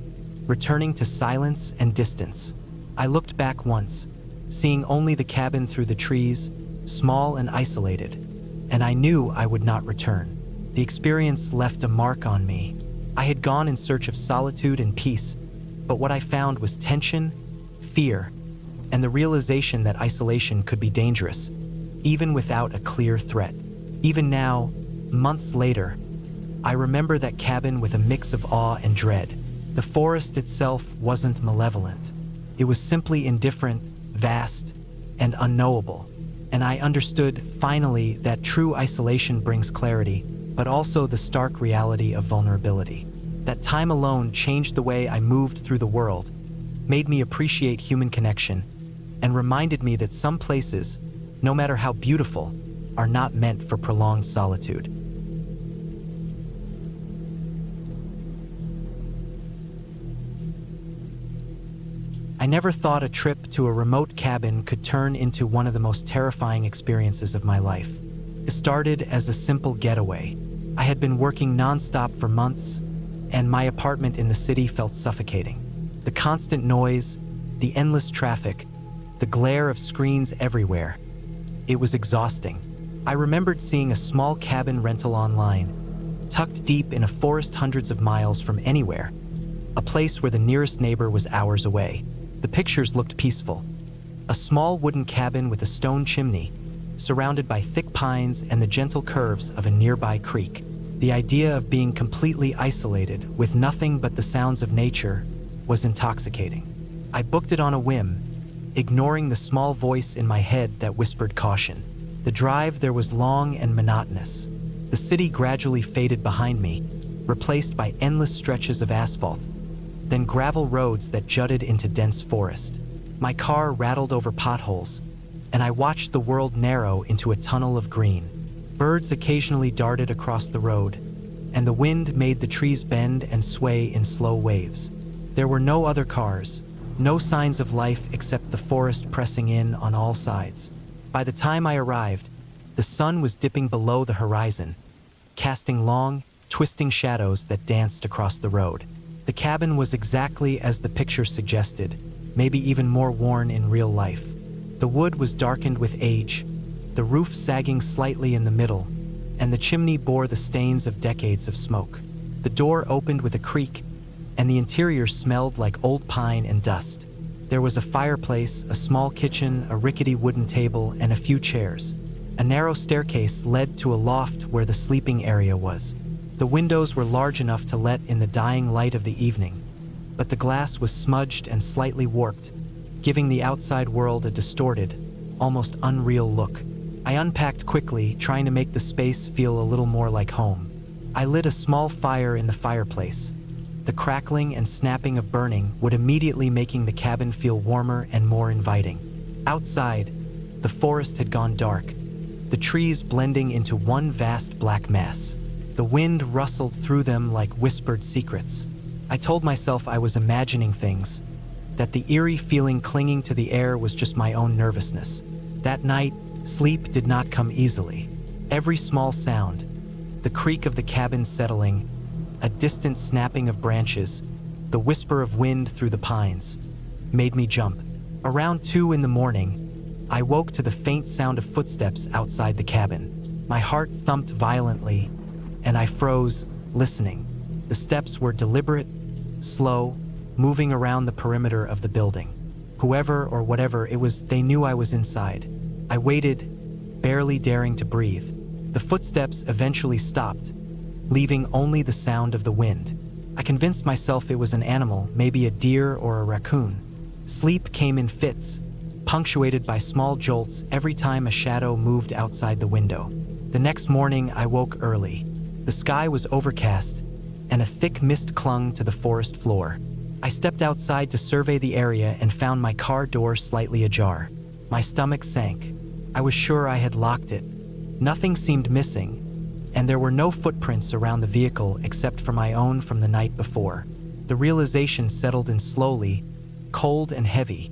returning to silence and distance. I looked back once, seeing only the cabin through the trees, small and isolated, and I knew I would not return. The experience left a mark on me. I had gone in search of solitude and peace, but what I found was tension, fear, and the realization that isolation could be dangerous, even without a clear threat. Even now, months later, I remember that cabin with a mix of awe and dread. The forest itself wasn't malevolent. It was simply indifferent, vast, and unknowable. And I understood, finally, that true isolation brings clarity, but also the stark reality of vulnerability. That time alone changed the way I moved through the world, made me appreciate human connection, and reminded me that some places, no matter how beautiful, are not meant for prolonged solitude. I never thought a trip to a remote cabin could turn into one of the most terrifying experiences of my life. It started as a simple getaway. I had been working nonstop for months, and my apartment in the city felt suffocating. The constant noise, the endless traffic, the glare of screens everywhere. It was exhausting. I remembered seeing a small cabin rental online, tucked deep in a forest hundreds of miles from anywhere, a place where the nearest neighbor was hours away. The pictures looked peaceful. A small wooden cabin with a stone chimney, surrounded by thick pines and the gentle curves of a nearby creek. The idea of being completely isolated with nothing but the sounds of nature was intoxicating. I booked it on a whim, ignoring the small voice in my head that whispered caution. The drive there was long and monotonous. The city gradually faded behind me, replaced by endless stretches of asphalt, then gravel roads that jutted into dense forest. My car rattled over potholes, and I watched the world narrow into a tunnel of green. Birds occasionally darted across the road, and the wind made the trees bend and sway in slow waves. There were no other cars, no signs of life except the forest pressing in on all sides. By the time I arrived, the sun was dipping below the horizon, casting long, twisting shadows that danced across the road. The cabin was exactly as the picture suggested, maybe even more worn in real life. The wood was darkened with age, the roof sagging slightly in the middle, and the chimney bore the stains of decades of smoke. The door opened with a creak, and the interior smelled like old pine and dust. There was a fireplace, a small kitchen, a rickety wooden table, and a few chairs. A narrow staircase led to a loft where the sleeping area was. The windows were large enough to let in the dying light of the evening, but the glass was smudged and slightly warped, giving the outside world a distorted, almost unreal look. I unpacked quickly, trying to make the space feel a little more like home. I lit a small fire in the fireplace. The crackling and snapping of burning would immediately making the cabin feel warmer and more inviting. Outside, the forest had gone dark, the trees blending into one vast black mass. The wind rustled through them like whispered secrets. I told myself I was imagining things, that the eerie feeling clinging to the air was just my own nervousness. That night, sleep did not come easily. Every small sound, the creak of the cabin settling, a distant snapping of branches, the whisper of wind through the pines, made me jump. Around 2 in the morning, I woke to the faint sound of footsteps outside the cabin. My heart thumped violently, and I froze, listening. The steps were deliberate, slow, moving around the perimeter of the building. Whoever or whatever it was, they knew I was inside. I waited, barely daring to breathe. The footsteps eventually stopped, leaving only the sound of the wind. I convinced myself it was an animal, maybe a deer or a raccoon. Sleep came in fits, punctuated by small jolts every time a shadow moved outside the window. The next morning, I woke early. The sky was overcast, and a thick mist clung to the forest floor. I stepped outside to survey the area and found my car door slightly ajar. My stomach sank. I was sure I had locked it. Nothing seemed missing, and there were no footprints around the vehicle except for my own from the night before. The realization settled in slowly, cold and heavy.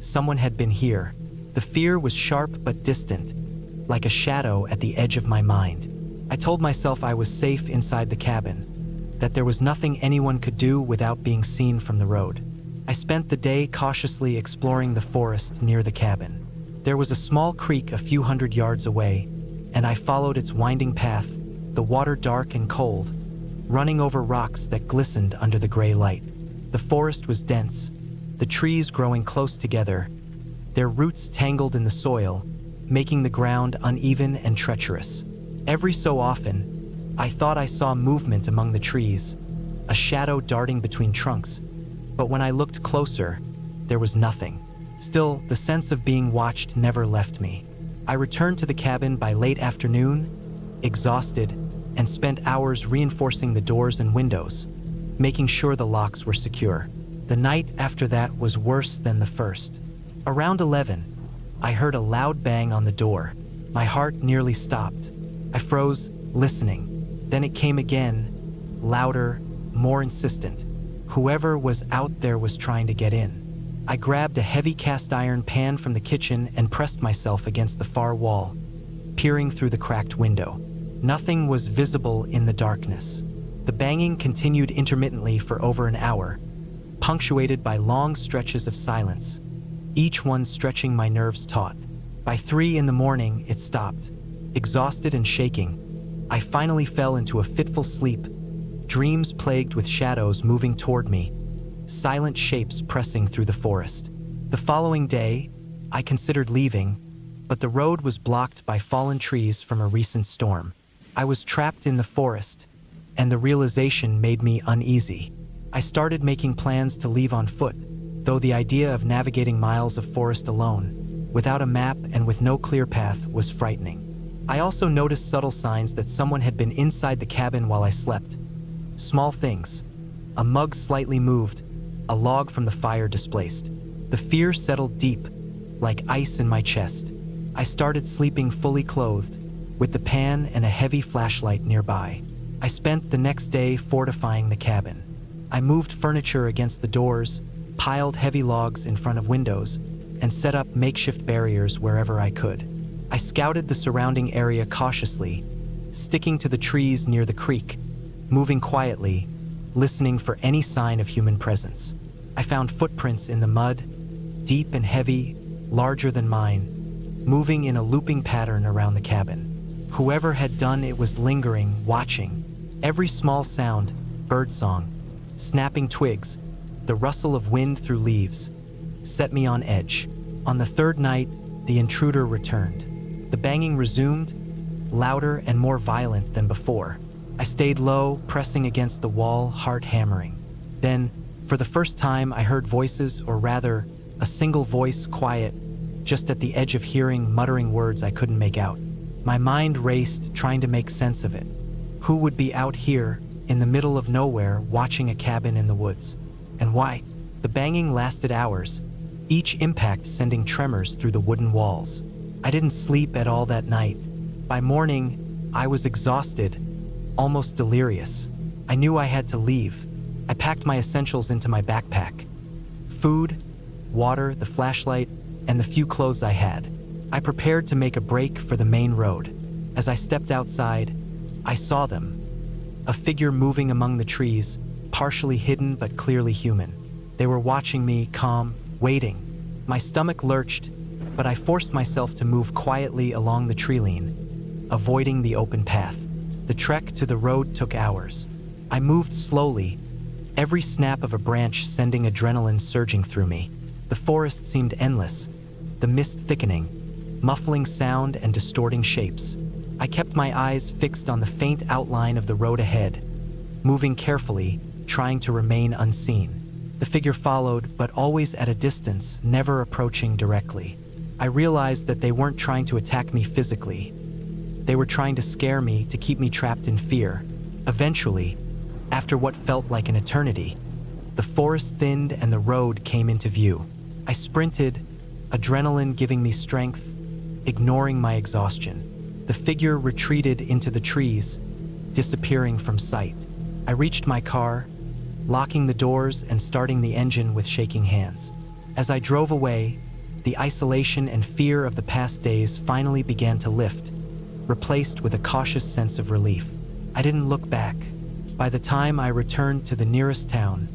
Someone had been here. The fear was sharp but distant, like a shadow at the edge of my mind. I told myself I was safe inside the cabin, that there was nothing anyone could do without being seen from the road. I spent the day cautiously exploring the forest near the cabin. There was a small creek a few hundred yards away, and I followed its winding path, the water dark and cold, running over rocks that glistened under the gray light. The forest was dense, the trees growing close together, their roots tangled in the soil, making the ground uneven and treacherous. Every so often, I thought I saw movement among the trees, a shadow darting between trunks, but when I looked closer, there was nothing. Still, the sense of being watched never left me. I returned to the cabin by late afternoon, exhausted, and spent hours reinforcing the doors and windows, making sure the locks were secure. The night after that was worse than the first. Around 11, I heard a loud bang on the door. My heart nearly stopped. I froze, listening. Then it came again, louder, more insistent. Whoever was out there was trying to get in. I grabbed a heavy cast iron pan from the kitchen and pressed myself against the far wall, peering through the cracked window. Nothing was visible in the darkness. The banging continued intermittently for over an hour, punctuated by long stretches of silence, each one stretching my nerves taut. By 3 in the morning, it stopped. Exhausted and shaking, I finally fell into a fitful sleep, dreams plagued with shadows moving toward me, silent shapes pressing through the forest. The following day, I considered leaving, but the road was blocked by fallen trees from a recent storm. I was trapped in the forest, and the realization made me uneasy. I started making plans to leave on foot, though the idea of navigating miles of forest alone, without a map and with no clear path, was frightening. I also noticed subtle signs that someone had been inside the cabin while I slept. Small things. A mug slightly moved, a log from the fire displaced. The fear settled deep, like ice in my chest. I started sleeping fully clothed, with the pan and a heavy flashlight nearby. I spent the next day fortifying the cabin. I moved furniture against the doors, piled heavy logs in front of windows, and set up makeshift barriers wherever I could. I scouted the surrounding area cautiously, sticking to the trees near the creek, moving quietly, listening for any sign of human presence. I found footprints in the mud, deep and heavy, larger than mine, moving in a looping pattern around the cabin. Whoever had done it was lingering, watching. Every small sound, birdsong, snapping twigs, the rustle of wind through leaves, set me on edge. On the 3rd night, the intruder returned. The banging resumed, louder and more violent than before. I stayed low, pressing against the wall, heart hammering. Then, for the first time, I heard voices, or rather, a single voice, quiet, just at the edge of hearing, muttering words I couldn't make out. My mind raced, trying to make sense of it. Who would be out here, in the middle of nowhere, watching a cabin in the woods? And why? The banging lasted hours, each impact sending tremors through the wooden walls. I didn't sleep at all that night. By morning, I was exhausted, almost delirious. I knew I had to leave. I packed my essentials into my backpack. Food, water, the flashlight, and the few clothes I had. I prepared to make a break for the main road. As I stepped outside, I saw them. A figure moving among the trees, partially hidden but clearly human. They were watching me, calm, waiting. My stomach lurched, but I forced myself to move quietly along the tree-line, avoiding the open path. The trek to the road took hours. I moved slowly, every snap of a branch sending adrenaline surging through me. The forest seemed endless, the mist thickening, muffling sound and distorting shapes. I kept my eyes fixed on the faint outline of the road ahead, moving carefully, trying to remain unseen. The figure followed, but always at a distance, never approaching directly. I realized that they weren't trying to attack me physically. They were trying to scare me, to keep me trapped in fear. Eventually, after what felt like an eternity, the forest thinned and the road came into view. I sprinted, adrenaline giving me strength, ignoring my exhaustion. The figure retreated into the trees, disappearing from sight. I reached my car, locking the doors and starting the engine with shaking hands. As I drove away, the isolation and fear of the past days finally began to lift, replaced with a cautious sense of relief. I didn't look back. By the time I returned to the nearest town,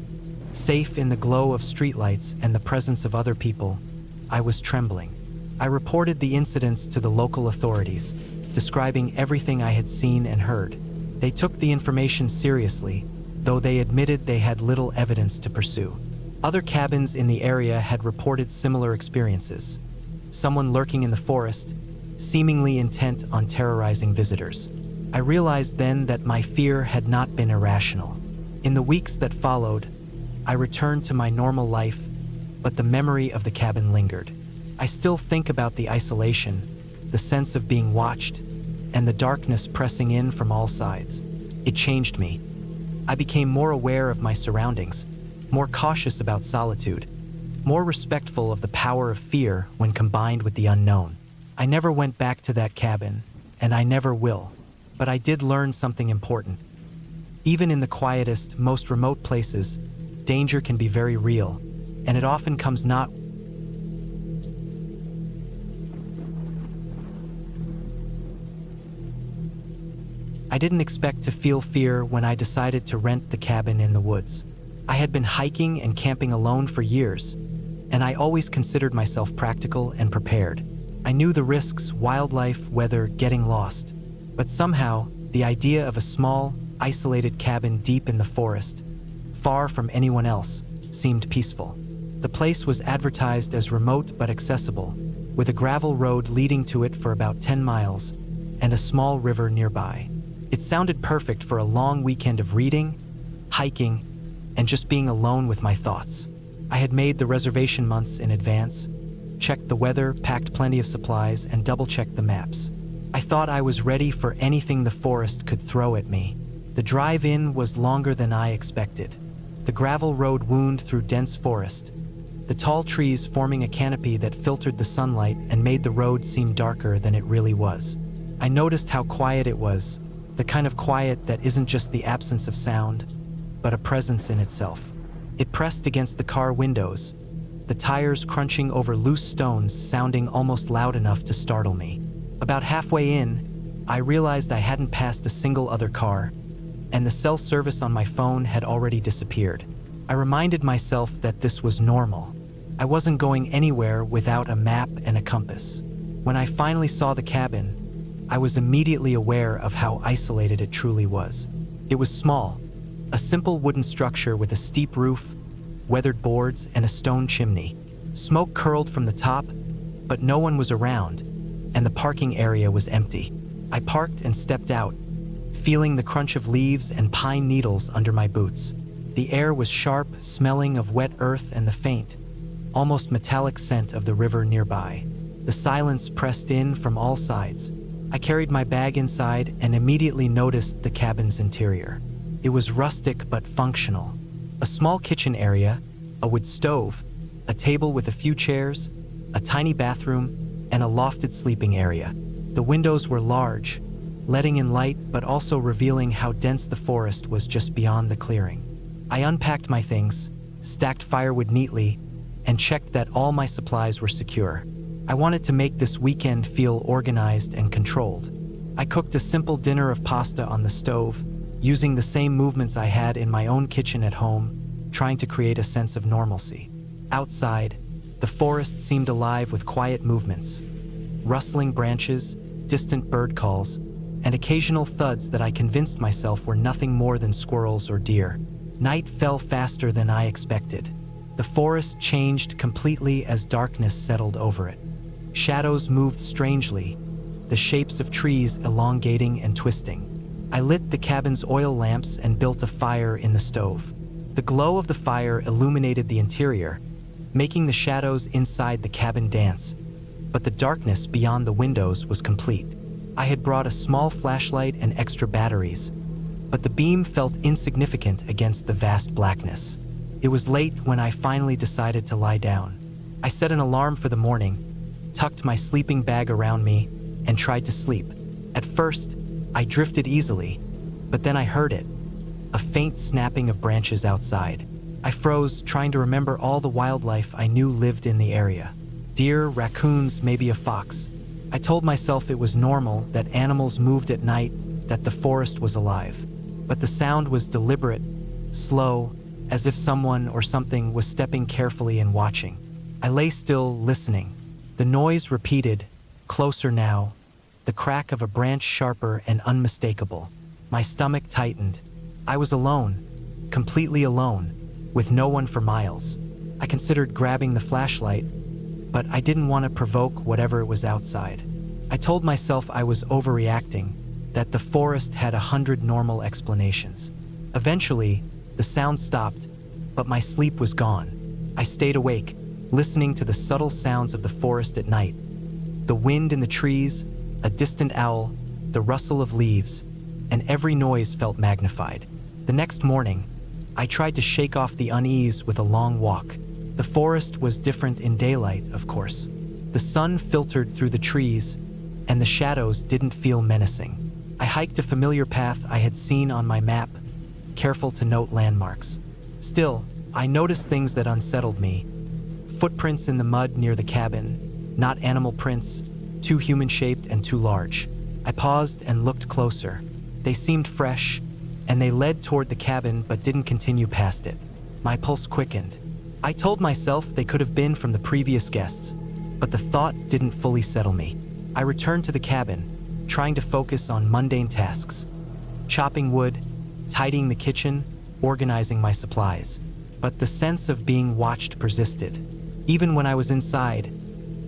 safe in the glow of streetlights and the presence of other people, I was trembling. I reported the incidents to the local authorities, describing everything I had seen and heard. They took the information seriously, though they admitted they had little evidence to pursue. Other cabins in the area had reported similar experiences. Someone lurking in the forest, seemingly intent on terrorizing visitors. I realized then that my fear had not been irrational. In the weeks that followed, I returned to my normal life, but the memory of the cabin lingered. I still think about the isolation, the sense of being watched, and the darkness pressing in from all sides. It changed me. I became more aware of my surroundings, more cautious about solitude, more respectful of the power of fear when combined with the unknown. I never went back to that cabin, and I never will. But I did learn something important. Even in the quietest, most remote places, danger can be very real, and it often comes not. I didn't expect to feel fear when I decided to rent the cabin in the woods. I had been hiking and camping alone for years, and I always considered myself practical and prepared. I knew the risks: wildlife, weather, getting lost. But somehow, the idea of a small, isolated cabin deep in the forest, far from anyone else, seemed peaceful. The place was advertised as remote but accessible, with a gravel road leading to it for about 10 miles and a small river nearby. It sounded perfect for a long weekend of reading, hiking, and just being alone with my thoughts. I had made the reservation months in advance, checked the weather, packed plenty of supplies, and double-checked the maps. I thought I was ready for anything the forest could throw at me. The drive-in was longer than I expected. The gravel road wound through dense forest, the tall trees forming a canopy that filtered the sunlight and made the road seem darker than it really was. I noticed how quiet it was, the kind of quiet that isn't just the absence of sound, but a presence in itself. It pressed against the car windows, the tires crunching over loose stones sounding almost loud enough to startle me. About halfway in, I realized I hadn't passed a single other car, and the cell service on my phone had already disappeared. I reminded myself that this was normal. I wasn't going anywhere without a map and a compass. When I finally saw the cabin, I was immediately aware of how isolated it truly was. It was small, a simple wooden structure with a steep roof, weathered boards, and a stone chimney. Smoke curled from the top, but no one was around, and the parking area was empty. I parked and stepped out, feeling the crunch of leaves and pine needles under my boots. The air was sharp, smelling of wet earth and the faint, almost metallic scent of the river nearby. The silence pressed in from all sides. I carried my bag inside and immediately noticed the cabin's interior. It was rustic but functional. A small kitchen area, a wood stove, a table with a few chairs, a tiny bathroom, and a lofted sleeping area. The windows were large, letting in light but also revealing how dense the forest was just beyond the clearing. I unpacked my things, stacked firewood neatly, and checked that all my supplies were secure. I wanted to make this weekend feel organized and controlled. I cooked a simple dinner of pasta on the stove, using the same movements I had in my own kitchen at home, trying to create a sense of normalcy. Outside, the forest seemed alive with quiet movements, rustling branches, distant bird calls, and occasional thuds that I convinced myself were nothing more than squirrels or deer. Night fell faster than I expected. The forest changed completely as darkness settled over it. Shadows moved strangely, the shapes of trees elongating and twisting. I lit the cabin's oil lamps and built a fire in the stove. The glow of the fire illuminated the interior, making the shadows inside the cabin dance, but the darkness beyond the windows was complete. I had brought a small flashlight and extra batteries, but the beam felt insignificant against the vast blackness. It was late when I finally decided to lie down. I set an alarm for the morning, tucked my sleeping bag around me, and tried to sleep. At first, I drifted easily, but then I heard it, a faint snapping of branches outside. I froze, trying to remember all the wildlife I knew lived in the area. Deer, raccoons, maybe a fox. I told myself it was normal that animals moved at night, that the forest was alive. But the sound was deliberate, slow, as if someone or something was stepping carefully and watching. I lay still, listening. The noise repeated, closer now, the crack of a branch sharper and unmistakable. My stomach tightened. I was alone, completely alone, with no one for miles. I considered grabbing the flashlight, but I didn't want to provoke whatever was outside. I told myself I was overreacting, that the forest had 100 normal explanations. Eventually, the sound stopped, but my sleep was gone. I stayed awake, listening to the subtle sounds of the forest at night. The wind in the trees, a distant owl, the rustle of leaves, and every noise felt magnified. The next morning, I tried to shake off the unease with a long walk. The forest was different in daylight, of course. The sun filtered through the trees, and the shadows didn't feel menacing. I hiked a familiar path I had seen on my map, careful to note landmarks. Still, I noticed things that unsettled me. Footprints in the mud near the cabin, not animal prints, too human-shaped and too large. I paused and looked closer. They seemed fresh, and they led toward the cabin but didn't continue past it. My pulse quickened. I told myself they could have been from the previous guests, but the thought didn't fully settle me. I returned to the cabin, trying to focus on mundane tasks. Chopping wood, tidying the kitchen, organizing my supplies. But the sense of being watched persisted. Even when I was inside,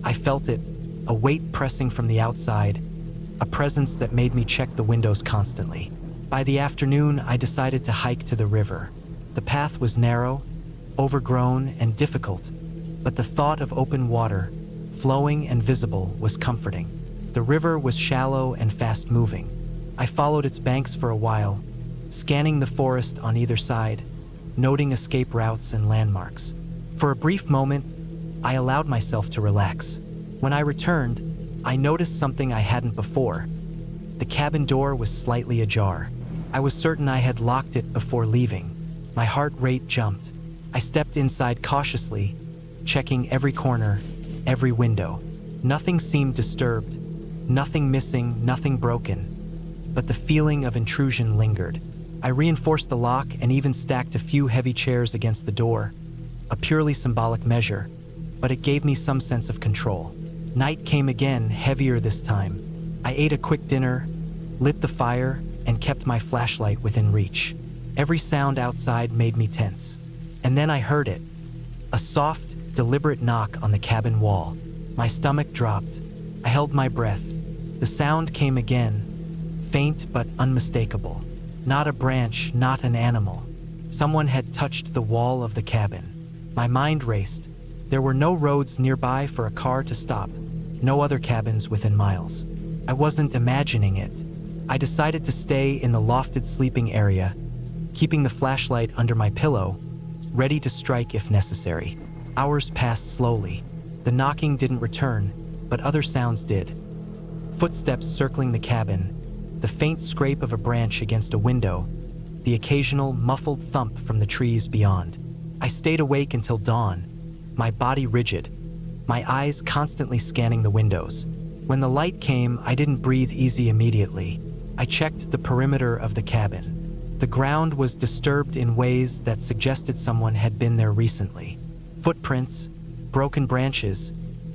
I felt it, a weight pressing from the outside, a presence that made me check the windows constantly. By the afternoon, I decided to hike to the river. The path was narrow, overgrown, and difficult, but the thought of open water, flowing and visible, was comforting. The river was shallow and fast-moving. I followed its banks for a while, scanning the forest on either side, noting escape routes and landmarks. For a brief moment, I allowed myself to relax. When I returned, I noticed something I hadn't before. The cabin door was slightly ajar. I was certain I had locked it before leaving. My heart rate jumped. I stepped inside cautiously, checking every corner, every window. Nothing seemed disturbed, nothing missing, nothing broken. But the feeling of intrusion lingered. I reinforced the lock and even stacked a few heavy chairs against the door, a purely symbolic measure, but it gave me some sense of control. Night came again, heavier this time. I ate a quick dinner, lit the fire, and kept my flashlight within reach. Every sound outside made me tense. And then I heard it, a soft, deliberate knock on the cabin wall. My stomach dropped. I held my breath. The sound came again, faint but unmistakable. Not a branch, not an animal. Someone had touched the wall of the cabin. My mind raced. There were no roads nearby for a car to stop, no other cabins within miles. I wasn't imagining it. I decided to stay in the lofted sleeping area, keeping the flashlight under my pillow, ready to strike if necessary. Hours passed slowly. The knocking didn't return, but other sounds did. Footsteps circling the cabin, the faint scrape of a branch against a window, the occasional muffled thump from the trees beyond. I stayed awake until dawn, my body rigid, my eyes constantly scanning the windows. When the light came, I didn't breathe easy immediately. I checked the perimeter of the cabin. The ground was disturbed in ways that suggested someone had been there recently. Footprints, broken branches,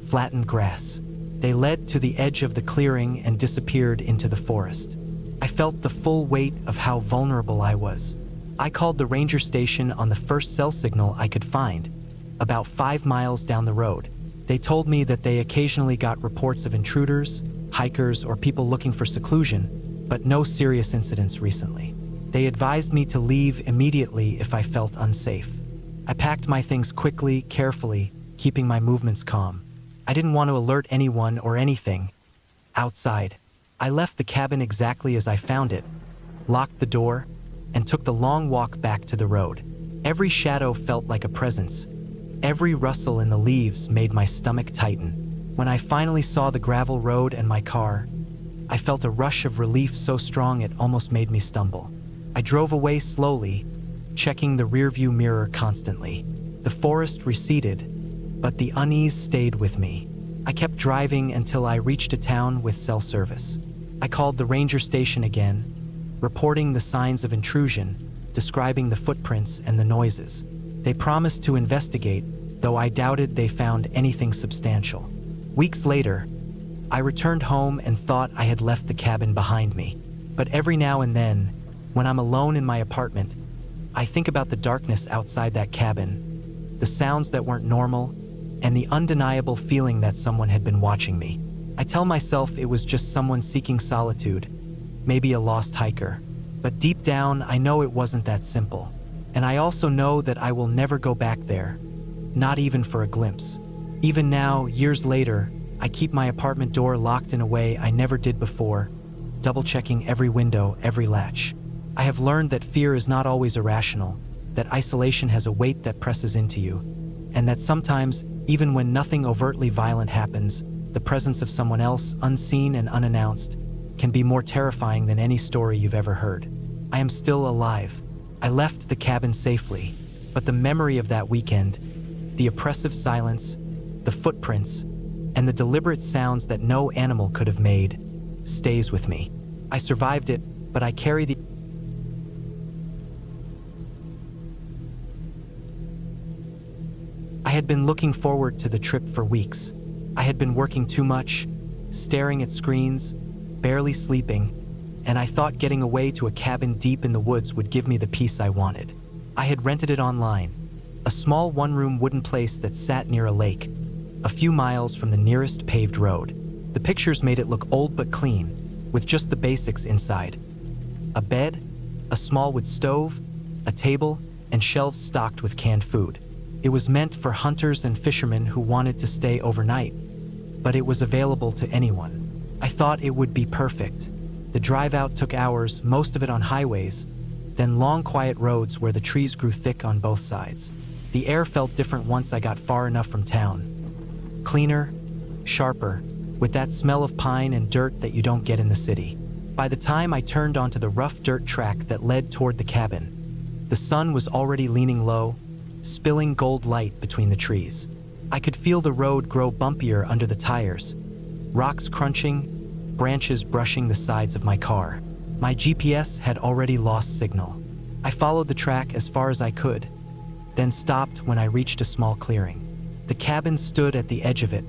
flattened grass. They led to the edge of the clearing and disappeared into the forest. I felt the full weight of how vulnerable I was. I called the ranger station on the first cell signal I could find, about 5 miles down the road. They told me that they occasionally got reports of intruders, hikers, or people looking for seclusion, but no serious incidents recently. They advised me to leave immediately if I felt unsafe. I packed my things quickly, carefully, keeping my movements calm. I didn't want to alert anyone or anything. Outside, I left the cabin exactly as I found it, locked the door, and took the long walk back to the road. Every shadow felt like a presence. Every rustle in the leaves made my stomach tighten. When I finally saw the gravel road and my car, I felt a rush of relief so strong it almost made me stumble. I drove away slowly, checking the rearview mirror constantly. The forest receded, but the unease stayed with me. I kept driving until I reached a town with cell service. I called the ranger station again, reporting the signs of intrusion, describing the footprints and the noises. They promised to investigate, though I doubted they found anything substantial. Weeks later, I returned home and thought I had left the cabin behind me. But every now and then, when I'm alone in my apartment, I think about the darkness outside that cabin, the sounds that weren't normal, and the undeniable feeling that someone had been watching me. I tell myself it was just someone seeking solitude, maybe a lost hiker. But deep down, I know it wasn't that simple. And I also know that I will never go back there, not even for a glimpse. Even now, years later, I keep my apartment door locked in a way I never did before, double-checking every window, every latch. I have learned that fear is not always irrational, that isolation has a weight that presses into you, and that sometimes, even when nothing overtly violent happens, the presence of someone else, unseen and unannounced, can be more terrifying than any story you've ever heard. I am still alive. I left the cabin safely, but the memory of that weekend, the oppressive silence, the footprints, and the deliberate sounds that no animal could have made, stays with me. I survived it, but I carry the I had been looking forward to the trip for weeks. I had been working too much, staring at screens, barely sleeping, and I thought getting away to a cabin deep in the woods would give me the peace I wanted. I had rented it online, a small one-room wooden place that sat near a lake, a few miles from the nearest paved road. The pictures made it look old but clean, with just the basics inside. A bed, a small wood stove, a table, and shelves stocked with canned food. It was meant for hunters and fishermen who wanted to stay overnight, but it was available to anyone. I thought it would be perfect. The drive out took hours, most of it on highways, then long quiet roads where the trees grew thick on both sides. The air felt different once I got far enough from town. Cleaner, sharper, with that smell of pine and dirt that you don't get in the city. By the time I turned onto the rough dirt track that led toward the cabin, the sun was already leaning low, spilling gold light between the trees. I could feel the road grow bumpier under the tires, rocks crunching, branches brushing the sides of my car. My GPS had already lost signal. I followed the track as far as I could, then stopped when I reached a small clearing. The cabin stood at the edge of it,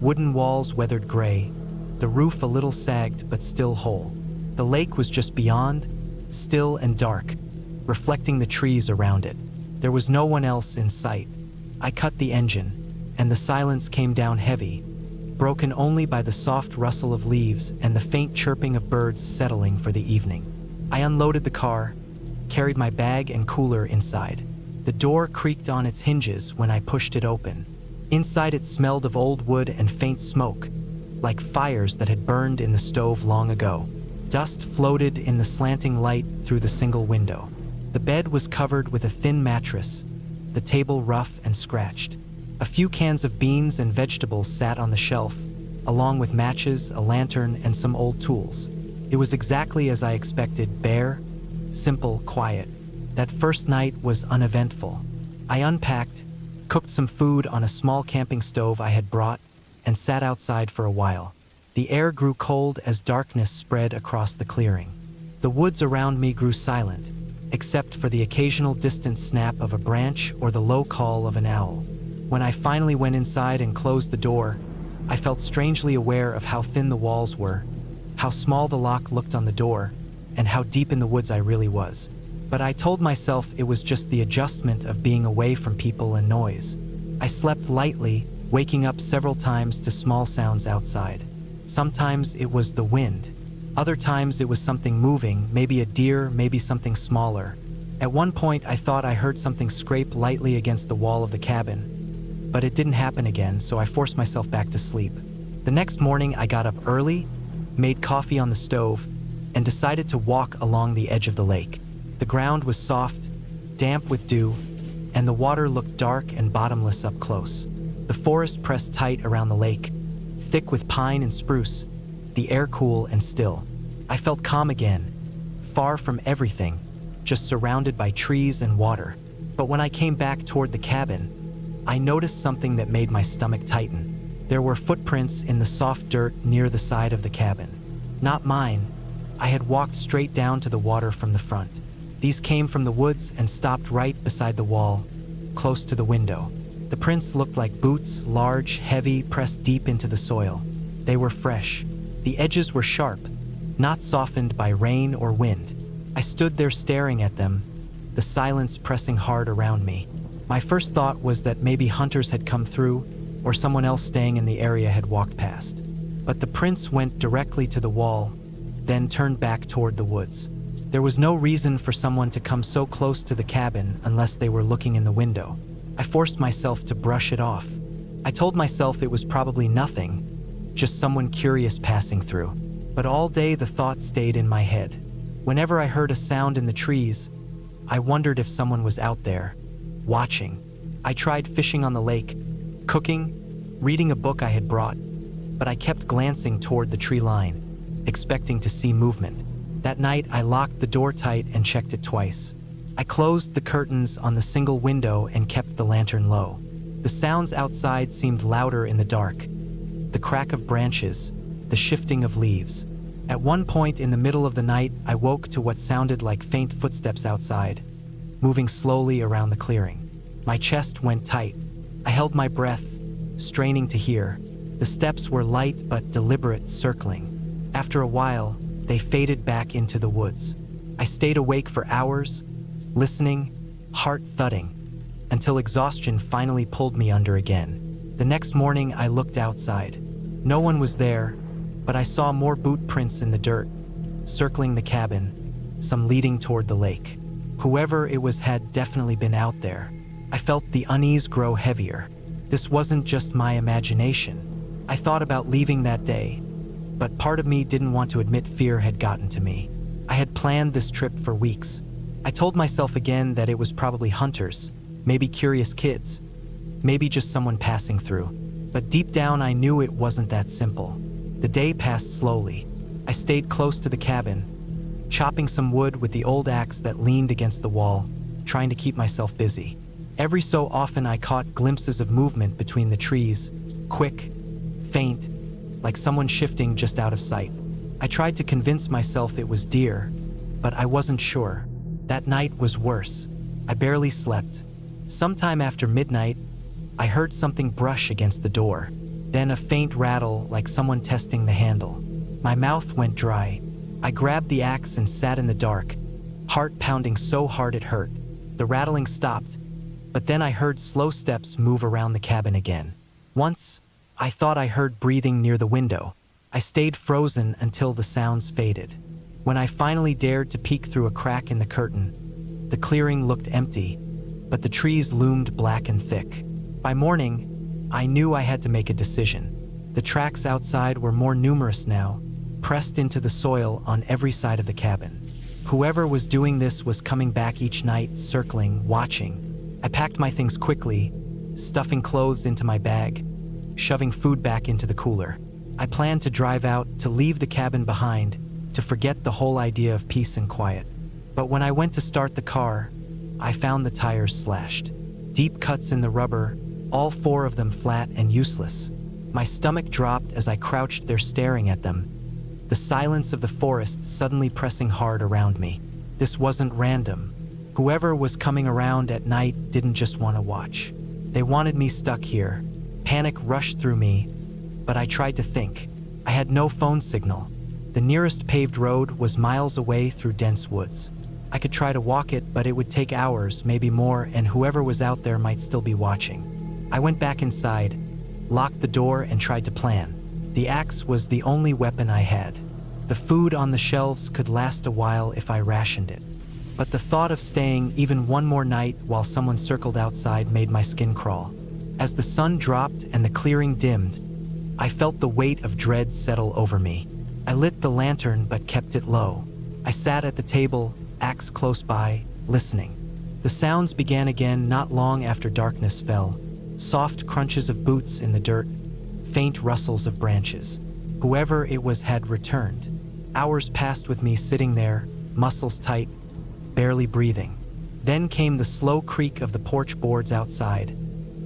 wooden walls weathered gray, the roof a little sagged but still whole. The lake was just beyond, still and dark, reflecting the trees around it. There was no one else in sight. I cut the engine, and the silence came down heavy, broken only by the soft rustle of leaves and the faint chirping of birds settling for the evening. I unloaded the car, carried my bag and cooler inside. The door creaked on its hinges when I pushed it open. Inside it smelled of old wood and faint smoke, like fires that had burned in the stove long ago. Dust floated in the slanting light through the single window. The bed was covered with a thin mattress, the table rough and scratched. A few cans of beans and vegetables sat on the shelf, along with matches, a lantern, and some old tools. It was exactly as I expected, bare, simple, quiet. That first night was uneventful. I unpacked, cooked some food on a small camping stove I had brought, and sat outside for a while. The air grew cold as darkness spread across the clearing. The woods around me grew silent, except for the occasional distant snap of a branch or the low call of an owl. When I finally went inside and closed the door, I felt strangely aware of how thin the walls were, how small the lock looked on the door, and how deep in the woods I really was. But I told myself it was just the adjustment of being away from people and noise. I slept lightly, waking up several times to small sounds outside. Sometimes it was the wind. Other times it was something moving, maybe a deer, maybe something smaller. At one point I thought I heard something scrape lightly against the wall of the cabin, but it didn't happen again, so I forced myself back to sleep. The next morning I got up early, made coffee on the stove, and decided to walk along the edge of the lake. The ground was soft, damp with dew, and the water looked dark and bottomless up close. The forest pressed tight around the lake, thick with pine and spruce, the air cool and still. I felt calm again, far from everything, just surrounded by trees and water. But when I came back toward the cabin, I noticed something that made my stomach tighten. There were footprints in the soft dirt near the side of the cabin. Not mine. I had walked straight down to the water from the front. These came from the woods and stopped right beside the wall, close to the window. The prints looked like boots, large, heavy, pressed deep into the soil. They were fresh. The edges were sharp, not softened by rain or wind. I stood there staring at them, the silence pressing hard around me. My first thought was that maybe hunters had come through, or someone else staying in the area had walked past. But the prints went directly to the wall, then turned back toward the woods. There was no reason for someone to come so close to the cabin unless they were looking in the window. I forced myself to brush it off. I told myself it was probably nothing, just someone curious passing through. But all day the thought stayed in my head. Whenever I heard a sound in the trees, I wondered if someone was out there, watching. I tried fishing on the lake, cooking, reading a book I had brought, but I kept glancing toward the tree line, expecting to see movement. That night, I locked the door tight and checked it twice. I closed the curtains on the single window and kept the lantern low. The sounds outside seemed louder in the dark. The crack of branches, the shifting of leaves. At one point in the middle of the night, I woke to what sounded like faint footsteps outside, moving slowly around the clearing. My chest went tight. I held my breath, straining to hear. The steps were light but deliberate, circling. After a while, they faded back into the woods. I stayed awake for hours, listening, heart thudding, until exhaustion finally pulled me under again. The next morning, I looked outside. No one was there, but I saw more boot prints in the dirt, circling the cabin, some leading toward the lake. Whoever it was had definitely been out there. I felt the unease grow heavier. This wasn't just my imagination. I thought about leaving that day, but part of me didn't want to admit fear had gotten to me. I had planned this trip for weeks. I told myself again that it was probably hunters, maybe curious kids, maybe just someone passing through. But deep down I knew it wasn't that simple. The day passed slowly. I stayed close to the cabin, chopping some wood with the old axe that leaned against the wall, trying to keep myself busy. Every so often I caught glimpses of movement between the trees, quick, faint, like someone shifting just out of sight. I tried to convince myself it was deer, but I wasn't sure. That night was worse. I barely slept. Sometime after midnight, I heard something brush against the door, then a faint rattle like someone testing the handle. My mouth went dry. I grabbed the axe and sat in the dark, heart pounding so hard it hurt. The rattling stopped, but then I heard slow steps move around the cabin again. Once, I thought I heard breathing near the window. I stayed frozen until the sounds faded. When I finally dared to peek through a crack in the curtain, the clearing looked empty, but the trees loomed black and thick. By morning, I knew I had to make a decision. The tracks outside were more numerous now, pressed into the soil on every side of the cabin. Whoever was doing this was coming back each night, circling, watching. I packed my things quickly, stuffing clothes into my bag, shoving food back into the cooler. I planned to drive out, to leave the cabin behind, to forget the whole idea of peace and quiet. But when I went to start the car, I found the tires slashed. deep cuts in the rubber, all 4 of them flat and useless. My stomach dropped as I crouched there staring at them, the silence of the forest suddenly pressing hard around me. This wasn't random. Whoever was coming around at night didn't just want to watch. They wanted me stuck here. Panic rushed through me, but I tried to think. I had no phone signal. The nearest paved road was miles away through dense woods. I could try to walk it, but it would take hours, maybe more, and whoever was out there might still be watching. I went back inside, locked the door, and tried to plan. The axe was the only weapon I had. The food on the shelves could last a while if I rationed it. But the thought of staying even one more night while someone circled outside made my skin crawl. As the sun dropped and the clearing dimmed, I felt the weight of dread settle over me. I lit the lantern but kept it low. I sat at the table, axe close by, listening. The sounds began again not long after darkness fell. Soft crunches of boots in the dirt, faint rustles of branches. Whoever it was had returned. Hours passed with me sitting there, muscles tight, barely breathing. Then came the slow creak of the porch boards outside,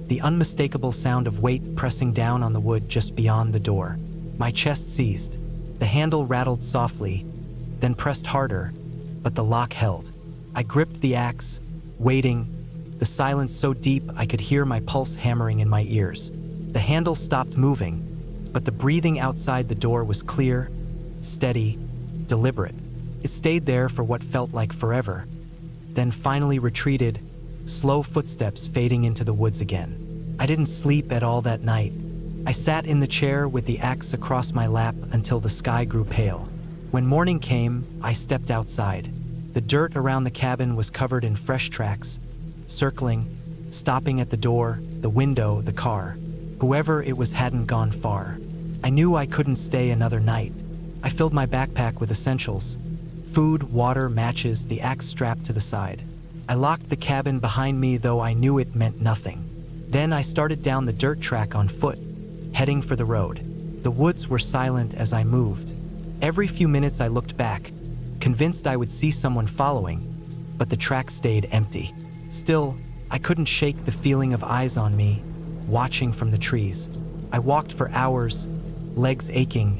the unmistakable sound of weight pressing down on the wood just beyond the door. My chest seized. The handle rattled softly, then pressed harder, but the lock held. I gripped the axe, waiting, the silence so deep I could hear my pulse hammering in my ears. The handle stopped moving, but the breathing outside the door was clear, steady, deliberate. It stayed there for what felt like forever, then finally retreated, slow footsteps fading into the woods again. I didn't sleep at all that night. I sat in the chair with the axe across my lap until the sky grew pale. When morning came, I stepped outside. The dirt around the cabin was covered in fresh tracks, circling, stopping at the door, the window, the car. Whoever it was hadn't gone far. I knew I couldn't stay another night. I filled my backpack with essentials: food, water, matches, the axe strapped to the side. I locked the cabin behind me, though I knew it meant nothing. Then I started down the dirt track on foot, heading for the road. The woods were silent as I moved. Every few minutes I looked back, convinced I would see someone following, but the track stayed empty. Still, I couldn't shake the feeling of eyes on me, watching from the trees. I walked for hours, legs aching,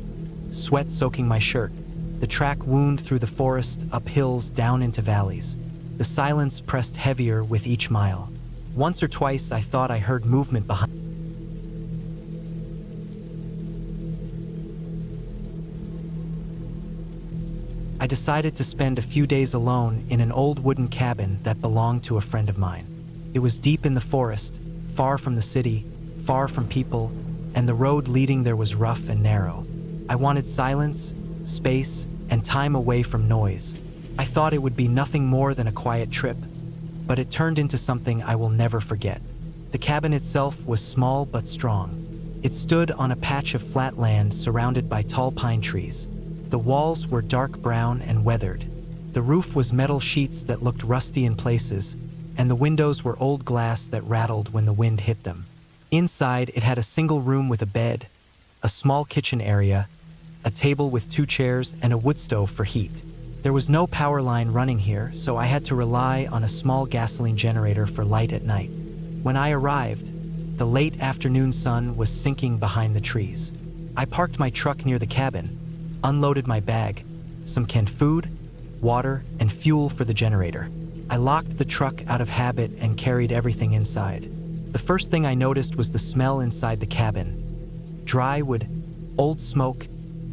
sweat soaking my shirt. The track wound through the forest, up hills, down into valleys. The silence pressed heavier with each mile. Once or twice I thought I heard movement behind. I decided to spend a few days alone in an old wooden cabin that belonged to a friend of mine. It was deep in the forest, far from the city, far from people, and the road leading there was rough and narrow. I wanted silence, space, and time away from noise. I thought it would be nothing more than a quiet trip, but it turned into something I will never forget. The cabin itself was small but strong. It stood on a patch of flat land surrounded by tall pine trees. The walls were dark brown and weathered. The roof was metal sheets that looked rusty in places, and the windows were old glass that rattled when the wind hit them. Inside, it had a single room with a bed, a small kitchen area, a table with 2 chairs, and a wood stove for heat. There was no power line running here, so I had to rely on a small gasoline generator for light at night. When I arrived, the late afternoon sun was sinking behind the trees. I parked my truck near the cabin, unloaded my bag, some canned food, water, and fuel for the generator. I locked the truck out of habit and carried everything inside. The first thing I noticed was the smell inside the cabin: dry wood, old smoke,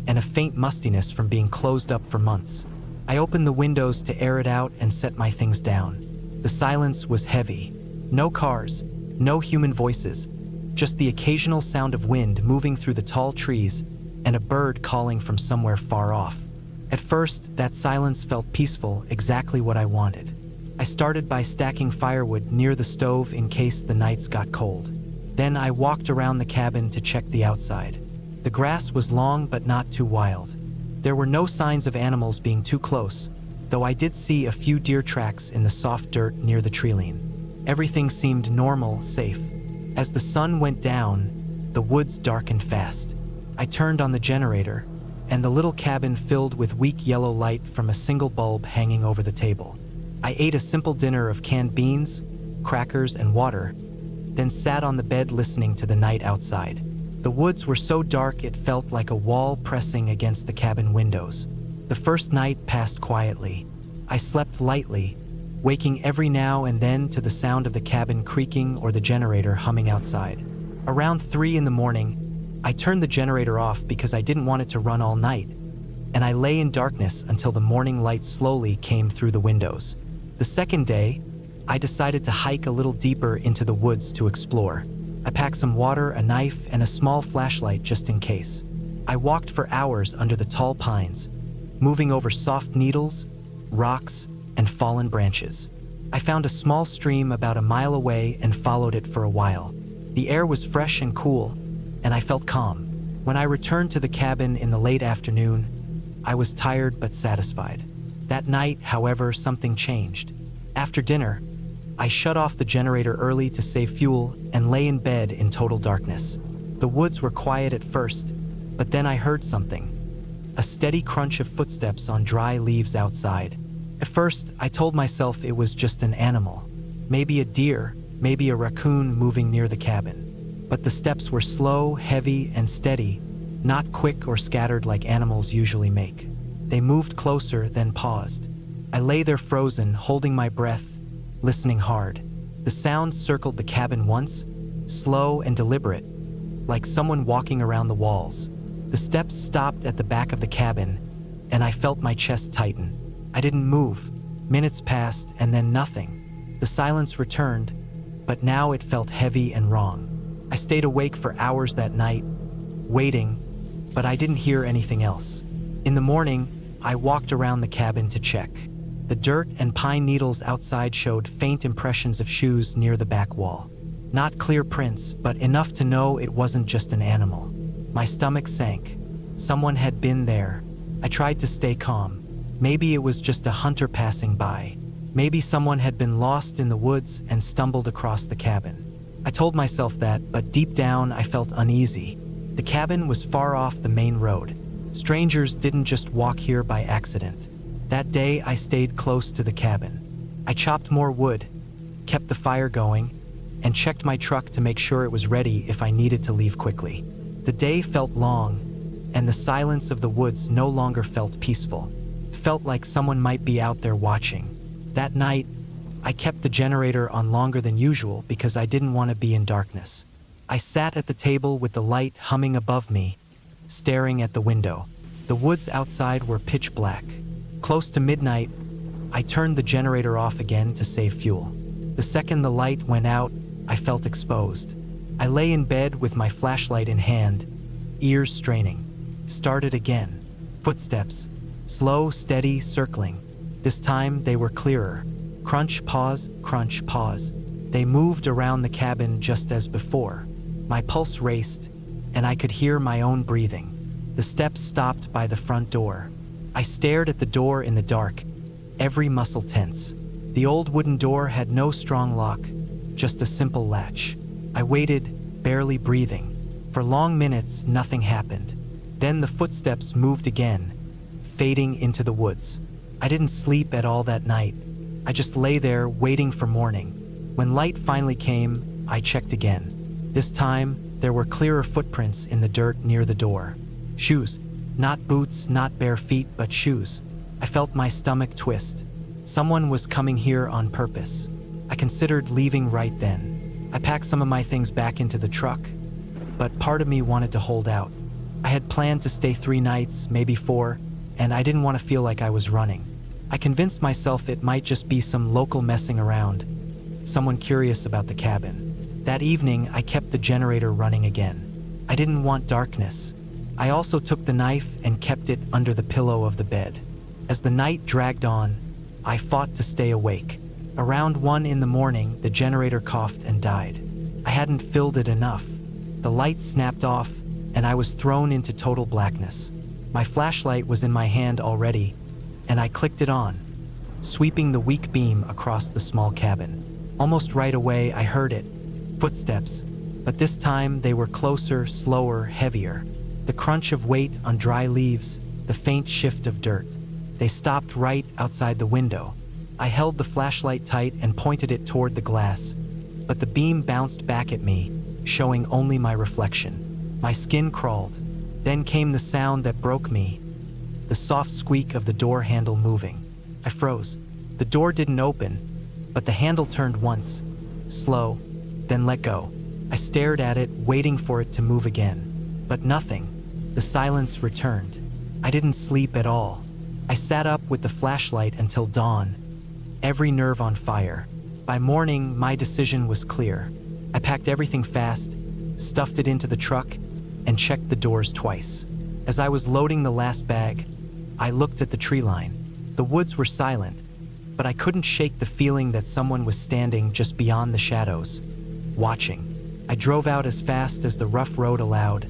and a faint mustiness from being closed up for months. I opened the windows to air it out and set my things down. The silence was heavy. No cars, no human voices, just the occasional sound of wind moving through the tall trees and a bird calling from somewhere far off. At first, that silence felt peaceful, exactly what I wanted. I started by stacking firewood near the stove in case the nights got cold. Then I walked around the cabin to check the outside. The grass was long but not too wild. There were no signs of animals being too close, though I did see a few deer tracks in the soft dirt near the treeline. Everything seemed normal, safe. As the sun went down, the woods darkened fast. I turned on the generator, and the little cabin filled with weak yellow light from a single bulb hanging over the table. I ate a simple dinner of canned beans, crackers, and water, then sat on the bed listening to the night outside. The woods were so dark it felt like a wall pressing against the cabin windows. The first night passed quietly. I slept lightly, waking every now and then to the sound of the cabin creaking or the generator humming outside. Around 3 in the morning, I turned the generator off because I didn't want it to run all night, and I lay in darkness until the morning light slowly came through the windows. The second day, I decided to hike a little deeper into the woods to explore. I packed some water, a knife, and a small flashlight just in case. I walked for hours under the tall pines, moving over soft needles, rocks, and fallen branches. I found a small stream about a mile away and followed it for a while. The air was fresh and cool, and I felt calm. When I returned to the cabin in the late afternoon, I was tired but satisfied. That night, however, something changed. After dinner, I shut off the generator early to save fuel and lay in bed in total darkness. The woods were quiet at first, but then I heard something. A steady crunch of footsteps on dry leaves outside. At first, I told myself it was just an animal. Maybe a deer, maybe a raccoon moving near the cabin. But the steps were slow, heavy, and steady, not quick or scattered like animals usually make. They moved closer, then paused. I lay there frozen, holding my breath, listening hard. The sound circled the cabin once, slow and deliberate, like someone walking around the walls. The steps stopped at the back of the cabin, and I felt my chest tighten. I didn't move. Minutes passed, and then nothing. The silence returned, but now it felt heavy and wrong. I stayed awake for hours that night, waiting, but I didn't hear anything else. In the morning, I walked around the cabin to check. The dirt and pine needles outside showed faint impressions of shoes near the back wall. Not clear prints, but enough to know it wasn't just an animal. My stomach sank. Someone had been there. I tried to stay calm. Maybe it was just a hunter passing by. Maybe someone had been lost in the woods and stumbled across the cabin. I told myself that, but deep down I felt uneasy. The cabin was far off the main road. Strangers didn't just walk here by accident. That day I stayed close to the cabin. I chopped more wood, kept the fire going, and checked my truck to make sure it was ready if I needed to leave quickly. The day felt long, and the silence of the woods no longer felt peaceful. It felt like someone might be out there watching. That night, I kept the generator on longer than usual because I didn't want to be in darkness. I sat at the table with the light humming above me, staring at the window. The woods outside were pitch black. Close to midnight, I turned the generator off again to save fuel. The second the light went out, I felt exposed. I lay in bed with my flashlight in hand, ears straining. Started again. Footsteps. Slow, steady, circling. This time they were clearer. Crunch, pause, crunch, pause. They moved around the cabin just as before. My pulse raced, and I could hear my own breathing. The steps stopped by the front door. I stared at the door in the dark, every muscle tense. The old wooden door had no strong lock, just a simple latch. I waited, barely breathing. For long minutes, nothing happened. Then the footsteps moved again, fading into the woods. I didn't sleep at all that night. I just lay there waiting for morning. When light finally came, I checked again. This time, there were clearer footprints in the dirt near the door. Shoes. Not boots, not bare feet, but shoes. I felt my stomach twist. Someone was coming here on purpose. I considered leaving right then. I packed some of my things back into the truck, but part of me wanted to hold out. I had planned to stay 3 nights, maybe 4, and I didn't want to feel like I was running. I convinced myself it might just be some local messing around, someone curious about the cabin. That evening, I kept the generator running again. I didn't want darkness. I also took the knife and kept it under the pillow of the bed. As the night dragged on, I fought to stay awake. Around 1 in the morning, the generator coughed and died. I hadn't filled it enough. The light snapped off, and I was thrown into total blackness. My flashlight was in my hand already, and I clicked it on, sweeping the weak beam across the small cabin. Almost right away, I heard it. Footsteps, but this time they were closer, slower, heavier. The crunch of weight on dry leaves, the faint shift of dirt. They stopped right outside the window. I held the flashlight tight and pointed it toward the glass, but the beam bounced back at me, showing only my reflection. My skin crawled. Then came the sound that broke me, the soft squeak of the door handle moving. I froze. The door didn't open, but the handle turned once, slow, then let go. I stared at it, waiting for it to move again. But nothing. The silence returned. I didn't sleep at all. I sat up with the flashlight until dawn, every nerve on fire. By morning, my decision was clear. I packed everything fast, stuffed it into the truck, and checked the doors twice. As I was loading the last bag, I looked at the tree line. The woods were silent, but I couldn't shake the feeling that someone was standing just beyond the shadows, watching. I drove out as fast as the rough road allowed,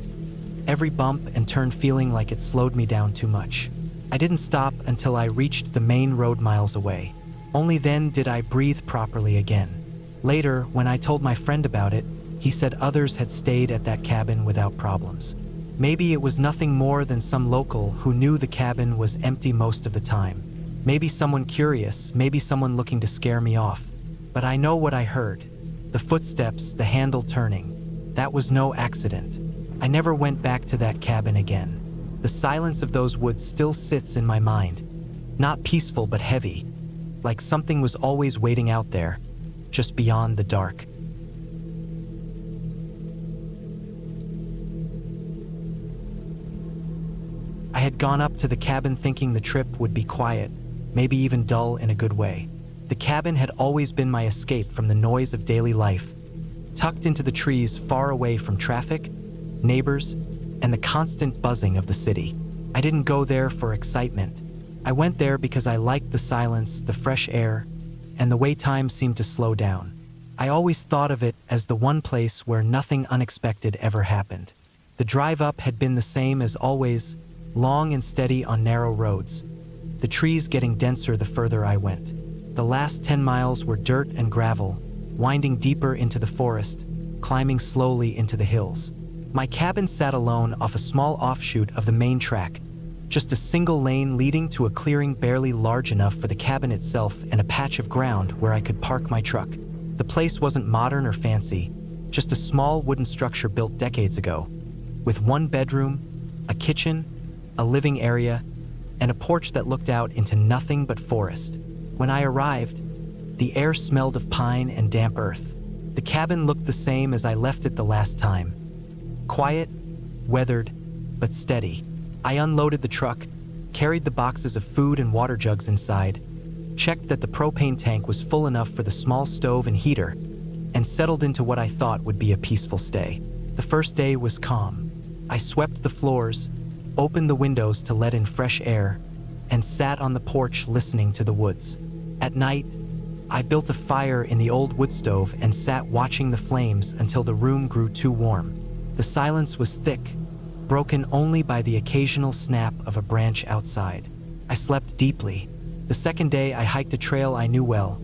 every bump and turn feeling like it slowed me down too much. I didn't stop until I reached the main road miles away. Only then did I breathe properly again. Later, when I told my friend about it, he said others had stayed at that cabin without problems. Maybe it was nothing more than some local who knew the cabin was empty most of the time. Maybe someone curious, maybe someone looking to scare me off. But I know what I heard. The footsteps, the handle turning. That was no accident. I never went back to that cabin again. The silence of those woods still sits in my mind. Not peaceful but heavy, like something was always waiting out there, just beyond the dark. I had gone up to the cabin thinking the trip would be quiet, maybe even dull in a good way. The cabin had always been my escape from the noise of daily life, tucked into the trees far away from traffic, neighbors, and the constant buzzing of the city. I didn't go there for excitement. I went there because I liked the silence, the fresh air, and the way time seemed to slow down. I always thought of it as the one place where nothing unexpected ever happened. The drive up had been the same as always, long and steady on narrow roads, the trees getting denser the further I went. The last 10 miles were dirt and gravel, winding deeper into the forest, climbing slowly into the hills. My cabin sat alone off a small offshoot of the main track, just a single lane leading to a clearing barely large enough for the cabin itself and a patch of ground where I could park my truck. The place wasn't modern or fancy, just a small wooden structure built decades ago, with one bedroom, a kitchen, a living area, and a porch that looked out into nothing but forest. When I arrived, the air smelled of pine and damp earth. The cabin looked the same as I left it the last time. Quiet, weathered, but steady. I unloaded the truck, carried the boxes of food and water jugs inside, checked that the propane tank was full enough for the small stove and heater, and settled into what I thought would be a peaceful stay. The first day was calm. I swept the floors, opened the windows to let in fresh air, and sat on the porch listening to the woods. At night, I built a fire in the old wood stove and sat watching the flames until the room grew too warm. The silence was thick, broken only by the occasional snap of a branch outside. I slept deeply. The second day, I hiked a trail I knew well,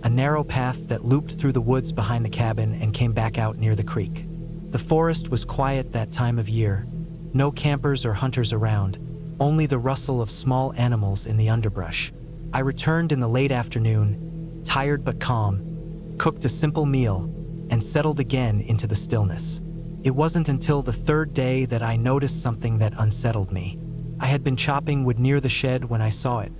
a narrow path that looped through the woods behind the cabin and came back out near the creek. The forest was quiet that time of year, no campers or hunters around, only the rustle of small animals in the underbrush. I returned in the late afternoon, tired but calm, cooked a simple meal, and settled again into the stillness. It wasn't until the third day that I noticed something that unsettled me. I had been chopping wood near the shed when I saw it.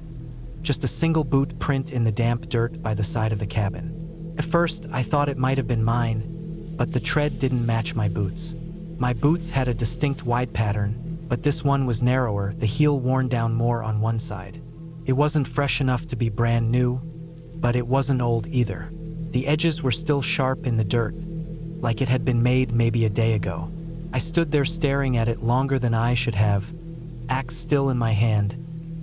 Just a single boot print in the damp dirt by the side of the cabin. At first, I thought it might have been mine, but the tread didn't match my boots. My boots had a distinct wide pattern, but this one was narrower, the heel worn down more on one side. It wasn't fresh enough to be brand new, but it wasn't old either. The edges were still sharp in the dirt, like it had been made maybe a day ago. I stood there staring at it longer than I should have, axe still in my hand,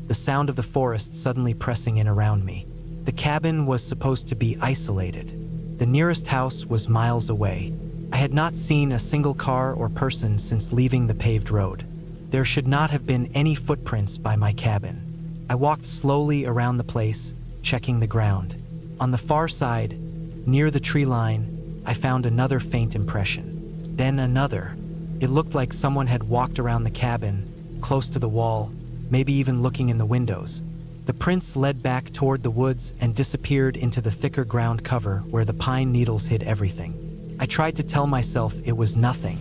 the sound of the forest suddenly pressing in around me. The cabin was supposed to be isolated. The nearest house was miles away. I had not seen a single car or person since leaving the paved road. There should not have been any footprints by my cabin. I walked slowly around the place, checking the ground. On the far side, near the tree line, I found another faint impression. Then another. It looked like someone had walked around the cabin, close to the wall, maybe even looking in the windows. The prints led back toward the woods and disappeared into the thicker ground cover where the pine needles hid everything. I tried to tell myself it was nothing.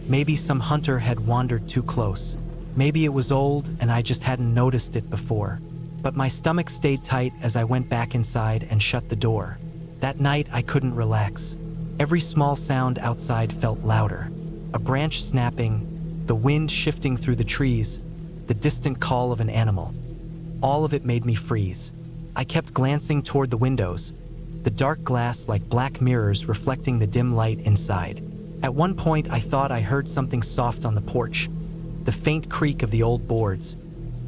Maybe some hunter had wandered too close. Maybe it was old and I just hadn't noticed it before. But my stomach stayed tight as I went back inside and shut the door. That night I couldn't relax. Every small sound outside felt louder. A branch snapping, the wind shifting through the trees, the distant call of an animal. All of it made me freeze. I kept glancing toward the windows, the dark glass like black mirrors reflecting the dim light inside. At one point I thought I heard something soft on the porch, the faint creak of the old boards.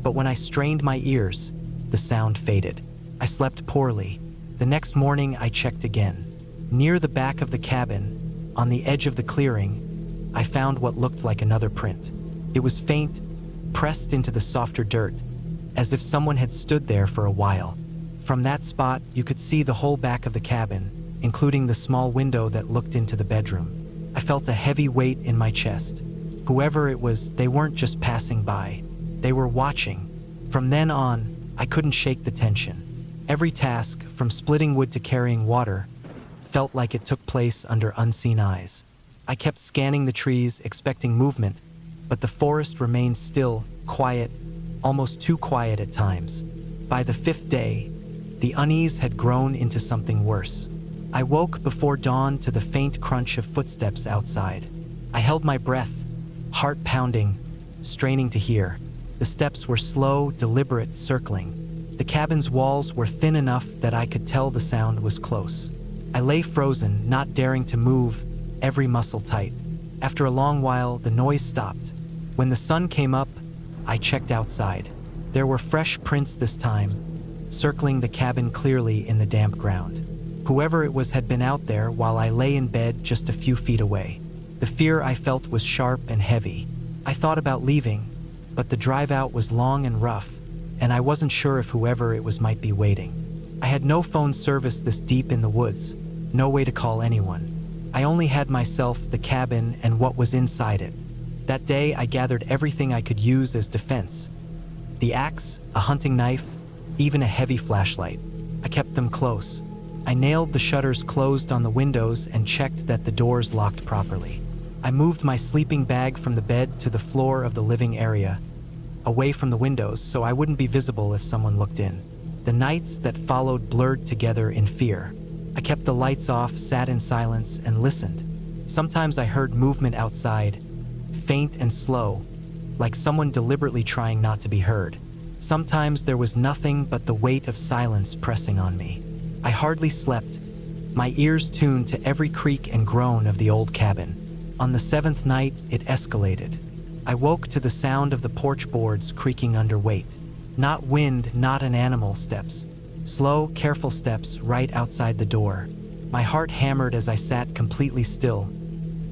But when I strained my ears, the sound faded. I slept poorly. The next morning I checked again. Near the back of the cabin, on the edge of the clearing, I found what looked like another print. It was faint, pressed into the softer dirt, as if someone had stood there for a while. From that spot, you could see the whole back of the cabin, including the small window that looked into the bedroom. I felt a heavy weight in my chest. Whoever it was, they weren't just passing by. They were watching. From then on, I couldn't shake the tension. Every task, from splitting wood to carrying water, felt like it took place under unseen eyes. I kept scanning the trees, expecting movement, but the forest remained still, quiet, almost too quiet at times. By the 5th day, the unease had grown into something worse. I woke before dawn to the faint crunch of footsteps outside. I held my breath, heart pounding, straining to hear. The steps were slow, deliberate, circling. The cabin's walls were thin enough that I could tell the sound was close. I lay frozen, not daring to move, every muscle tight. After a long while, the noise stopped. When the sun came up, I checked outside. There were fresh prints this time, circling the cabin clearly in the damp ground. Whoever it was had been out there while I lay in bed just a few feet away. The fear I felt was sharp and heavy. I thought about leaving, but the drive out was long and rough, and I wasn't sure if whoever it was might be waiting. I had no phone service this deep in the woods, no way to call anyone. I only had myself, the cabin, and what was inside it. That day, I gathered everything I could use as defense. The axe, a hunting knife, even a heavy flashlight. I kept them close. I nailed the shutters closed on the windows and checked that the doors locked properly. I moved my sleeping bag from the bed to the floor of the living area, away from the windows so I wouldn't be visible if someone looked in. The nights that followed blurred together in fear. I kept the lights off, sat in silence, and listened. Sometimes I heard movement outside, faint and slow, like someone deliberately trying not to be heard. Sometimes there was nothing but the weight of silence pressing on me. I hardly slept, my ears tuned to every creak and groan of the old cabin. On the 7th night, it escalated. I woke to the sound of the porch boards creaking under weight. Not wind, not an animal, steps. Slow, careful steps right outside the door. My heart hammered as I sat completely still,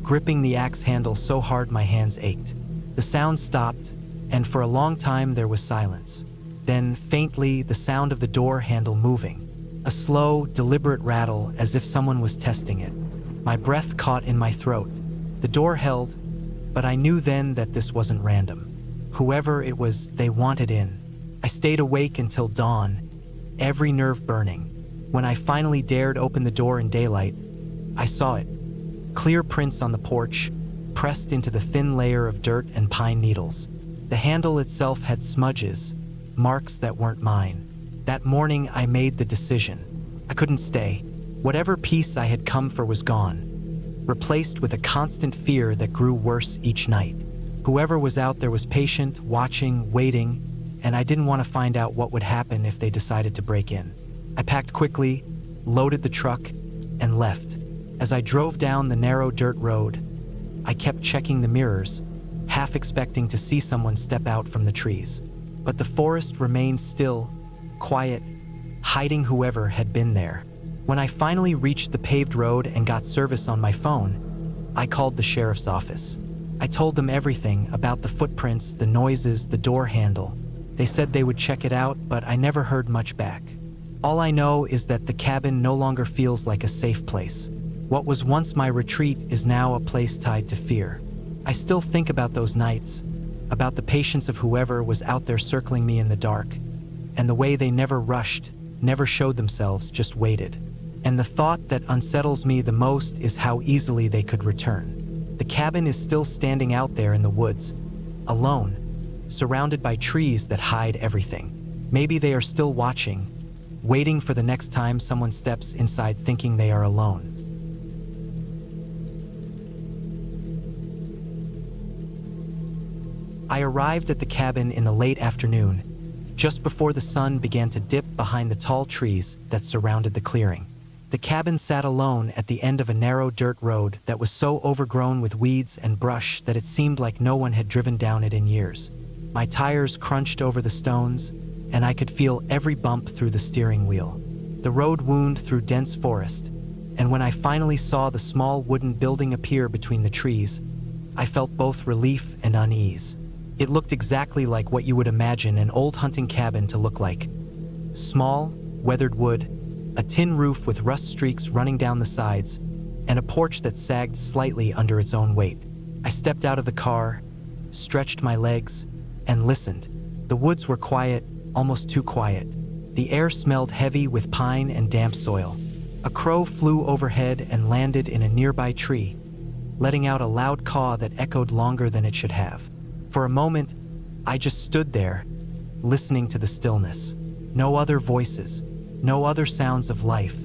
gripping the axe handle so hard my hands ached. The sound stopped, and for a long time there was silence. Then, faintly, the sound of the door handle moving. A slow, deliberate rattle as if someone was testing it. My breath caught in my throat. The door held, but I knew then that this wasn't random. Whoever it was, they wanted in. I stayed awake until dawn, every nerve burning. When I finally dared open the door in daylight, I saw it. Clear prints on the porch, pressed into the thin layer of dirt and pine needles. The handle itself had smudges, marks that weren't mine. That morning I made the decision. I couldn't stay. Whatever peace I had come for was gone, replaced with a constant fear that grew worse each night. Whoever was out there was patient, watching, waiting, and I didn't want to find out what would happen if they decided to break in. I packed quickly, loaded the truck, and left. As I drove down the narrow dirt road, I kept checking the mirrors, half expecting to see someone step out from the trees. But the forest remained still, quiet, hiding whoever had been there. When I finally reached the paved road and got service on my phone, I called the sheriff's office. I told them everything about the footprints, the noises, the door handle. They said they would check it out, but I never heard much back. All I know is that the cabin no longer feels like a safe place. What was once my retreat is now a place tied to fear. I still think about those nights, about the patience of whoever was out there circling me in the dark, and the way they never rushed, never showed themselves, just waited. And the thought that unsettles me the most is how easily they could return. The cabin is still standing out there in the woods, alone, surrounded by trees that hide everything. Maybe they are still watching, waiting for the next time someone steps inside thinking they are alone. I arrived at the cabin in the late afternoon, just before the sun began to dip behind the tall trees that surrounded the clearing. The cabin sat alone at the end of a narrow dirt road that was so overgrown with weeds and brush that it seemed like no one had driven down it in years. My tires crunched over the stones, and I could feel every bump through the steering wheel. The road wound through dense forest, and when I finally saw the small wooden building appear between the trees, I felt both relief and unease. It looked exactly like what you would imagine an old hunting cabin to look like. Small, weathered wood, a tin roof with rust streaks running down the sides, and a porch that sagged slightly under its own weight. I stepped out of the car, stretched my legs, and listened. The woods were quiet, almost too quiet. The air smelled heavy with pine and damp soil. A crow flew overhead and landed in a nearby tree, letting out a loud caw that echoed longer than it should have. For a moment, I just stood there, listening to the stillness. No other voices, no other sounds of life,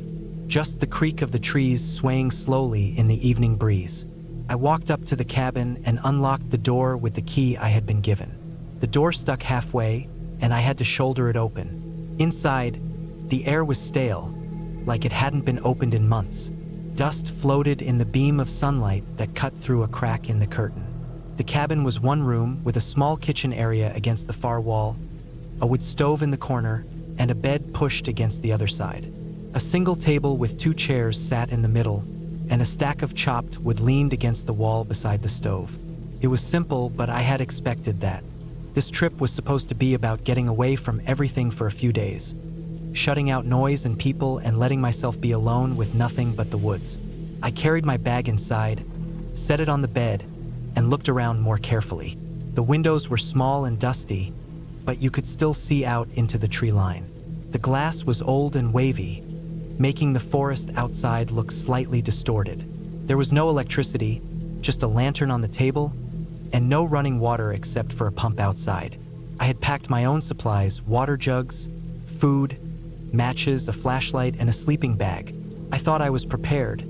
just the creak of the trees swaying slowly in the evening breeze. I walked up to the cabin and unlocked the door with the key I had been given. The door stuck halfway, and I had to shoulder it open. Inside, the air was stale, like it hadn't been opened in months. Dust floated in the beam of sunlight that cut through a crack in the curtain. The cabin was one room with a small kitchen area against the far wall, a wood stove in the corner, and a bed pushed against the other side. A single table with 2 chairs sat in the middle, and a stack of chopped wood leaned against the wall beside the stove. It was simple, but I had expected that. This trip was supposed to be about getting away from everything for a few days, shutting out noise and people and letting myself be alone with nothing but the woods. I carried my bag inside, set it on the bed, and looked around more carefully. The windows were small and dusty, but you could still see out into the tree line. The glass was old and wavy, making the forest outside look slightly distorted. There was no electricity, just a lantern on the table, and no running water except for a pump outside. I had packed my own supplies, water jugs, food, matches, a flashlight, and a sleeping bag. I thought I was prepared,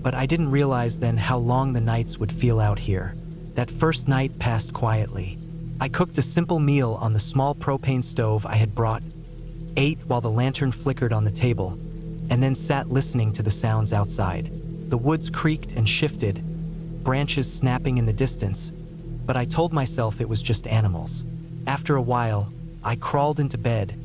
but I didn't realize then how long the nights would feel out here. That first night passed quietly. I cooked a simple meal on the small propane stove I had brought, ate while the lantern flickered on the table, and then sat listening to the sounds outside. The woods creaked and shifted, branches snapping in the distance, but I told myself it was just animals. After a while, I crawled into bed,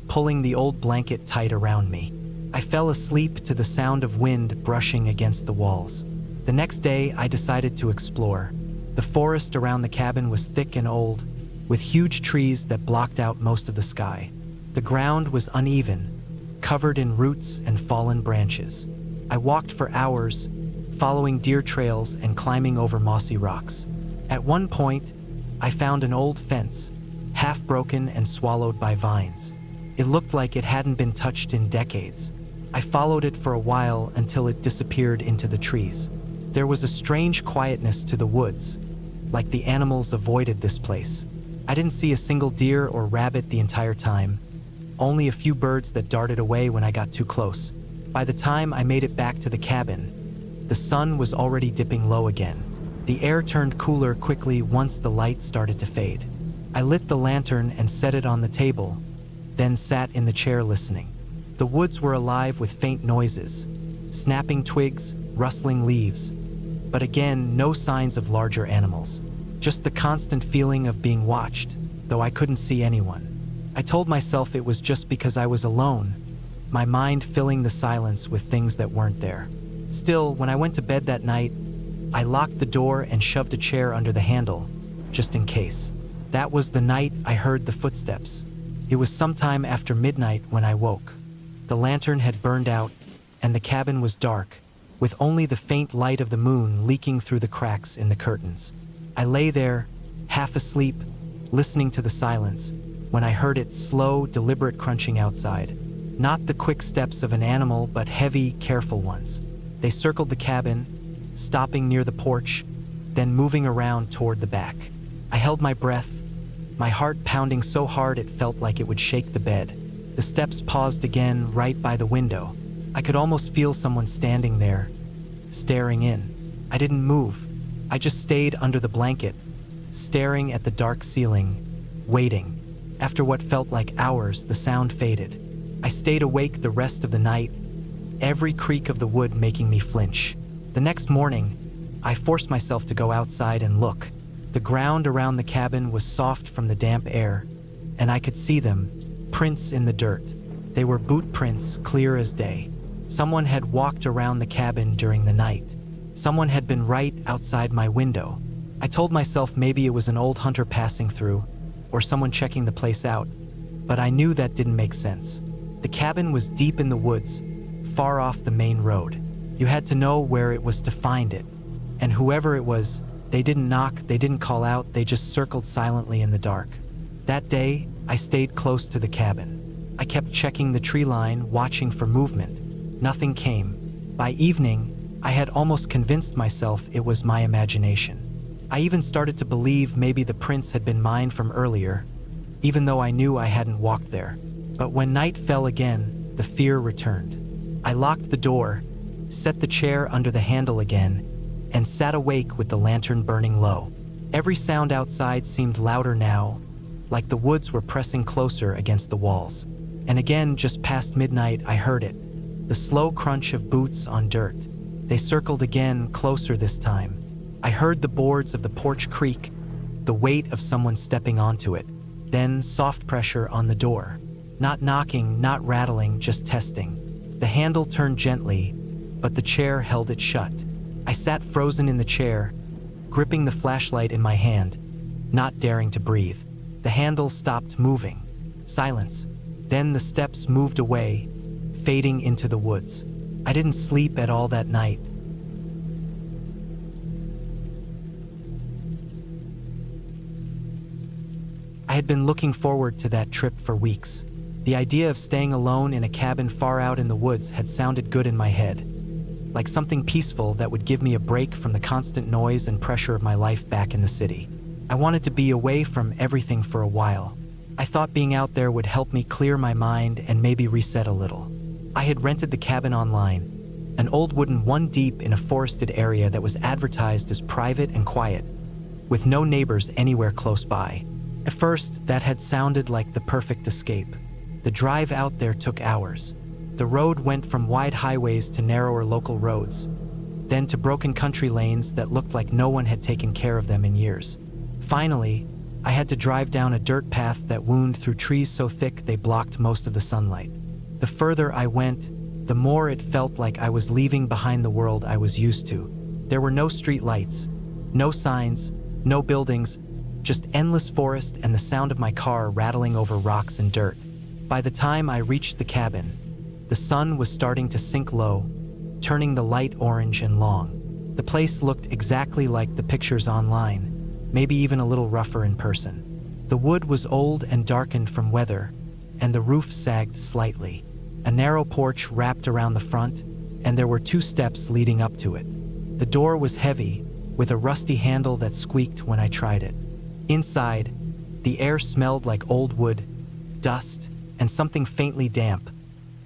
pulling the old blanket tight around me. I fell asleep to the sound of wind brushing against the walls. The next day, I decided to explore. The forest around the cabin was thick and old, with huge trees that blocked out most of the sky. The ground was uneven, covered in roots and fallen branches. I walked for hours, following deer trails and climbing over mossy rocks. At one point, I found an old fence, half broken and swallowed by vines. It looked like it hadn't been touched in decades. I followed it for a while until it disappeared into the trees. There was a strange quietness to the woods, like the animals avoided this place. I didn't see a single deer or rabbit the entire time, only a few birds that darted away when I got too close. By the time I made it back to the cabin, the sun was already dipping low again. The air turned cooler quickly once the light started to fade. I lit the lantern and set it on the table, then sat in the chair listening. The woods were alive with faint noises, snapping twigs, rustling leaves, but again, no signs of larger animals. Just the constant feeling of being watched, though I couldn't see anyone. I told myself it was just because I was alone, my mind filling the silence with things that weren't there. Still, when I went to bed that night, I locked the door and shoved a chair under the handle, just in case. That was the night I heard the footsteps. It was sometime after midnight when I woke. The lantern had burned out, and the cabin was dark, with only the faint light of the moon leaking through the cracks in the curtains. I lay there, half asleep, listening to the silence, when I heard its slow, deliberate crunching outside. Not the quick steps of an animal, but heavy, careful ones. They circled the cabin, stopping near the porch, then moving around toward the back. I held my breath, my heart pounding so hard it felt like it would shake the bed. The steps paused again right by the window. I could almost feel someone standing there, staring in. I didn't move. I just stayed under the blanket, staring at the dark ceiling, waiting. After what felt like hours, the sound faded. I stayed awake the rest of the night, every creak of the wood making me flinch. The next morning, I forced myself to go outside and look. The ground around the cabin was soft from the damp air, and I could see them, prints in the dirt. They were boot prints, clear as day. Someone had walked around the cabin during the night. Someone had been right outside my window. I told myself maybe it was an old hunter passing through, or someone checking the place out, but I knew that didn't make sense. The cabin was deep in the woods, far off the main road. You had to know where it was to find it. And whoever it was, they didn't knock, they didn't call out, they just circled silently in the dark. That day, I stayed close to the cabin. I kept checking the tree line, watching for movement. Nothing came. By evening, I had almost convinced myself it was my imagination. I even started to believe maybe the prints had been mine from earlier, even though I knew I hadn't walked there. But when night fell again, the fear returned. I locked the door, set the chair under the handle again, and sat awake with the lantern burning low. Every sound outside seemed louder now, like the woods were pressing closer against the walls. And again, just past midnight, I heard it, the slow crunch of boots on dirt. They circled again, closer this time. I heard the boards of the porch creak, the weight of someone stepping onto it, then soft pressure on the door. Not knocking, not rattling, just testing. The handle turned gently, but the chair held it shut. I sat frozen in the chair, gripping the flashlight in my hand, not daring to breathe. The handle stopped moving. Silence. Then the steps moved away, fading into the woods. I didn't sleep at all that night. I had been looking forward to that trip for weeks. The idea of staying alone in a cabin far out in the woods had sounded good in my head, like something peaceful that would give me a break from the constant noise and pressure of my life back in the city. I wanted to be away from everything for a while. I thought being out there would help me clear my mind and maybe reset a little. I had rented the cabin online, an old wooden one deep in a forested area that was advertised as private and quiet, with no neighbors anywhere close by. At first, that had sounded like the perfect escape. The drive out there took hours. The road went from wide highways to narrower local roads, then to broken country lanes that looked like no one had taken care of them in years. Finally, I had to drive down a dirt path that wound through trees so thick they blocked most of the sunlight. The further I went, the more it felt like I was leaving behind the world I was used to. There were no street lights, no signs, no buildings, just endless forest and the sound of my car rattling over rocks and dirt. By the time I reached the cabin, the sun was starting to sink low, turning the light orange and long. The place looked exactly like the pictures online, maybe even a little rougher in person. The wood was old and darkened from weather, and the roof sagged slightly. A narrow porch wrapped around the front, and there were 2 steps leading up to it. The door was heavy, with a rusty handle that squeaked when I tried it. Inside, the air smelled like old wood, dust, and something faintly damp,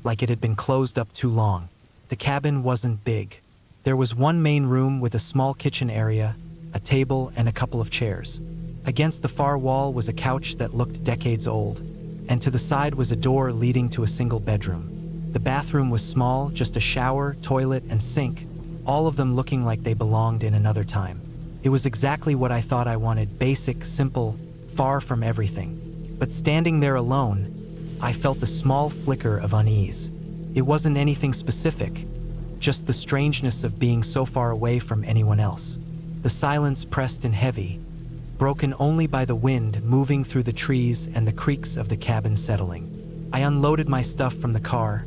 like it had been closed up too long. The cabin wasn't big. There was one main room with a small kitchen area, a table, and a couple of chairs. Against the far wall was a couch that looked decades old, and to the side was a door leading to a single bedroom. The bathroom was small, just a shower, toilet, and sink, all of them looking like they belonged in another time. It was exactly what I thought I wanted, basic, simple, far from everything. But standing there alone, I felt a small flicker of unease. It wasn't anything specific, just the strangeness of being so far away from anyone else. The silence pressed in heavy, broken only by the wind moving through the trees and the creaks of the cabin settling. I unloaded my stuff from the car,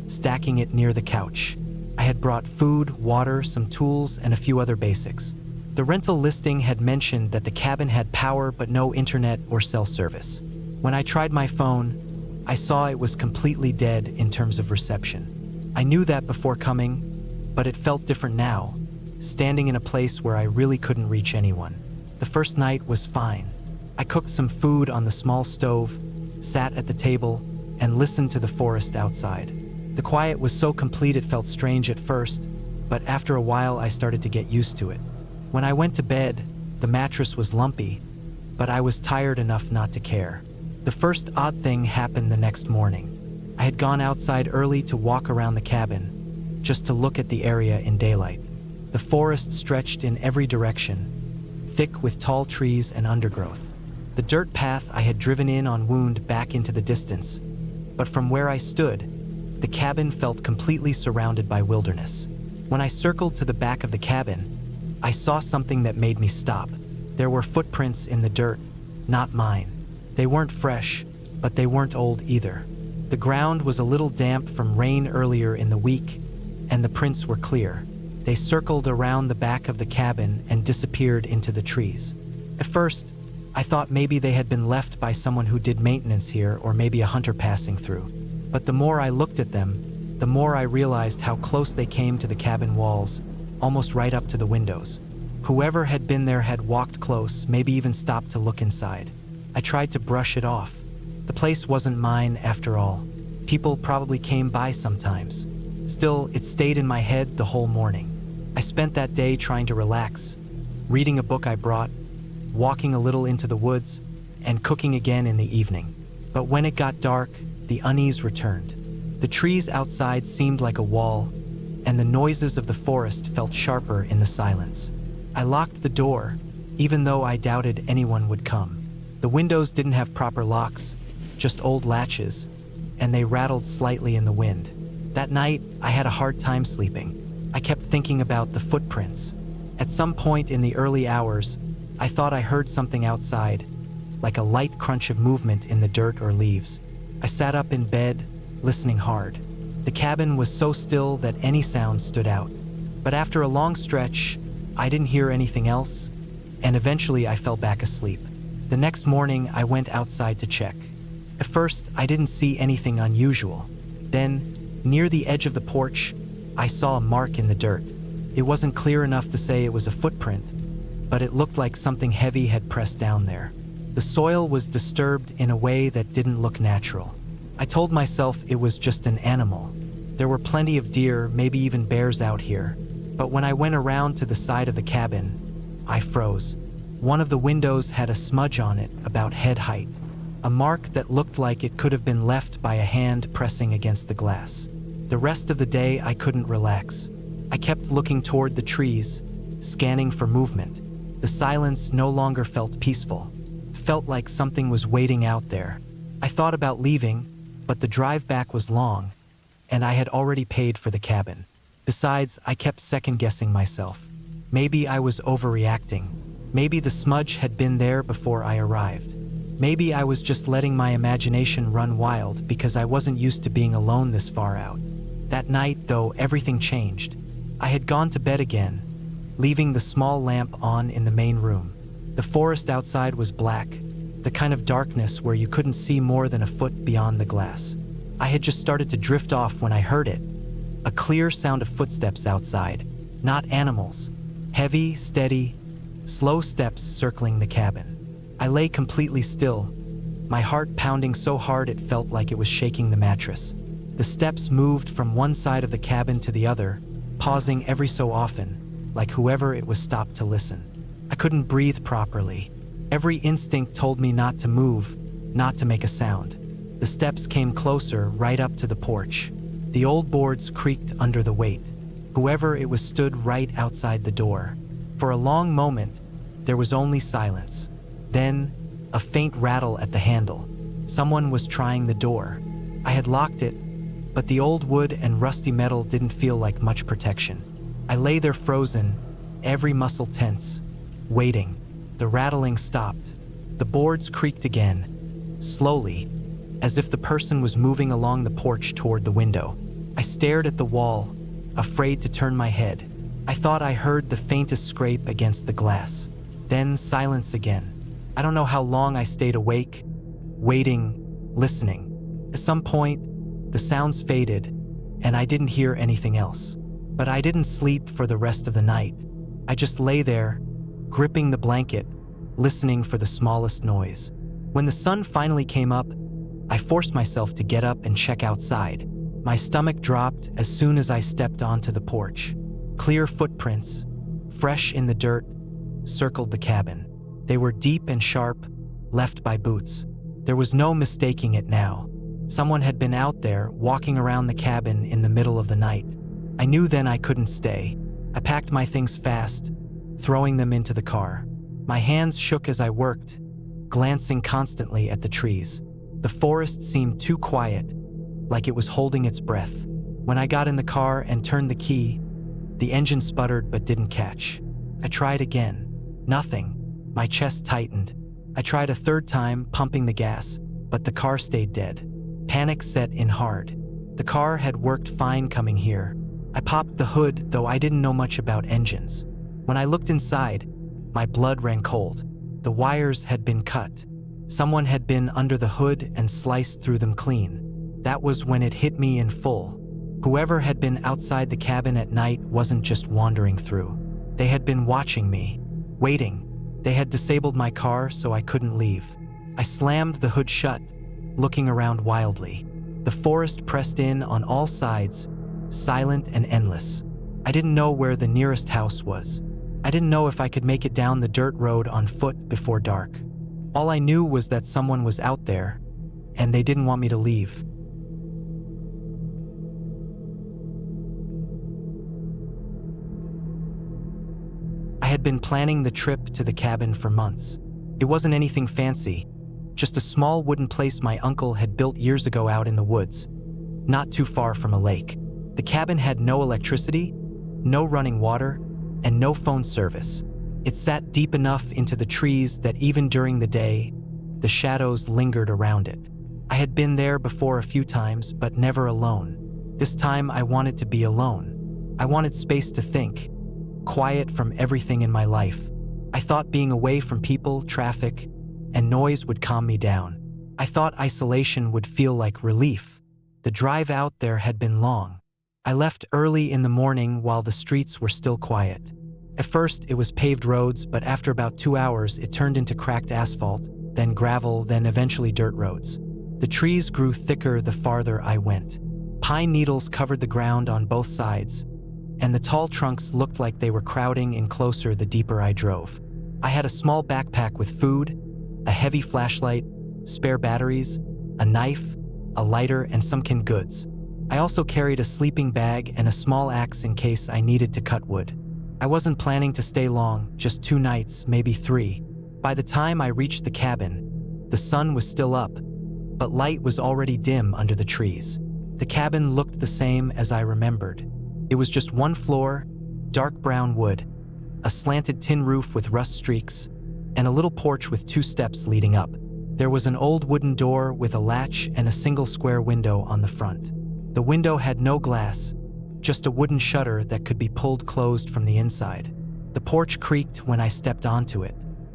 stacking it near the couch. I had brought food, water, some tools, and a few other basics. The rental listing had mentioned that the cabin had power but no internet or cell service. When I tried my phone, I saw it was completely dead in terms of reception. I knew that before coming, but it felt different now, standing in a place where I really couldn't reach anyone. The first night was fine. I cooked some food on the small stove, sat at the table, and listened to the forest outside. The quiet was so complete it felt strange at first, but after a while I started to get used to it. When I went to bed, the mattress was lumpy, but I was tired enough not to care. The first odd thing happened the next morning. I had gone outside early to walk around the cabin, just to look at the area in daylight. The forest stretched in every direction, thick with tall trees and undergrowth. The dirt path I had driven in on wound back into the distance, but from where I stood, the cabin felt completely surrounded by wilderness. When I circled to the back of the cabin, I saw something that made me stop. There were footprints in the dirt, not mine. They weren't fresh, but they weren't old either. The ground was a little damp from rain earlier in the week, and the prints were clear. They circled around the back of the cabin and disappeared into the trees. At first, I thought maybe they had been left by someone who did maintenance here, or maybe a hunter passing through. But the more I looked at them, the more I realized how close they came to the cabin walls, almost right up to the windows. Whoever had been there had walked close, maybe even stopped to look inside. I tried to brush it off. The place wasn't mine after all. People probably came by sometimes. Still, it stayed in my head the whole morning. I spent that day trying to relax, reading a book I brought, walking a little into the woods, and cooking again in the evening. But when it got dark, the unease returned. The trees outside seemed like a wall, and the noises of the forest felt sharper in the silence. I locked the door, even though I doubted anyone would come. The windows didn't have proper locks, just old latches, and they rattled slightly in the wind. That night, I had a hard time sleeping. I kept thinking about the footprints. At some point in the early hours, I thought I heard something outside, like a light crunch of movement in the dirt or leaves. I sat up in bed, listening hard. The cabin was so still that any sound stood out. But after a long stretch, I didn't hear anything else, and eventually I fell back asleep. The next morning, I went outside to check. At first, I didn't see anything unusual. Then, near the edge of the porch, I saw a mark in the dirt. It wasn't clear enough to say it was a footprint, but it looked like something heavy had pressed down there. The soil was disturbed in a way that didn't look natural. I told myself it was just an animal. There were plenty of deer, maybe even bears out here. But when I went around to the side of the cabin, I froze. One of the windows had a smudge on it about head height, a mark that looked like it could have been left by a hand pressing against the glass. The rest of the day, I couldn't relax. I kept looking toward the trees, scanning for movement. The silence no longer felt peaceful. It felt like something was waiting out there. I thought about leaving, but the drive back was long, and I had already paid for the cabin. Besides, I kept second-guessing myself. Maybe I was overreacting. Maybe the smudge had been there before I arrived. Maybe I was just letting my imagination run wild because I wasn't used to being alone this far out. That night, though, everything changed. I had gone to bed again, leaving the small lamp on in the main room. The forest outside was black, the kind of darkness where you couldn't see more than a foot beyond the glass. I had just started to drift off when I heard it. A clear sound of footsteps outside, not animals. Heavy, steady, slow steps circling the cabin. I lay completely still, my heart pounding so hard it felt like it was shaking the mattress. The steps moved from one side of the cabin to the other, pausing every so often, like whoever it was stopped to listen. I couldn't breathe properly. Every instinct told me not to move, not to make a sound. The steps came closer, right up to the porch. The old boards creaked under the weight. Whoever it was stood right outside the door. For a long moment, there was only silence. Then, a faint rattle at the handle. Someone was trying the door. I had locked it, but the old wood and rusty metal didn't feel like much protection. I lay there frozen, every muscle tense, waiting. The rattling stopped. The boards creaked again, slowly, as if the person was moving along the porch toward the window. I stared at the wall, afraid to turn my head. I thought I heard the faintest scrape against the glass. Then silence again. I don't know how long I stayed awake, waiting, listening. At some point, the sounds faded, and I didn't hear anything else. But I didn't sleep for the rest of the night. I just lay there, gripping the blanket, listening for the smallest noise. When the sun finally came up, I forced myself to get up and check outside. My stomach dropped as soon as I stepped onto the porch. Clear footprints, fresh in the dirt, circled the cabin. They were deep and sharp, left by boots. There was no mistaking it now. Someone had been out there, walking around the cabin in the middle of the night. I knew then I couldn't stay. I packed my things fast, throwing them into the car. My hands shook as I worked, glancing constantly at the trees. The forest seemed too quiet, like it was holding its breath. When I got in the car and turned the key, the engine sputtered but didn't catch. I tried again. Nothing. My chest tightened. I tried a third time, pumping the gas, but the car stayed dead. Panic set in hard. The car had worked fine coming here. I popped the hood, though I didn't know much about engines. When I looked inside, my blood ran cold. The wires had been cut. Someone had been under the hood and sliced through them clean. That was when it hit me in full. Whoever had been outside the cabin at night wasn't just wandering through. They had been watching me, waiting. They had disabled my car so I couldn't leave. I slammed the hood shut, looking around wildly. The forest pressed in on all sides, silent and endless. I didn't know where the nearest house was. I didn't know if I could make it down the dirt road on foot before dark. All I knew was that someone was out there, and they didn't want me to leave. I had been planning the trip to the cabin for months. It wasn't anything fancy, just a small wooden place my uncle had built years ago out in the woods, not too far from a lake. The cabin had no electricity, no running water, and no phone service. It sat deep enough into the trees that even during the day, the shadows lingered around it. I had been there before a few times, but never alone. This time I wanted to be alone. I wanted space to think, quiet from everything in my life. I thought being away from people, traffic, and noise would calm me down. I thought isolation would feel like relief. The drive out there had been long. I left early in the morning while the streets were still quiet. At first, it was paved roads, but after about 2 hours, it turned into cracked asphalt, then gravel, then eventually dirt roads. The trees grew thicker the farther I went. Pine needles covered the ground on both sides, and the tall trunks looked like they were crowding in closer the deeper I drove. I had a small backpack with food, a heavy flashlight, spare batteries, a knife, a lighter, and some canned goods. I also carried a sleeping bag and a small axe in case I needed to cut wood. I wasn't planning to stay long, just 2 nights, maybe 3. By the time I reached the cabin, the sun was still up, but light was already dim under the trees. The cabin looked the same as I remembered. It was just one floor, dark brown wood, a slanted tin roof with rust streaks, and a little porch with 2 steps leading up. There was an old wooden door with a latch and a single square window on the front. The window had no glass, just a wooden shutter that could be pulled closed from the inside. The porch creaked when I stepped onto it.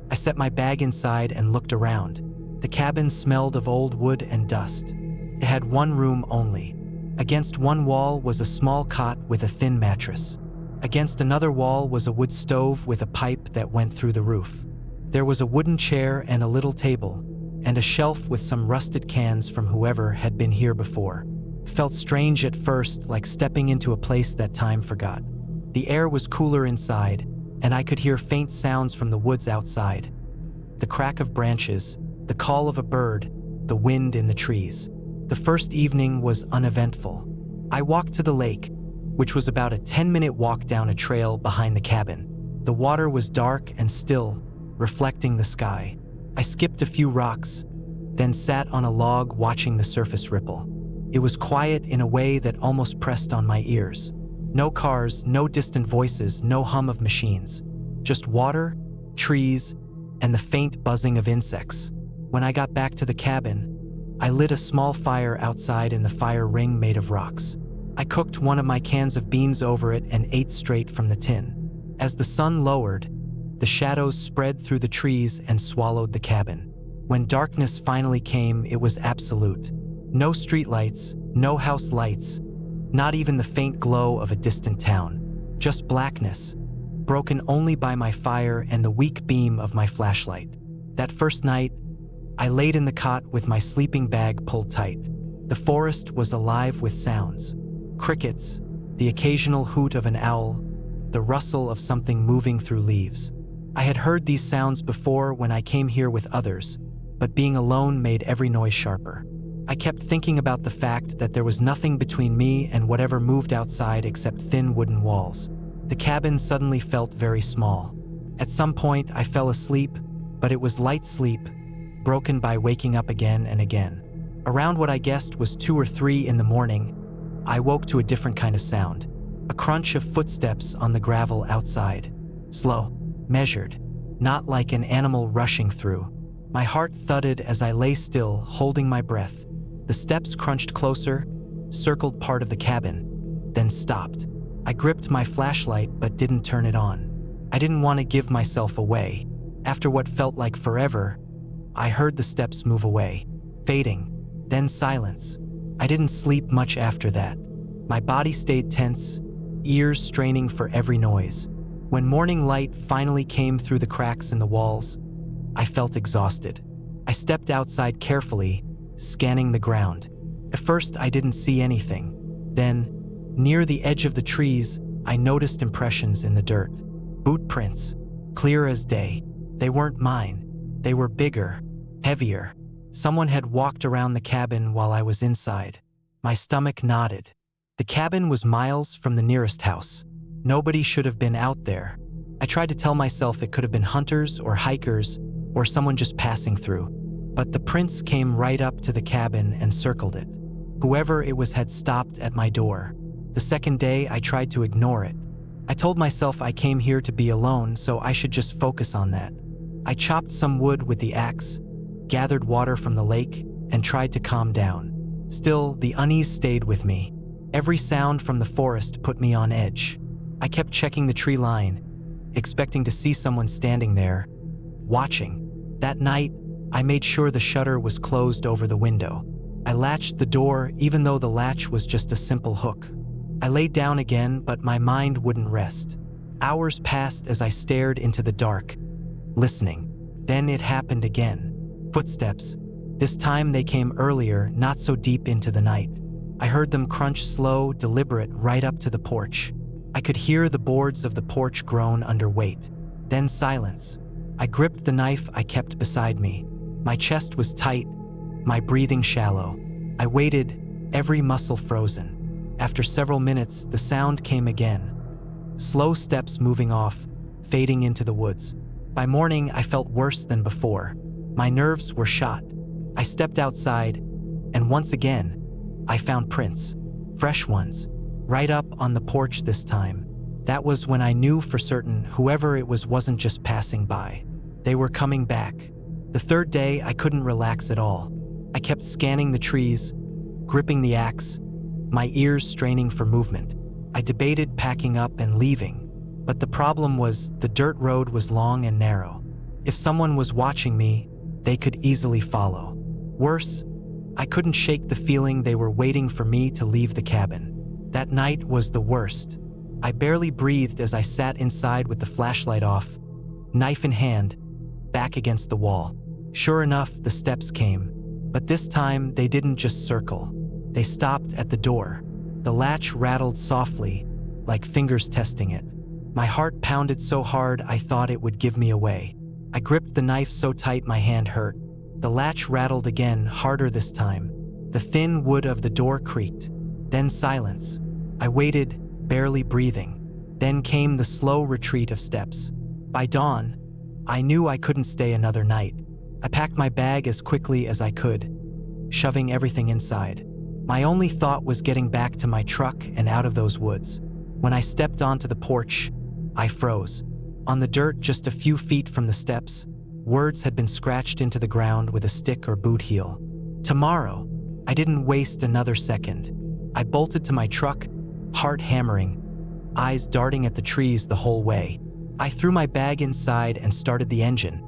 I set my bag inside and looked around. The cabin smelled of old wood and dust. It had one room only. Against one wall was a small cot with a thin mattress. Against another wall was a wood stove with a pipe that went through the roof. There was a wooden chair and a little table, and a shelf with some rusted cans from whoever had been here before. It felt strange at first, like stepping into a place that time forgot. The air was cooler inside, and I could hear faint sounds from the woods outside. The crack of branches, the call of a bird, the wind in the trees. The first evening was uneventful. I walked to the lake, which was about a 10-minute walk down a trail behind the cabin. The water was dark and still, reflecting the sky. I skipped a few rocks, then sat on a log watching the surface ripple. It was quiet in a way that almost pressed on my ears. No cars, no distant voices, no hum of machines. Just water, trees, and the faint buzzing of insects. When I got back to the cabin, I lit a small fire outside in the fire ring made of rocks. I cooked one of my cans of beans over it and ate straight from the tin. As the sun lowered, the shadows spread through the trees and swallowed the cabin. When darkness finally came, it was absolute. No streetlights, no house lights, not even the faint glow of a distant town. Just blackness, broken only by my fire and the weak beam of my flashlight. That first night, I laid in the cot with my sleeping bag pulled tight. The forest was alive with sounds. Crickets, the occasional hoot of an owl, the rustle of something moving through leaves. I had heard these sounds before when I came here with others, but being alone made every noise sharper. I kept thinking about the fact that there was nothing between me and whatever moved outside except thin wooden walls. The cabin suddenly felt very small. At some point, I fell asleep, but it was light sleep, broken by waking up again and again. Around what I guessed was 2 or 3 in the morning, I woke to a different kind of sound. A crunch of footsteps on the gravel outside. Slow, measured, not like an animal rushing through. My heart thudded as I lay still, holding my breath. The steps crunched closer, circled part of the cabin, then stopped. I gripped my flashlight but didn't turn it on. I didn't want to give myself away. After what felt like forever, I heard the steps move away, fading, then silence. I didn't sleep much after that. My body stayed tense, ears straining for every noise. When morning light finally came through the cracks in the walls, I felt exhausted. I stepped outside carefully, scanning the ground. At first, I didn't see anything. Then, near the edge of the trees, I noticed impressions in the dirt. Boot prints, clear as day. They weren't mine. They were bigger, heavier. Someone had walked around the cabin while I was inside. My stomach knotted. The cabin was miles from the nearest house. Nobody should have been out there. I tried to tell myself it could have been hunters or hikers or someone just passing through. But the prints came right up to the cabin and circled it. Whoever it was had stopped at my door. The second day, I tried to ignore it. I told myself I came here to be alone, so I should just focus on that. I chopped some wood with the axe, gathered water from the lake, and tried to calm down. Still, the unease stayed with me. Every sound from the forest put me on edge. I kept checking the tree line, expecting to see someone standing there, watching. That night, I made sure the shutter was closed over the window. I latched the door even though the latch was just a simple hook. I laid down again, but my mind wouldn't rest. Hours passed as I stared into the dark, listening. Then it happened again. Footsteps. This time they came earlier, not so deep into the night. I heard them crunch slow, deliberate, right up to the porch. I could hear the boards of the porch groan under weight. Then silence. I gripped the knife I kept beside me. My chest was tight, my breathing shallow. I waited, every muscle frozen. After several minutes, the sound came again. Slow steps moving off, fading into the woods. By morning, I felt worse than before. My nerves were shot. I stepped outside, and once again, I found prints. Fresh ones. Right up on the porch this time. That was when I knew for certain whoever it was wasn't just passing by. They were coming back. The third day, I couldn't relax at all. I kept scanning the trees, gripping the axe, my ears straining for movement. I debated packing up and leaving, but the problem was the dirt road was long and narrow. If someone was watching me, they could easily follow. Worse, I couldn't shake the feeling they were waiting for me to leave the cabin. That night was the worst. I barely breathed as I sat inside with the flashlight off, knife in hand, back against the wall. Sure enough, the steps came, but this time they didn't just circle. They stopped at the door. The latch rattled softly, like fingers testing it. My heart pounded so hard I thought it would give me away. I gripped the knife so tight my hand hurt. The latch rattled again, harder this time. The thin wood of the door creaked. Then silence. I waited, barely breathing. Then came the slow retreat of steps. By dawn, I knew I couldn't stay another night. I packed my bag as quickly as I could, shoving everything inside. My only thought was getting back to my truck and out of those woods. When I stepped onto the porch, I froze. On the dirt just a few feet from the steps, words had been scratched into the ground with a stick or boot heel. Tomorrow. I didn't waste another second. I bolted to my truck, heart hammering, eyes darting at the trees the whole way. I threw my bag inside and started the engine.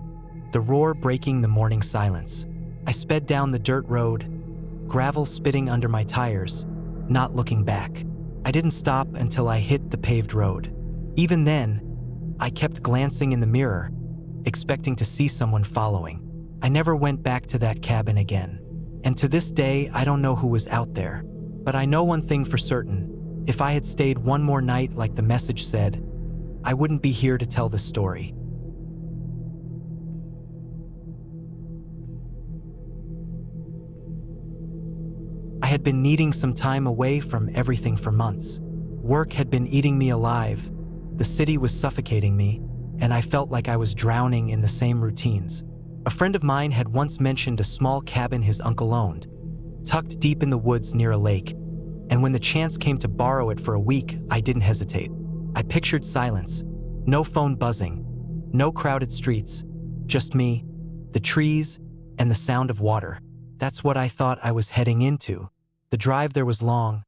the roar breaking the morning silence. I sped down the dirt road, gravel spitting under my tires, not looking back. I didn't stop until I hit the paved road. Even then, I kept glancing in the mirror, expecting to see someone following. I never went back to that cabin again. And to this day, I don't know who was out there. But I know one thing for certain. If I had stayed one more night like the message said, I wouldn't be here to tell this story. I had been needing some time away from everything for months. Work had been eating me alive, the city was suffocating me, and I felt like I was drowning in the same routines. A friend of mine had once mentioned a small cabin his uncle owned, tucked deep in the woods near a lake, and when the chance came to borrow it for a week, I didn't hesitate. I pictured silence, no phone buzzing, no crowded streets, just me, the trees, and the sound of water. That's what I thought I was heading into. The drive there was long,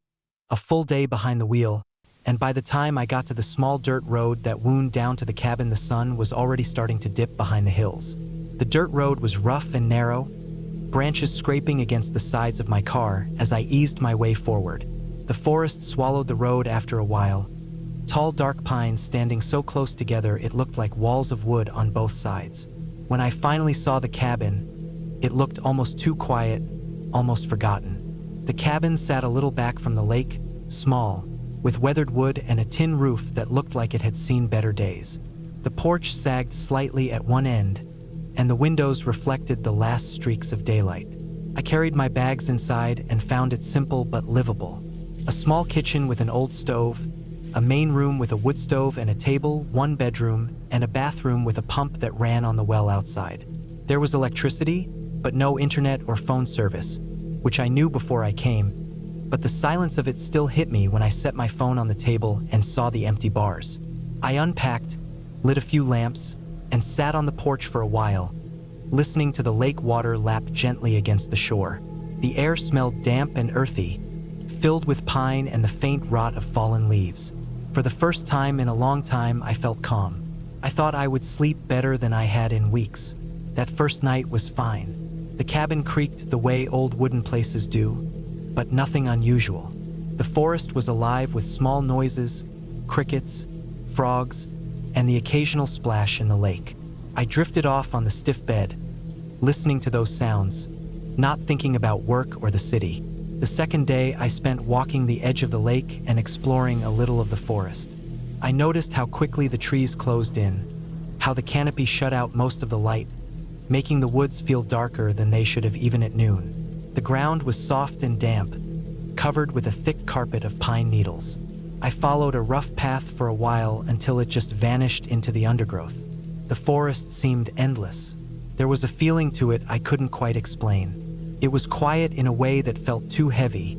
a full day behind the wheel, and by the time I got to the small dirt road that wound down to the cabin, the sun was already starting to dip behind the hills. The dirt road was rough and narrow, branches scraping against the sides of my car as I eased my way forward. The forest swallowed the road after a while, tall dark pines standing so close together it looked like walls of wood on both sides. When I finally saw the cabin, it looked almost too quiet, almost forgotten. The cabin sat a little back from the lake, small, with weathered wood and a tin roof that looked like it had seen better days. The porch sagged slightly at one end, and the windows reflected the last streaks of daylight. I carried my bags inside and found it simple but livable. A small kitchen with an old stove, a main room with a wood stove and a table, one bedroom, and a bathroom with a pump that ran on the well outside. There was electricity, but no internet or phone service, which I knew before I came, but the silence of it still hit me when I set my phone on the table and saw the empty bars. I unpacked, lit a few lamps, and sat on the porch for a while, listening to the lake water lap gently against the shore. The air smelled damp and earthy, filled with pine and the faint rot of fallen leaves. For the first time in a long time, I felt calm. I thought I would sleep better than I had in weeks. That first night was fine. The cabin creaked the way old wooden places do, but nothing unusual. The forest was alive with small noises, crickets, frogs, and the occasional splash in the lake. I drifted off on the stiff bed, listening to those sounds, not thinking about work or the city. The second day, I spent walking the edge of the lake and exploring a little of the forest. I noticed how quickly the trees closed in, how the canopy shut out most of the light, making the woods feel darker than they should have even at noon. The ground was soft and damp, covered with a thick carpet of pine needles. I followed a rough path for a while until it just vanished into the undergrowth. The forest seemed endless. There was a feeling to it I couldn't quite explain. It was quiet in a way that felt too heavy,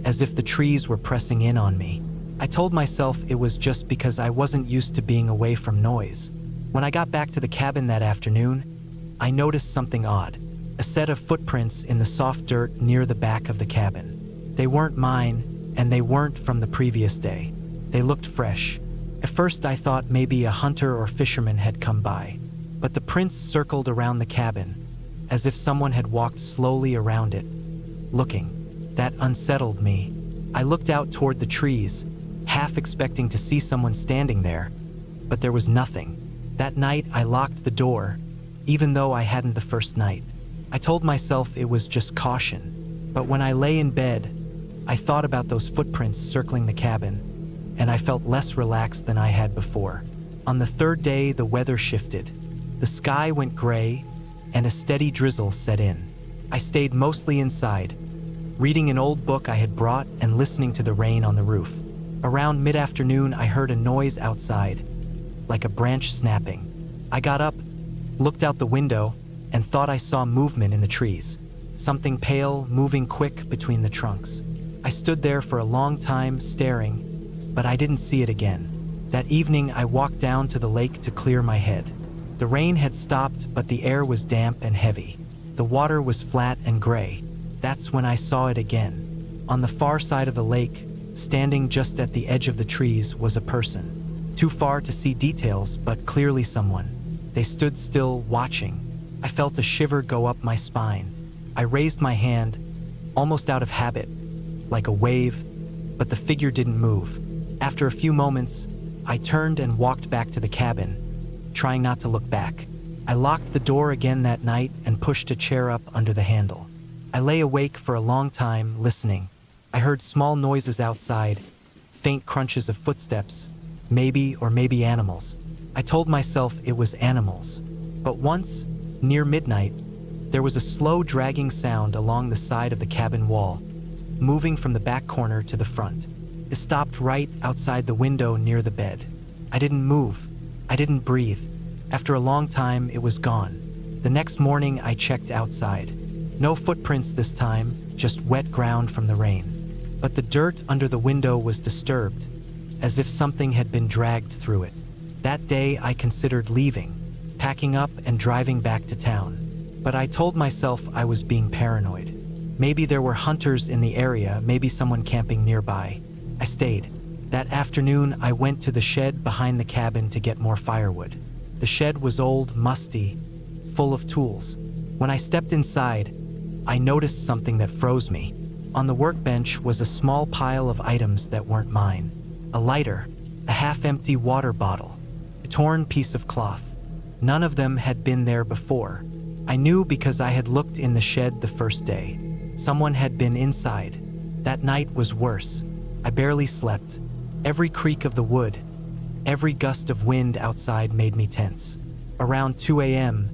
as if the trees were pressing in on me. I told myself it was just because I wasn't used to being away from noise. When I got back to the cabin that afternoon, I noticed something odd, a set of footprints in the soft dirt near the back of the cabin. They weren't mine, and they weren't from the previous day. They looked fresh. At first I thought maybe a hunter or fisherman had come by, but the prints circled around the cabin, as if someone had walked slowly around it, looking. That unsettled me. I looked out toward the trees, half expecting to see someone standing there, but there was nothing. That night I locked the door, even though I hadn't the first night. I told myself it was just caution, but when I lay in bed, I thought about those footprints circling the cabin, and I felt less relaxed than I had before. On the third day, the weather shifted. The sky went gray, and a steady drizzle set in. I stayed mostly inside, reading an old book I had brought and listening to the rain on the roof. Around mid-afternoon, I heard a noise outside, like a branch snapping. I got up, looked out the window, and thought I saw movement in the trees. Something pale, moving quick between the trunks. I stood there for a long time, staring, but I didn't see it again. That evening, I walked down to the lake to clear my head. The rain had stopped, but the air was damp and heavy. The water was flat and gray. That's when I saw it again. On the far side of the lake, standing just at the edge of the trees, was a person. Too far to see details, but clearly someone. They stood still, watching, I felt a shiver go up my spine. I raised my hand, almost out of habit, like a wave, but the figure didn't move. After a few moments, I turned and walked back to the cabin, trying not to look back. I locked the door again that night and pushed a chair up under the handle. I lay awake for a long time, listening. I heard small noises outside, faint crunches of footsteps, maybe animals. I told myself it was animals. But once, near midnight, there was a slow dragging sound along the side of the cabin wall, moving from the back corner to the front. It stopped right outside the window near the bed. I didn't move. I didn't breathe. After a long time, it was gone. The next morning, I checked outside. No footprints this time, just wet ground from the rain. But the dirt under the window was disturbed, as if something had been dragged through it. That day, I considered leaving, packing up and driving back to town. But I told myself I was being paranoid. Maybe there were hunters in the area, maybe someone camping nearby. I stayed. That afternoon, I went to the shed behind the cabin to get more firewood. The shed was old, musty, full of tools. When I stepped inside, I noticed something that froze me. On the workbench was a small pile of items that weren't mine. A lighter, a half-empty water bottle, a torn piece of cloth. None of them had been there before. I knew because I had looked in the shed the first day. Someone had been inside. That night was worse. I barely slept. Every creak of the wood, every gust of wind outside made me tense. Around 2 a.m.,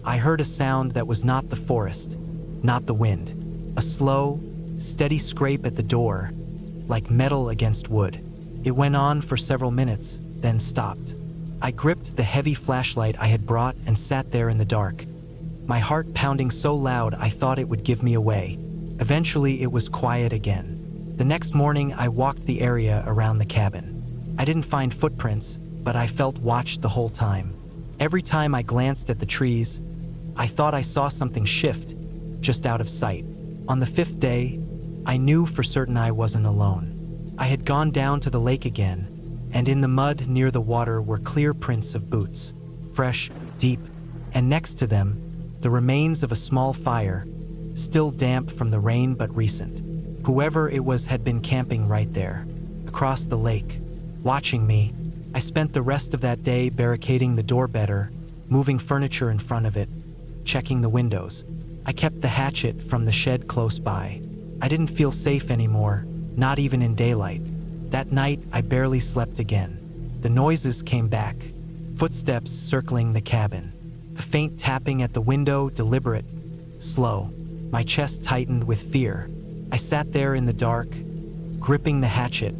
I heard a sound that was not the forest, not the wind. A slow, steady scrape at the door, like metal against wood. It went on for several minutes, then stopped. I gripped the heavy flashlight I had brought and sat there in the dark, my heart pounding so loud I thought it would give me away. Eventually, it was quiet again. The next morning, I walked the area around the cabin. I didn't find footprints, but I felt watched the whole time. Every time I glanced at the trees, I thought I saw something shift, just out of sight. On the 5th day, I knew for certain I wasn't alone. I had gone down to the lake again, and in the mud near the water were clear prints of boots, fresh, deep, and next to them, the remains of a small fire, still damp from the rain but recent. Whoever it was had been camping right there, across the lake, watching me. I spent the rest of that day barricading the door better, moving furniture in front of it, checking the windows. I kept the hatchet from the shed close by. I didn't feel safe anymore, not even in daylight. That night, I barely slept again. The noises came back, footsteps circling the cabin. A faint tapping at the window, deliberate, slow. My chest tightened with fear. I sat there in the dark, gripping the hatchet,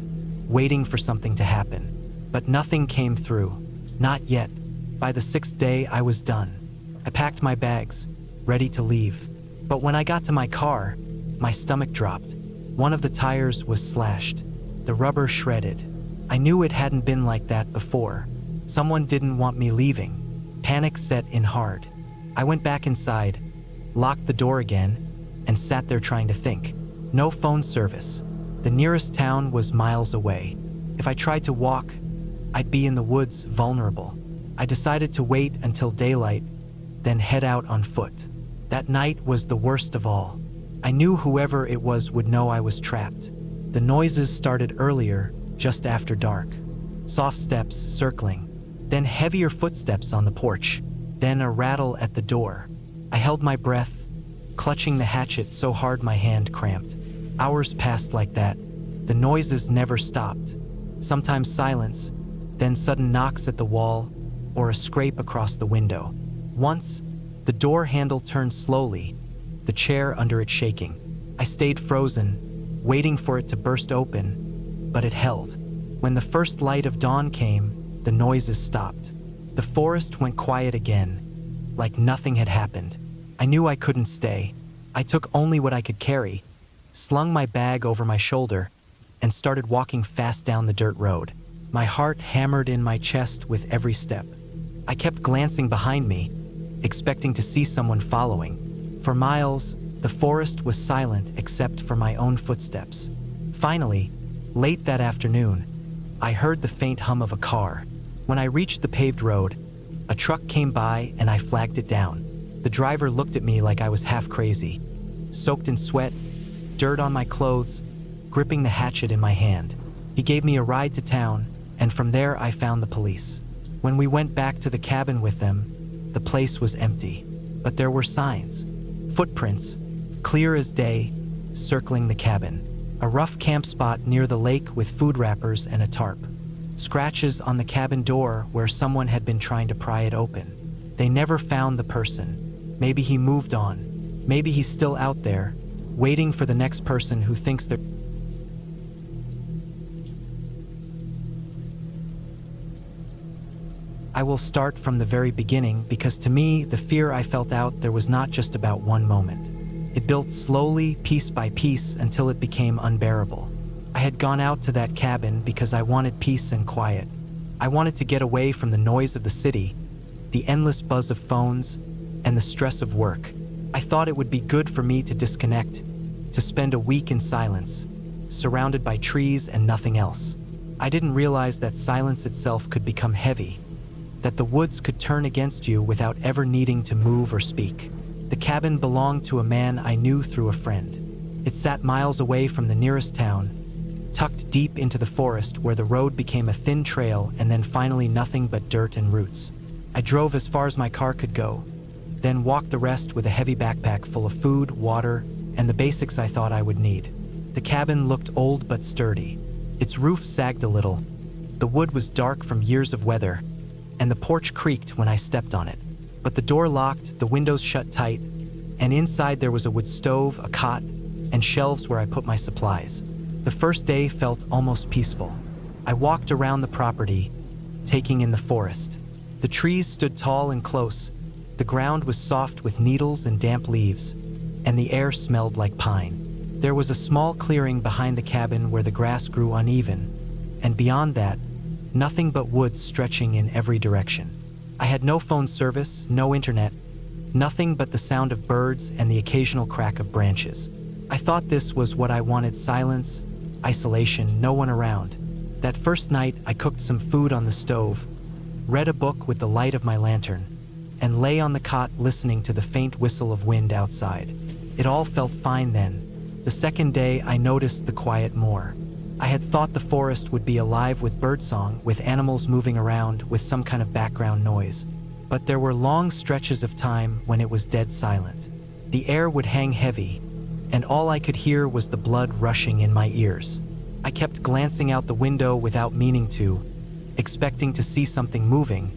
waiting for something to happen. But nothing came through. Not yet. By the 6th day, I was done. I packed my bags, ready to leave. But when I got to my car, my stomach dropped. One of the tires was slashed, the rubber shredded. I knew it hadn't been like that before. Someone didn't want me leaving. Panic set in hard. I went back inside, locked the door again, and sat there trying to think. No phone service. The nearest town was miles away. If I tried to walk, I'd be in the woods, vulnerable. I decided to wait until daylight, then head out on foot. That night was the worst of all. I knew whoever it was would know I was trapped. The noises started earlier, just after dark. Soft steps circling, then heavier footsteps on the porch, then a rattle at the door. I held my breath, clutching the hatchet so hard my hand cramped. Hours passed like that. The noises never stopped. Sometimes silence, then sudden knocks at the wall, or a scrape across the window. Once, the door handle turned slowly, the chair under it shaking. I stayed frozen, waiting for it to burst open, but it held. When the first light of dawn came, the noises stopped. The forest went quiet again, like nothing had happened. I knew I couldn't stay. I took only what I could carry, slung my bag over my shoulder, and started walking fast down the dirt road. My heart hammered in my chest with every step. I kept glancing behind me, expecting to see someone following. For miles, the forest was silent except for my own footsteps. Finally, late that afternoon, I heard the faint hum of a car. When I reached the paved road, a truck came by and I flagged it down. The The driver looked at me like I was half crazy, soaked in sweat, dirt on my clothes, gripping the hatchet in my hand. He gave me a ride to town, and from there I found the police. When we went back to the cabin with them, the place was empty, but there were signs, footprints, clear as day, circling the cabin. A rough camp spot near the lake with food wrappers and a tarp. Scratches on the cabin door where someone had been trying to pry it open. They never found the person. Maybe he moved on. Maybe he's still out there, waiting for the next person who thinks they're... I will start from the very beginning because to me, the fear I felt out there was not just about one moment. It built slowly, piece by piece, until it became unbearable. I had gone out to that cabin because I wanted peace and quiet. I wanted to get away from the noise of the city, the endless buzz of phones, and the stress of work. I thought it would be good for me to disconnect, to spend a week in silence, surrounded by trees and nothing else. I didn't realize that silence itself could become heavy, that the woods could turn against you without ever needing to move or speak. The cabin belonged to a man I knew through a friend. It sat miles away from the nearest town, tucked deep into the forest where the road became a thin trail and then finally nothing but dirt and roots. I drove as far as my car could go, then walked the rest with a heavy backpack full of food, water, and the basics I thought I would need. The cabin looked old but sturdy. Its roof sagged a little. The wood was dark from years of weather, and the porch creaked when I stepped on it. But the door locked, the windows shut tight, and inside there was a wood stove, a cot, and shelves where I put my supplies. The first day felt almost peaceful. I walked around the property, taking in the forest. The trees stood tall and close. The ground was soft with needles and damp leaves, and the air smelled like pine. There was a small clearing behind the cabin where the grass grew uneven, and beyond that, nothing but woods stretching in every direction. I had no phone service, no internet, nothing but the sound of birds and the occasional crack of branches. I thought this was what I wanted: silence, isolation, no one around. That first night, I cooked some food on the stove, read a book with the light of my lantern, and lay on the cot listening to the faint whistle of wind outside. It all felt fine then. The second day, I noticed the quiet more. I had thought the forest would be alive with birdsong, with animals moving around, with some kind of background noise. But there were long stretches of time when it was dead silent. The air would hang heavy, and all I could hear was the blood rushing in my ears. I kept glancing out the window without meaning to, expecting to see something moving,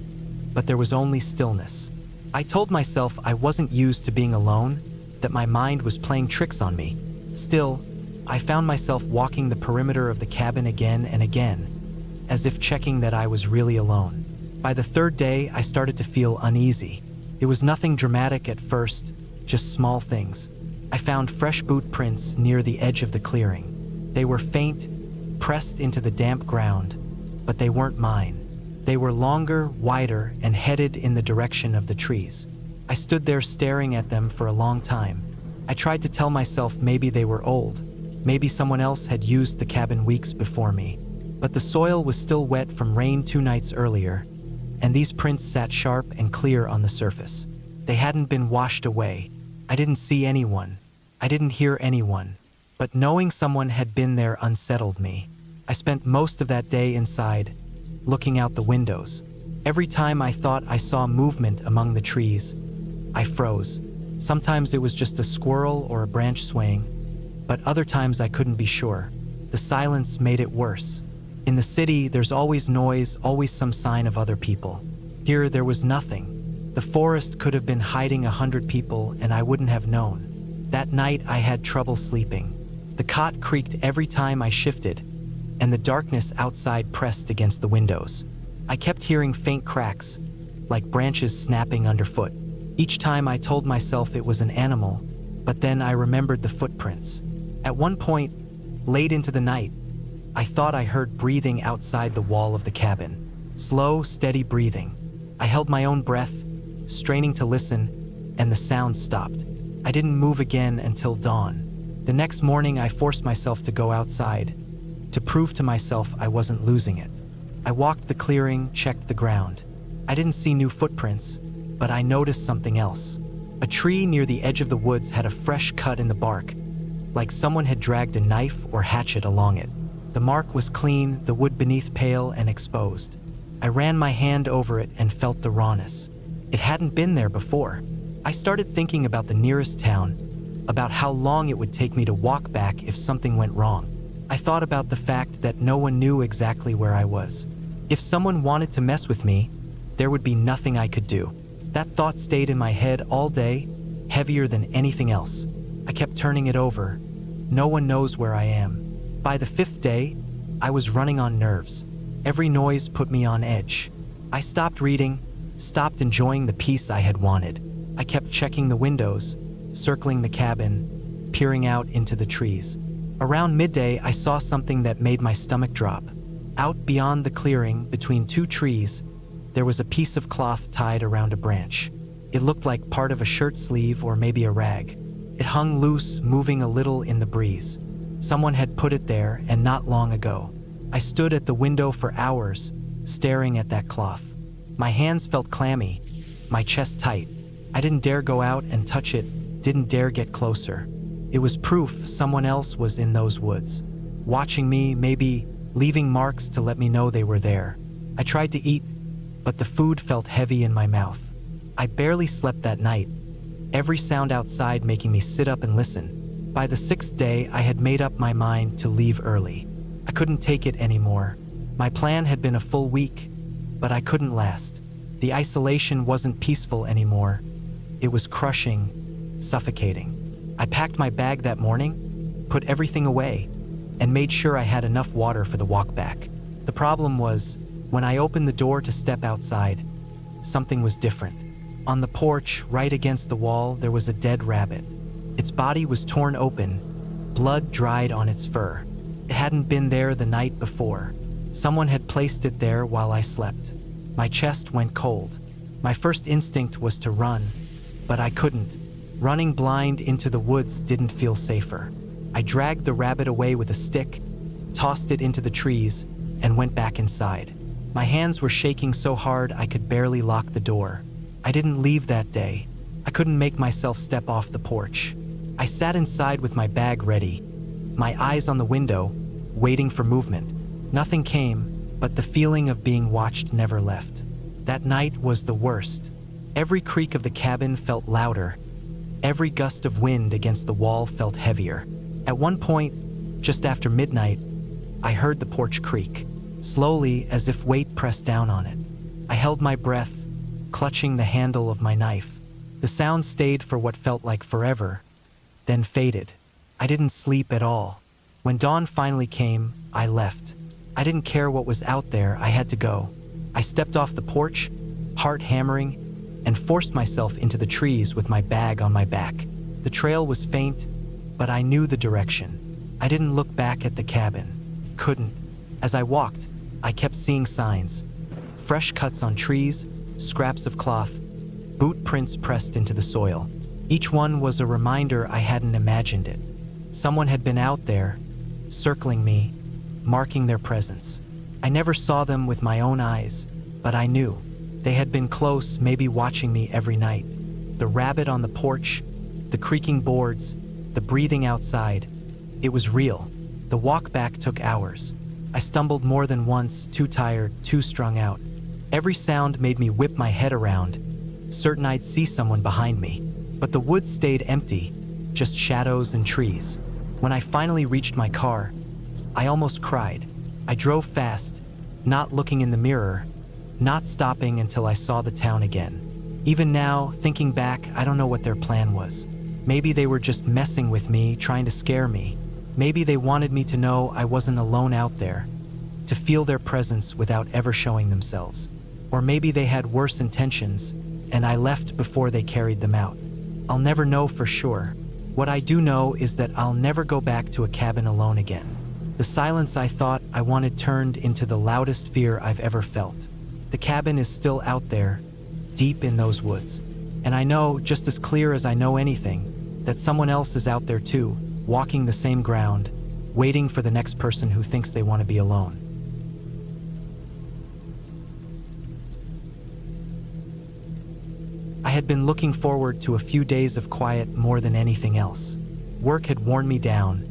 but there was only stillness. I told myself I wasn't used to being alone, that my mind was playing tricks on me. Still, I found myself walking the perimeter of the cabin again and again, as if checking that I was really alone. By the third day, I started to feel uneasy. It was nothing dramatic at first, just small things. I found fresh boot prints near the edge of the clearing. They were faint, pressed into the damp ground, but they weren't mine. They were longer, wider, and headed in the direction of the trees. I stood there staring at them for a long time. I tried to tell myself maybe they were old. Maybe someone else had used the cabin weeks before me. But the soil was still wet from rain 2 nights earlier, and these prints sat sharp and clear on the surface. They hadn't been washed away. I didn't see anyone. I didn't hear anyone. But knowing someone had been there unsettled me. I spent most of that day inside, looking out the windows. Every time I thought I saw movement among the trees, I froze. Sometimes it was just a squirrel or a branch swaying, but other times I couldn't be sure. The silence made it worse. In the city, there's always noise, always some sign of other people. Here, there was nothing. The forest could have been hiding 100 people, and I wouldn't have known. That night, I had trouble sleeping. The cot creaked every time I shifted, and the darkness outside pressed against the windows. I kept hearing faint cracks, like branches snapping underfoot. Each time I told myself it was an animal, but then I remembered the footprints. At one point, late into the night, I thought I heard breathing outside the wall of the cabin. Slow, steady breathing. I held my own breath, straining to listen, and the sound stopped. I didn't move again until dawn. The next morning, I forced myself to go outside, to prove to myself I wasn't losing it. I walked the clearing, checked the ground. I didn't see new footprints, but I noticed something else. A tree near the edge of the woods had a fresh cut in the bark, like someone had dragged a knife or hatchet along it. The mark was clean, the wood beneath pale and exposed. I ran my hand over it and felt the rawness. It hadn't been there before. I started thinking about the nearest town, about how long it would take me to walk back if something went wrong. I thought about the fact that no one knew exactly where I was. If someone wanted to mess with me, there would be nothing I could do. That thought stayed in my head all day, heavier than anything else. I kept turning it over. No one knows where I am. By the 5th day, I was running on nerves. Every noise put me on edge. I stopped reading, stopped enjoying the peace I had wanted. I kept checking the windows, circling the cabin, peering out into the trees. Around midday, I saw something that made my stomach drop. Out beyond the clearing, between 2 trees, there was a piece of cloth tied around a branch. It looked like part of a shirt sleeve or maybe a rag. It hung loose, moving a little in the breeze. Someone had put it there, and not long ago. I stood at the window for hours, staring at that cloth. My hands felt clammy, my chest tight. I didn't dare go out and touch it, didn't dare get closer. It was proof someone else was in those woods, watching me, maybe leaving marks to let me know they were there. I tried to eat, but the food felt heavy in my mouth. I barely slept that night, every sound outside making me sit up and listen. By the 6th day, I had made up my mind to leave early. I couldn't take it anymore. My plan had been a full week, but I couldn't last. The isolation wasn't peaceful anymore. It was crushing, suffocating. I packed my bag that morning, put everything away, and made sure I had enough water for the walk back. The problem was, when I opened the door to step outside, something was different. On the porch, right against the wall, there was a dead rabbit. Its body was torn open, blood dried on its fur. It hadn't been there the night before. Someone had placed it there while I slept. My chest went cold. My first instinct was to run, but I couldn't. Running blind into the woods didn't feel safer. I dragged the rabbit away with a stick, tossed it into the trees, and went back inside. My hands were shaking so hard I could barely lock the door. I didn't leave that day. I couldn't make myself step off the porch. I sat inside with my bag ready, my eyes on the window, waiting for movement. Nothing came, but the feeling of being watched never left. That night was the worst. Every creak of the cabin felt louder. Every gust of wind against the wall felt heavier. At one point, just after midnight, I heard the porch creak, slowly as if weight pressed down on it. I held my breath, clutching the handle of my knife. The sound stayed for what felt like forever, then faded. I didn't sleep at all. When dawn finally came, I left. I didn't care what was out there, I had to go. I stepped off the porch, heart hammering, and forced myself into the trees with my bag on my back. The trail was faint, but I knew the direction. I didn't look back at the cabin. Couldn't. As I walked, I kept seeing signs. Fresh cuts on trees, scraps of cloth, boot prints pressed into the soil. Each one was a reminder I hadn't imagined it. Someone had been out there, circling me, marking their presence. I never saw them with my own eyes, but I knew. They had been close, maybe watching me every night. The rabbit on the porch, the creaking boards, the breathing outside. It was real. The walk back took hours. I stumbled more than once, too tired, too strung out. Every sound made me whip my head around, certain I'd see someone behind me. But the woods stayed empty, just shadows and trees. When I finally reached my car, I almost cried. I drove fast, not looking in the mirror, not stopping until I saw the town again. Even now, thinking back, I don't know what their plan was. Maybe they were just messing with me, trying to scare me. Maybe they wanted me to know I wasn't alone out there, to feel their presence without ever showing themselves. Or maybe they had worse intentions, and I left before they carried them out. I'll never know for sure. What I do know is that I'll never go back to a cabin alone again. The silence I thought I wanted turned into the loudest fear I've ever felt. The cabin is still out there, deep in those woods. And I know, just as clear as I know anything, that someone else is out there too, walking the same ground, waiting for the next person who thinks they want to be alone. I had been looking forward to a few days of quiet more than anything else. Work had worn me down,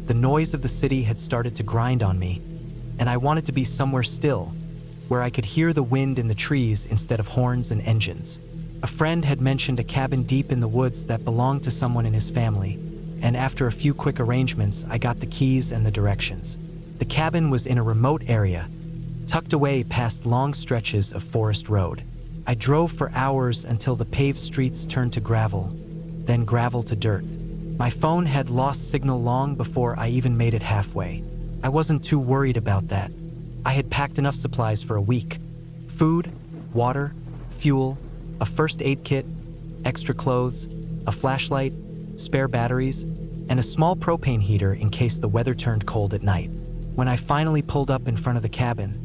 the noise of the city had started to grind on me, and I wanted to be somewhere still, where I could hear the wind in the trees instead of horns and engines. A friend had mentioned a cabin deep in the woods that belonged to someone in his family, and after a few quick arrangements, I got the keys and the directions. The cabin was in a remote area, tucked away past long stretches of forest road. I drove for hours until the paved streets turned to gravel, then gravel to dirt. My phone had lost signal long before I even made it halfway. I wasn't too worried about that. I had packed enough supplies for a week. Food, water, fuel, a first aid kit, extra clothes, a flashlight, spare batteries, and a small propane heater in case the weather turned cold at night. When I finally pulled up in front of the cabin,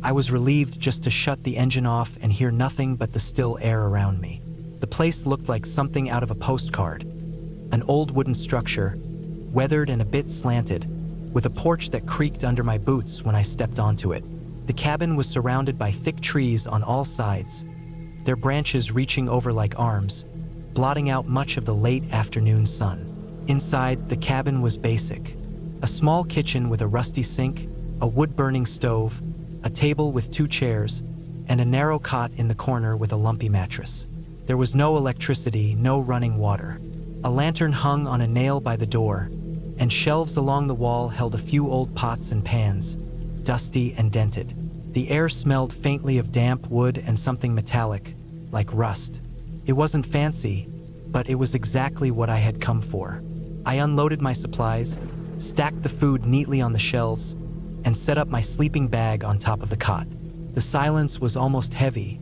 I was relieved just to shut the engine off and hear nothing but the still air around me. The place looked like something out of a postcard. An old wooden structure, weathered and a bit slanted, with a porch that creaked under my boots when I stepped onto it. The cabin was surrounded by thick trees on all sides, their branches reaching over like arms, blotting out much of the late afternoon sun. Inside, the cabin was basic. A small kitchen with a rusty sink, a wood-burning stove, a table with 2 chairs, and a narrow cot in the corner with a lumpy mattress. There was no electricity, no running water. A lantern hung on a nail by the door, and shelves along the wall held a few old pots and pans, dusty and dented. The air smelled faintly of damp wood and something metallic, like rust. It wasn't fancy, but it was exactly what I had come for. I unloaded my supplies, stacked the food neatly on the shelves, and set up my sleeping bag on top of the cot. The silence was almost heavy,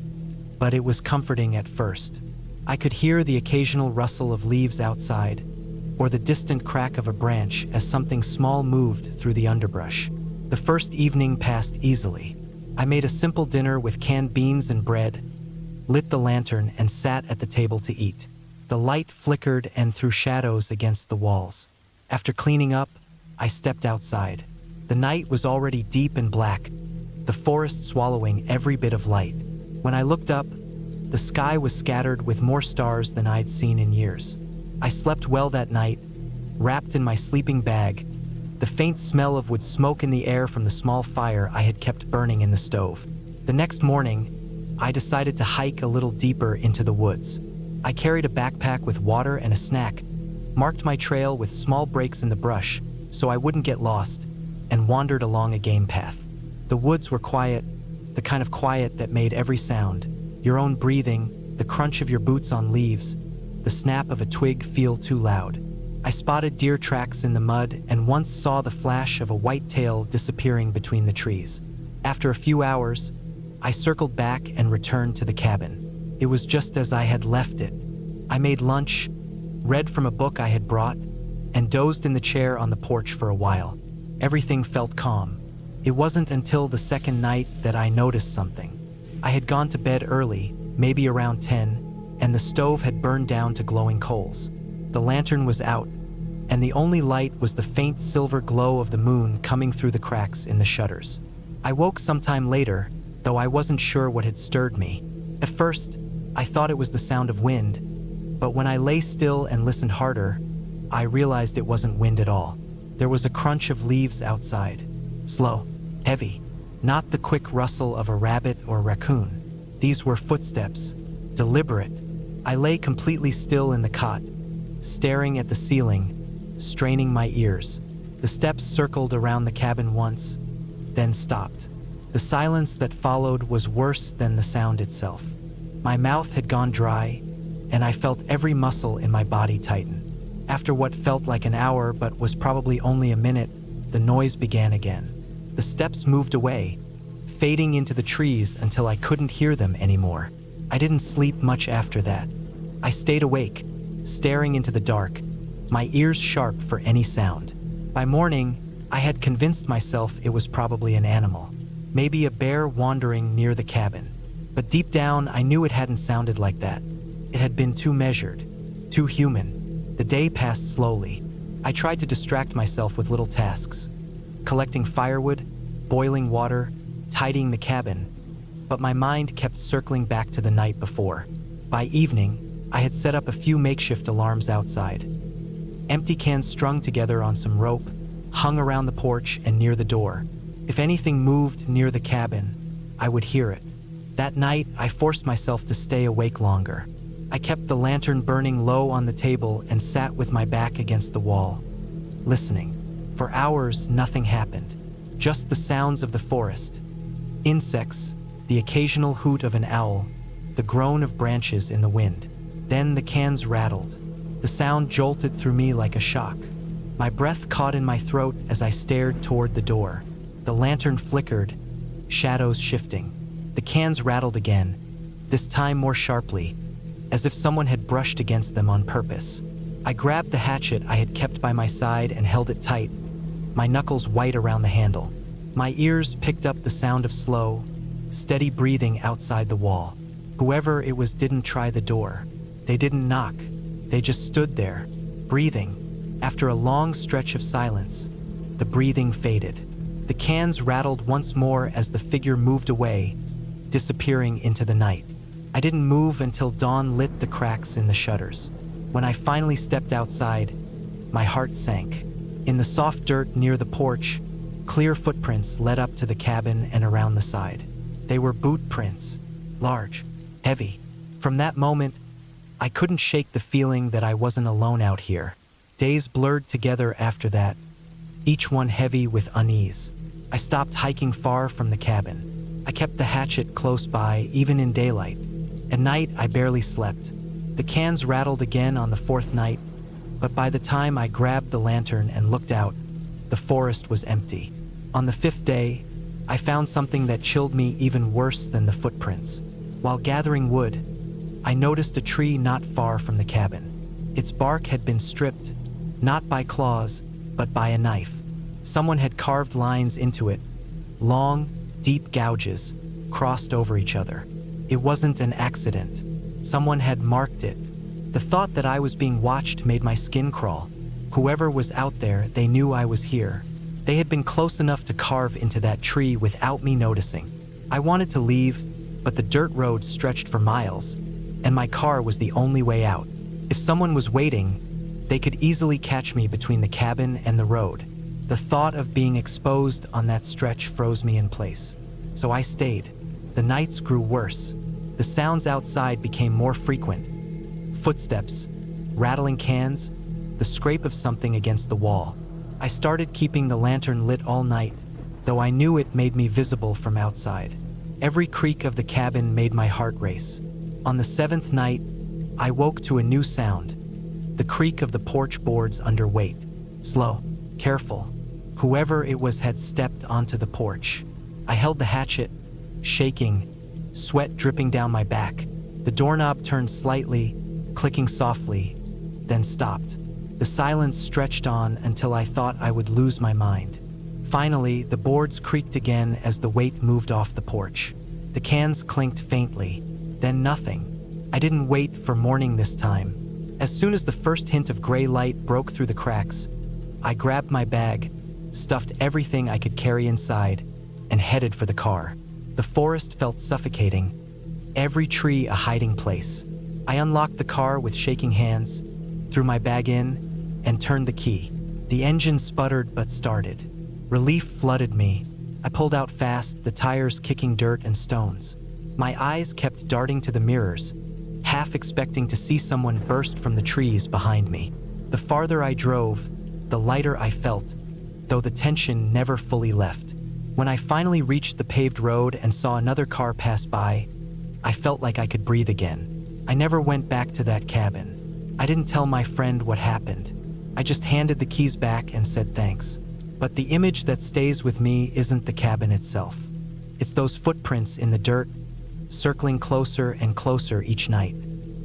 but it was comforting at first. I could hear the occasional rustle of leaves outside, or the distant crack of a branch as something small moved through the underbrush. The first evening passed easily. I made a simple dinner with canned beans and bread, lit the lantern, and sat at the table to eat. The light flickered and threw shadows against the walls. After cleaning up, I stepped outside. The night was already deep and black, the forest swallowing every bit of light. When I looked up, the sky was scattered with more stars than I'd seen in years. I slept well that night, wrapped in my sleeping bag, the faint smell of wood smoke in the air from the small fire I had kept burning in the stove. The next morning, I decided to hike a little deeper into the woods. I carried a backpack with water and a snack, marked my trail with small breaks in the brush so I wouldn't get lost, and wandered along a game path. The woods were quiet, the kind of quiet that made every sound, your own breathing, the crunch of your boots on leaves, the snap of a twig feel too loud. I spotted deer tracks in the mud and once saw the flash of a white tail disappearing between the trees. After a few hours, I circled back and returned to the cabin. It was just as I had left it. I made lunch, read from a book I had brought, and dozed in the chair on the porch for a while. Everything felt calm. It wasn't until the second night that I noticed something. I had gone to bed early, maybe around 10, and the stove had burned down to glowing coals. The lantern was out, and the only light was the faint silver glow of the moon coming through the cracks in the shutters. I woke sometime later, though I wasn't sure what had stirred me. At first, I thought it was the sound of wind, but when I lay still and listened harder, I realized it wasn't wind at all. There was a crunch of leaves outside, slow, heavy, not the quick rustle of a rabbit or raccoon. These were footsteps, deliberate. I lay completely still in the cot, staring at the ceiling, straining my ears. The steps circled around the cabin once, then stopped. The silence that followed was worse than the sound itself. My mouth had gone dry, and I felt every muscle in my body tighten. After what felt like an hour but was probably only a minute, the noise began again. The steps moved away, fading into the trees until I couldn't hear them anymore. I didn't sleep much after that. I stayed awake, staring into the dark, my ears sharp for any sound. By morning, I had convinced myself it was probably an animal, maybe a bear wandering near the cabin. But deep down, I knew it hadn't sounded like that. It had been too measured, too human. The day passed slowly. I tried to distract myself with little tasks, collecting firewood, boiling water, tidying the cabin, but my mind kept circling back to the night before. By evening, I had set up a few makeshift alarms outside. Empty cans strung together on some rope, hung around the porch and near the door. If anything moved near the cabin, I would hear it. That night, I forced myself to stay awake longer. I kept the lantern burning low on the table and sat with my back against the wall, listening. For hours, nothing happened. Just the sounds of the forest. Insects, the occasional hoot of an owl, the groan of branches in the wind. Then the cans rattled. The sound jolted through me like a shock. My breath caught in my throat as I stared toward the door. The lantern flickered, shadows shifting. The cans rattled again, this time more sharply, as if someone had brushed against them on purpose. I grabbed the hatchet I had kept by my side and held it tight, my knuckles white around the handle. My ears picked up the sound of slow, steady breathing outside the wall. Whoever it was didn't try the door. They didn't knock. They just stood there, breathing. After a long stretch of silence, the breathing faded. The cans rattled once more as the figure moved away, disappearing into the night. I didn't move until dawn lit the cracks in the shutters. When I finally stepped outside, my heart sank. In the soft dirt near the porch, clear footprints led up to the cabin and around the side. They were boot prints, large, heavy. From that moment, I couldn't shake the feeling that I wasn't alone out here. Days blurred together after that, each one heavy with unease. I stopped hiking far from the cabin. I kept the hatchet close by, even in daylight. At night, I barely slept. The cans rattled again on the fourth night, but by the time I grabbed the lantern and looked out, the forest was empty. On the fifth day, I found something that chilled me even worse than the footprints. While gathering wood, I noticed a tree not far from the cabin. Its bark had been stripped, not by claws, but by a knife. Someone had carved lines into it, long, deep gouges, crossed over each other. It wasn't an accident. Someone had marked it. The thought that I was being watched made my skin crawl. Whoever was out there, they knew I was here. They had been close enough to carve into that tree without me noticing. I wanted to leave, but the dirt road stretched for miles, and my car was the only way out. If someone was waiting, they could easily catch me between the cabin and the road. The thought of being exposed on that stretch froze me in place. So I stayed. The nights grew worse. The sounds outside became more frequent. Footsteps, rattling cans, the scrape of something against the wall. I started keeping the lantern lit all night, though I knew it made me visible from outside. Every creak of the cabin made my heart race. On the seventh night, I woke to a new sound, the creak of the porch boards under weight. Slow, careful. Whoever it was had stepped onto the porch. I held the hatchet, shaking, sweat dripping down my back. The doorknob turned slightly, clicking softly, then stopped. The silence stretched on until I thought I would lose my mind. Finally, the boards creaked again as the weight moved off the porch. The cans clinked faintly, then nothing. I didn't wait for morning this time. As soon as the first hint of gray light broke through the cracks, I grabbed my bag, stuffed everything I could carry inside, and headed for the car. The forest felt suffocating, every tree a hiding place. I unlocked the car with shaking hands, threw my bag in, and turned the key. The engine sputtered but started. Relief flooded me. I pulled out fast, the tires kicking dirt and stones. My eyes kept darting to the mirrors, half expecting to see someone burst from the trees behind me. The farther I drove, the lighter I felt, though the tension never fully left. When I finally reached the paved road and saw another car pass by, I felt like I could breathe again. I never went back to that cabin. I didn't tell my friend what happened. I just handed the keys back and said thanks. But the image that stays with me isn't the cabin itself. It's those footprints in the dirt, circling closer and closer each night.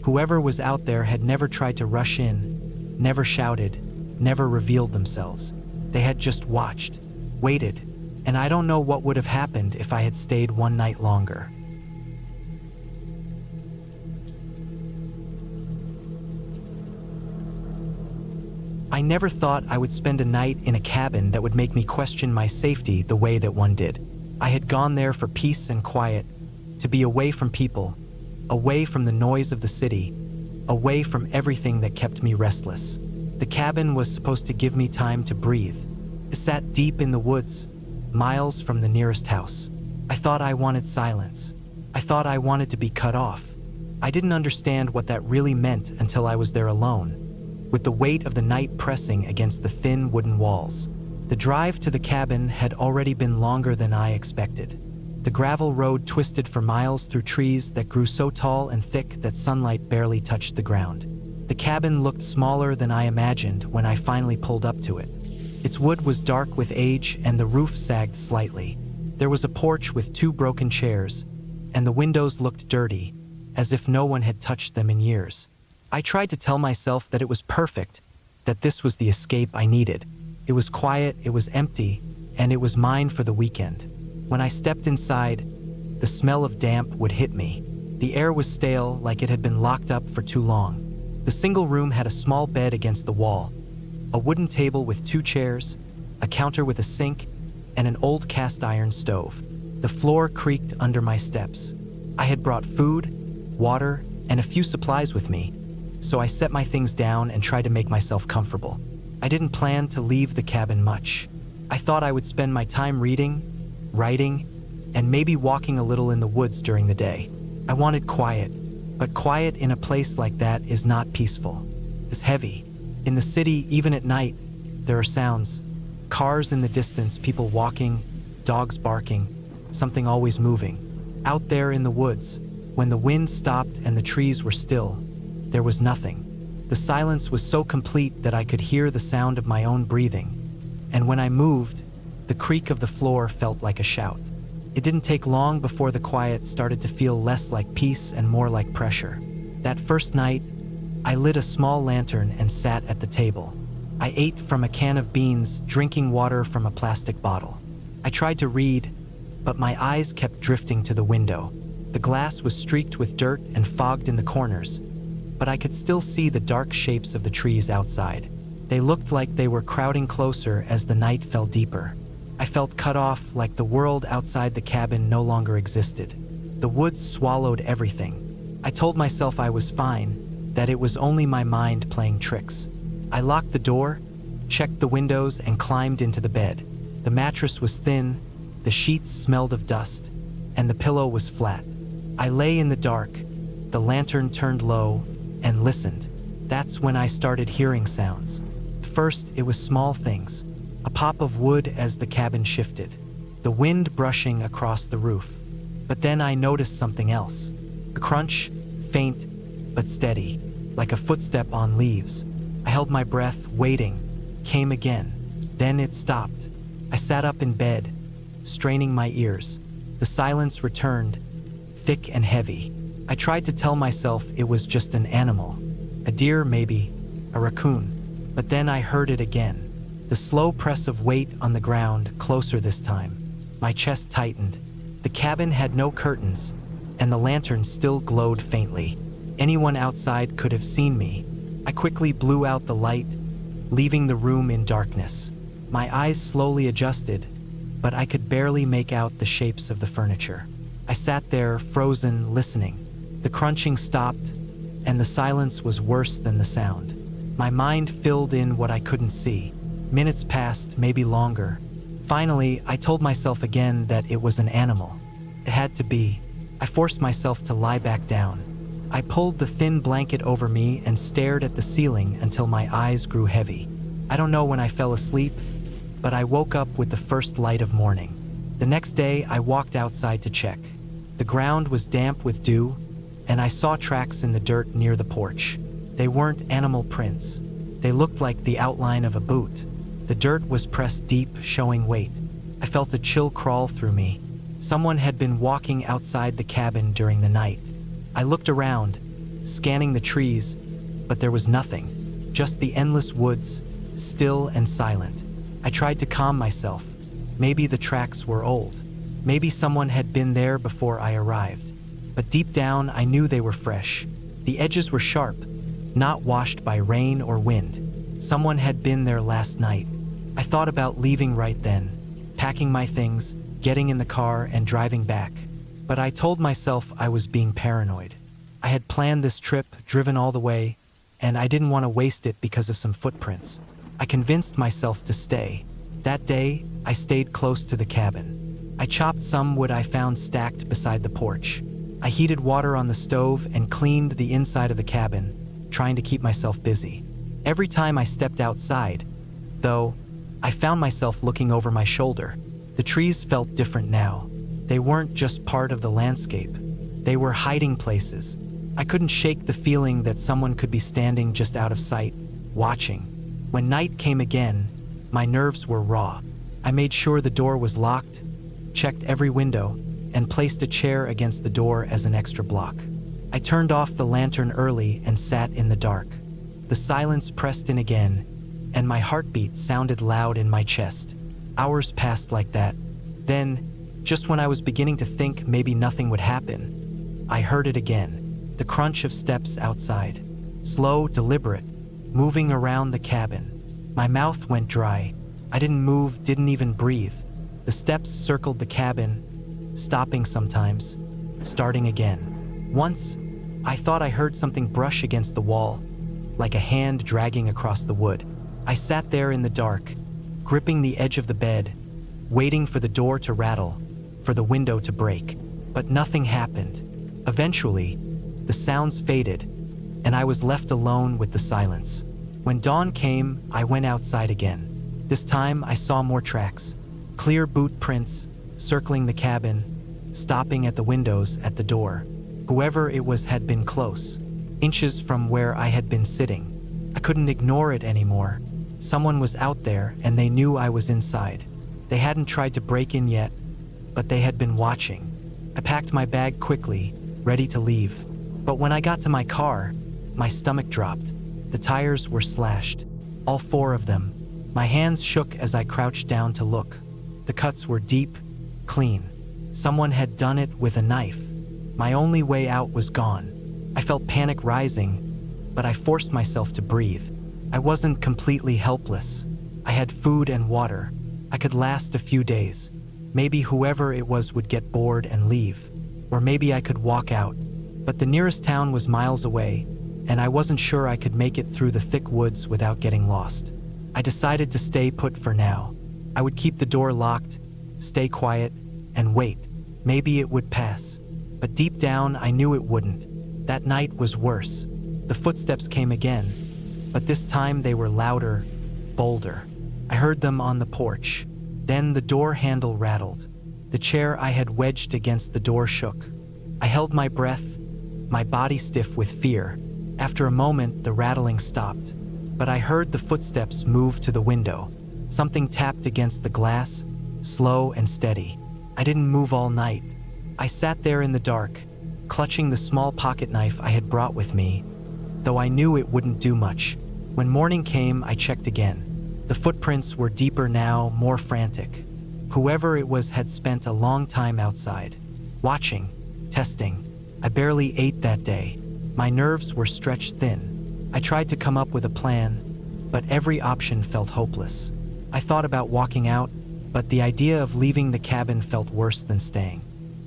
Whoever was out there had never tried to rush in, never shouted, never revealed themselves. They had just watched, waited, and I don't know what would have happened if I had stayed one night longer. I never thought I would spend a night in a cabin that would make me question my safety the way that one did. I had gone there for peace and quiet, to be away from people, away from the noise of the city, away from everything that kept me restless. The cabin was supposed to give me time to breathe. It sat deep in the woods, miles from the nearest house. I thought I wanted silence. I thought I wanted to be cut off. I didn't understand what that really meant until I was there alone, with the weight of the night pressing against the thin wooden walls. The drive to the cabin had already been longer than I expected. The gravel road twisted for miles through trees that grew so tall and thick that sunlight barely touched the ground. The cabin looked smaller than I imagined when I finally pulled up to it. Its wood was dark with age and the roof sagged slightly. There was a porch with 2 broken chairs, and the windows looked dirty, as if no one had touched them in years. I tried to tell myself that it was perfect, that this was the escape I needed. It was quiet, it was empty, and it was mine for the weekend. When I stepped inside, the smell of damp would hit me. The air was stale, like it had been locked up for too long. The single room had a small bed against the wall, a wooden table with 2 chairs, a counter with a sink, and an old cast iron stove. The floor creaked under my steps. I had brought food, water, and a few supplies with me, so I set my things down and tried to make myself comfortable. I didn't plan to leave the cabin much. I thought I would spend my time reading, writing, and maybe walking a little in the woods during the day. I wanted quiet, but quiet in a place like that is not peaceful. It's heavy. In the city, even at night, there are sounds. Cars in the distance, people walking, dogs barking, something always moving. Out there in the woods, when the wind stopped and the trees were still, there was nothing. The silence was so complete that I could hear the sound of my own breathing. And when I moved, the creak of the floor felt like a shout. It didn't take long before the quiet started to feel less like peace and more like pressure. That first night, I lit a small lantern and sat at the table. I ate from a can of beans, drinking water from a plastic bottle. I tried to read, but my eyes kept drifting to the window. The glass was streaked with dirt and fogged in the corners, but I could still see the dark shapes of the trees outside. They looked like they were crowding closer as the night fell deeper. I felt cut off, like the world outside the cabin no longer existed. The woods swallowed everything. I told myself I was fine, that it was only my mind playing tricks. I locked the door, checked the windows, and climbed into the bed. The mattress was thin, the sheets smelled of dust, and the pillow was flat. I lay in the dark, the lantern turned low, and listened. That's when I started hearing sounds. First, it was small things. A pop of wood as the cabin shifted, the wind brushing across the roof. But then I noticed something else. A crunch, faint but steady, like a footstep on leaves. I held my breath, waiting. Came again. Then it stopped. I sat up in bed, straining my ears. The silence returned, thick and heavy. I tried to tell myself it was just an animal. A deer, maybe, a raccoon. But then I heard it again. The slow press of weight on the ground, closer this time. My chest tightened. The cabin had no curtains, and the lantern still glowed faintly. Anyone outside could have seen me. I quickly blew out the light, leaving the room in darkness. My eyes slowly adjusted, but I could barely make out the shapes of the furniture. I sat there, frozen, listening. The crunching stopped, and the silence was worse than the sound. My mind filled in what I couldn't see. Minutes passed, maybe longer. Finally, I told myself again that it was an animal. It had to be. I forced myself to lie back down. I pulled the thin blanket over me and stared at the ceiling until my eyes grew heavy. I don't know when I fell asleep, but I woke up with the first light of morning. The next day, I walked outside to check. The ground was damp with dew, and I saw tracks in the dirt near the porch. They weren't animal prints. They looked like the outline of a boot. The dirt was pressed deep, showing weight. I felt a chill crawl through me. Someone had been walking outside the cabin during the night. I looked around, scanning the trees, but there was nothing. Just the endless woods, still and silent. I tried to calm myself. Maybe the tracks were old. Maybe someone had been there before I arrived. But deep down, I knew they were fresh. The edges were sharp, not washed by rain or wind. Someone had been there last night. I thought about leaving right then, packing my things, getting in the car and driving back. But I told myself I was being paranoid. I had planned this trip, driven all the way, and I didn't want to waste it because of some footprints. I convinced myself to stay. That day, I stayed close to the cabin. I chopped some wood I found stacked beside the porch. I heated water on the stove and cleaned the inside of the cabin, trying to keep myself busy. Every time I stepped outside, though, I found myself looking over my shoulder. The trees felt different now. They weren't just part of the landscape. They were hiding places. I couldn't shake the feeling that someone could be standing just out of sight, watching. When night came again, my nerves were raw. I made sure the door was locked, checked every window, and placed a chair against the door as an extra block. I turned off the lantern early and sat in the dark. The silence pressed in again, and my heartbeat sounded loud in my chest. Hours passed like that. Then, just when I was beginning to think maybe nothing would happen, I heard it again, the crunch of steps outside. Slow, deliberate, moving around the cabin. My mouth went dry. I didn't move, didn't even breathe. The steps circled the cabin, stopping sometimes, starting again. Once, I thought I heard something brush against the wall, like a hand dragging across the wood. I sat there in the dark, gripping the edge of the bed, waiting for the door to rattle, for the window to break. But nothing happened. Eventually, the sounds faded, and I was left alone with the silence. When dawn came, I went outside again. This time, I saw more tracks. Clear boot prints, circling the cabin, stopping at the windows at the door. Whoever it was had been close, inches from where I had been sitting. I couldn't ignore it anymore. Someone was out there, and they knew I was inside. They hadn't tried to break in yet, but they had been watching. I packed my bag quickly, ready to leave. But when I got to my car, my stomach dropped. The tires were slashed, all 4 of them. My hands shook as I crouched down to look. The cuts were deep, clean. Someone had done it with a knife. My only way out was gone. I felt panic rising, but I forced myself to breathe. I wasn't completely helpless. I had food and water. I could last a few days. Maybe whoever it was would get bored and leave. Or maybe I could walk out. But the nearest town was miles away, and I wasn't sure I could make it through the thick woods without getting lost. I decided to stay put for now. I would keep the door locked, stay quiet, and wait. Maybe it would pass. But deep down, I knew it wouldn't. That night was worse. The footsteps came again, but this time they were louder, bolder. I heard them on the porch. Then the door handle rattled. The chair I had wedged against the door shook. I held my breath, my body stiff with fear. After a moment, the rattling stopped, but I heard the footsteps move to the window. Something tapped against the glass, slow and steady. I didn't move all night. I sat there in the dark, clutching the small pocket knife I had brought with me, though I knew it wouldn't do much. When morning came, I checked again. The footprints were deeper now, more frantic. Whoever it was had spent a long time outside, watching, testing. I barely ate that day. My nerves were stretched thin. I tried to come up with a plan, but every option felt hopeless. I thought about walking out, but the idea of leaving the cabin felt worse than staying.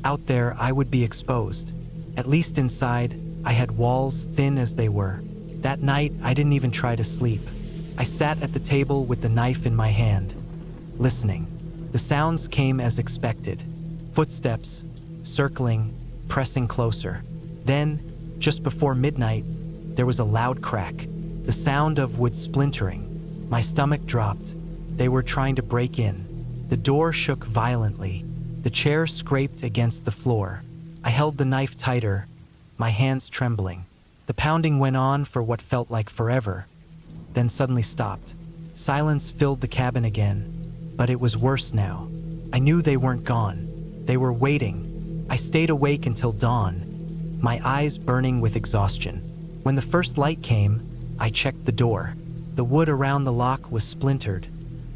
Out there, I would be exposed. At least inside, I had walls thin as they were. That night, I didn't even try to sleep. I sat at the table with the knife in my hand, listening. The sounds came as expected. Footsteps, circling, pressing closer. Then, just before midnight, there was a loud crack, the sound of wood splintering. My stomach dropped. They were trying to break in. The door shook violently. The chair scraped against the floor. I held the knife tighter, my hands trembling. The pounding went on for what felt like forever, then suddenly stopped. Silence filled the cabin again, but it was worse now. I knew they weren't gone. They were waiting. I stayed awake until dawn, my eyes burning with exhaustion. When the first light came, I checked the door. The wood around the lock was splintered,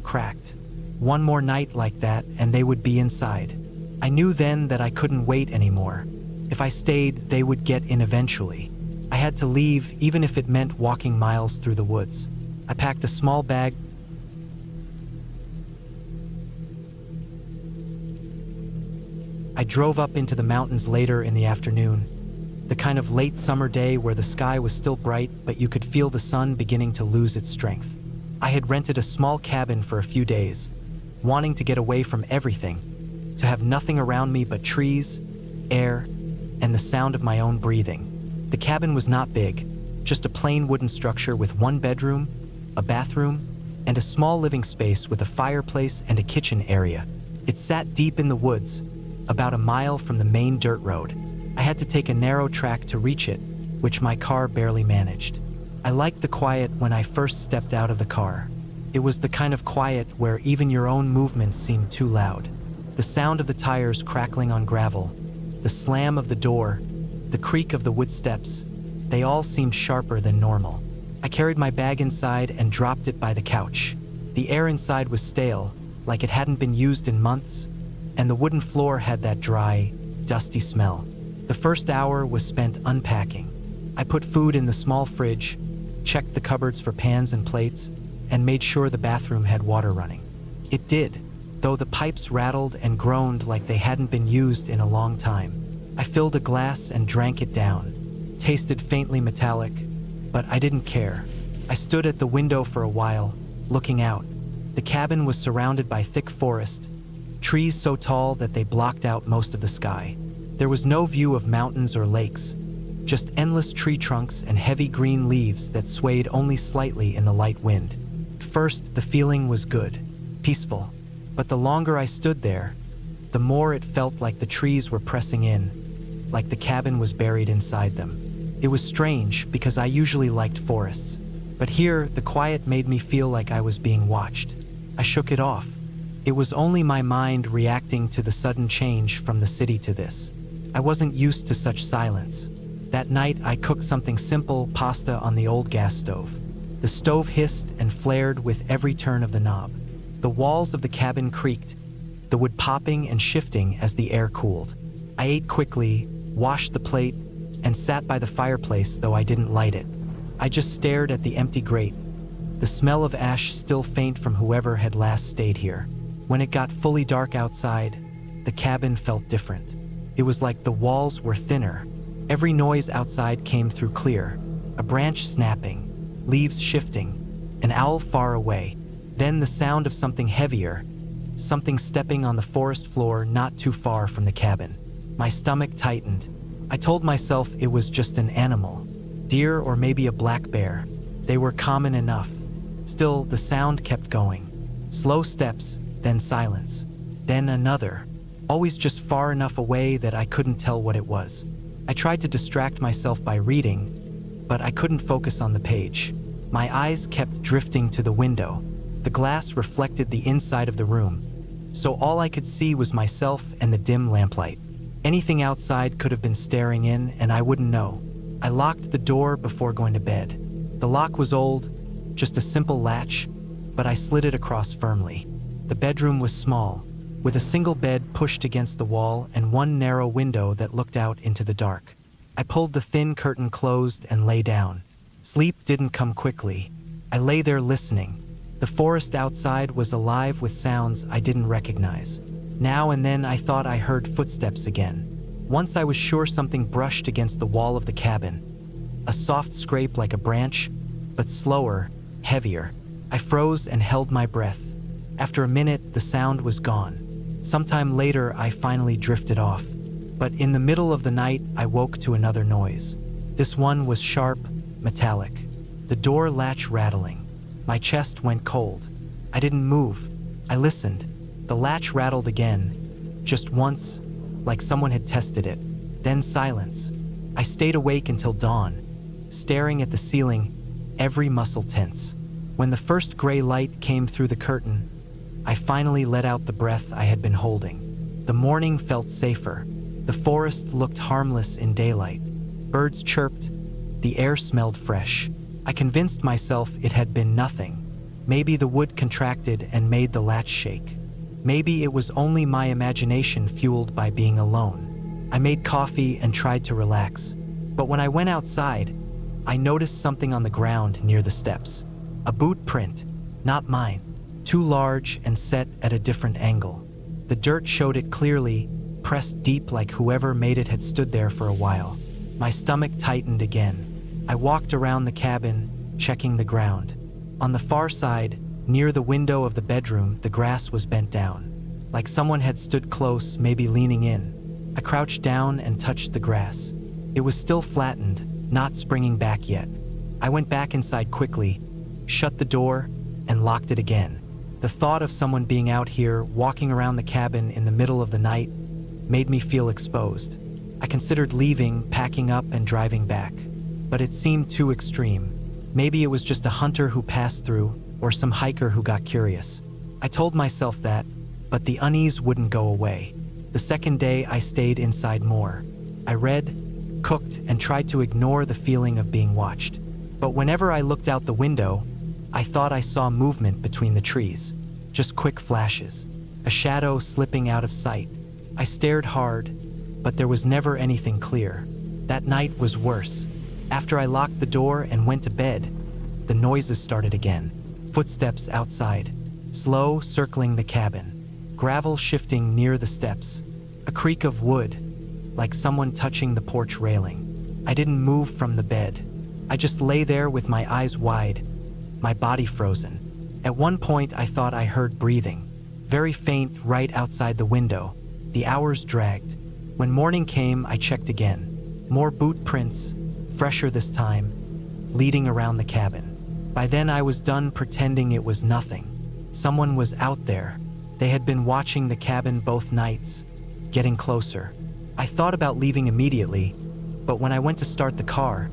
cracked. One more night like that, and they would be inside. I knew then that I couldn't wait anymore. If I stayed, they would get in eventually. I had to leave, even if it meant walking miles through the woods. I packed a small bag. I drove up into the mountains later in the afternoon, The kind of late summer day where the sky was still bright, but you could feel the sun beginning to lose its strength. I had rented a small cabin for a few days, wanting to get away from everything, to have nothing around me but trees, air, and the sound of my own breathing. The cabin was not big, just a plain wooden structure with one bedroom, a bathroom, and a small living space with a fireplace and a kitchen area. It sat deep in the woods, about a mile from the main dirt road. I had to take a narrow track to reach it, which my car barely managed. I liked the quiet when I first stepped out of the car. It was the kind of quiet where even your own movements seemed too loud. The sound of the tires crackling on gravel, the slam of the door, the creak of the wood steps, they all seemed sharper than normal. I carried my bag inside and dropped it by the couch. The air inside was stale, like it hadn't been used in months, and the wooden floor had that dry, dusty smell. The first hour was spent unpacking. I put food in the small fridge, checked the cupboards for pans and plates, and made sure the bathroom had water running. It did, though the pipes rattled and groaned like they hadn't been used in a long time. I filled a glass and drank it down. Tasted faintly metallic, but I didn't care. I stood at the window for a while, looking out. The cabin was surrounded by thick forest, trees so tall that they blocked out most of the sky. There was no view of mountains or lakes, just endless tree trunks and heavy green leaves that swayed only slightly in the light wind. At first, the feeling was good, peaceful, but the longer I stood there, the more it felt like the trees were pressing in, like the cabin was buried inside them. It was strange because I usually liked forests, but here the quiet made me feel like I was being watched. I shook it off. It was only my mind reacting to the sudden change from the city to this. I wasn't used to such silence. That night, I cooked something simple, pasta on the old gas stove. The stove hissed and flared with every turn of the knob. The walls of the cabin creaked, the wood popping and shifting as the air cooled. I ate quickly, washed the plate, and sat by the fireplace, though I didn't light it. I just stared at the empty grate, the smell of ash still faint from whoever had last stayed here. When it got fully dark outside, the cabin felt different. It was like the walls were thinner. Every noise outside came through clear. A branch snapping, leaves shifting, an owl far away. Then the sound of something heavier, something stepping on the forest floor not too far from the cabin. My stomach tightened. I told myself it was just an animal, deer or maybe a black bear. They were common enough. Still, the sound kept going. Slow steps, then silence, then another. Always just far enough away that I couldn't tell what it was. I tried to distract myself by reading, but I couldn't focus on the page. My eyes kept drifting to the window. The glass reflected the inside of the room, so all I could see was myself and the dim lamplight. Anything outside could have been staring in, and I wouldn't know. I locked the door before going to bed. The lock was old, just a simple latch, but I slid it across firmly. The bedroom was small, with a single bed pushed against the wall and one narrow window that looked out into the dark. I pulled the thin curtain closed and lay down. Sleep didn't come quickly. I lay there listening. The forest outside was alive with sounds I didn't recognize. Now and then I thought I heard footsteps again. Once I was sure something brushed against the wall of the cabin. A soft scrape like a branch, but slower, heavier. I froze and held my breath. After a minute, the sound was gone. Sometime later, I finally drifted off. But in the middle of the night, I woke to another noise. This one was sharp, metallic. The door latch rattling. My chest went cold. I didn't move. I listened. The latch rattled again, just once, like someone had tested it. Then silence. I stayed awake until dawn, staring at the ceiling, every muscle tense. When the first gray light came through the curtain, I finally let out the breath I had been holding. The morning felt safer. The forest looked harmless in daylight. Birds chirped. The air smelled fresh. I convinced myself it had been nothing. Maybe the wood contracted and made the latch shake. Maybe it was only my imagination fueled by being alone. I made coffee and tried to relax. But when I went outside, I noticed something on the ground near the steps. A boot print, not mine, too large and set at a different angle. The dirt showed it clearly, pressed deep like whoever made it had stood there for a while. My stomach tightened again. I walked around the cabin, checking the ground. On the far side, near the window of the bedroom, the grass was bent down, like someone had stood close, maybe leaning in. I crouched down and touched the grass. It was still flattened, not springing back yet. I went back inside quickly, shut the door, and locked it again. The thought of someone being out here, walking around the cabin in the middle of the night, made me feel exposed. I considered leaving, packing up, and driving back. But it seemed too extreme. Maybe it was just a hunter who passed through, or some hiker who got curious. I told myself that, but the unease wouldn't go away. The second day, I stayed inside more. I read, cooked, and tried to ignore the feeling of being watched. But whenever I looked out the window, I thought I saw movement between the trees. Just quick flashes. A shadow slipping out of sight. I stared hard, but there was never anything clear. That night was worse. After I locked the door and went to bed, the noises started again. Footsteps outside, slow, circling the cabin. Gravel shifting near the steps. A creak of wood, like someone touching the porch railing. I didn't move from the bed. I just lay there with my eyes wide, my body frozen. At one point, I thought I heard breathing, very faint right outside the window. The hours dragged. When morning came, I checked again. More boot prints, fresher this time, leading around the cabin. By then, I was done pretending it was nothing. Someone was out there. They had been watching the cabin both nights, getting closer. I thought about leaving immediately, but when I went to start the car,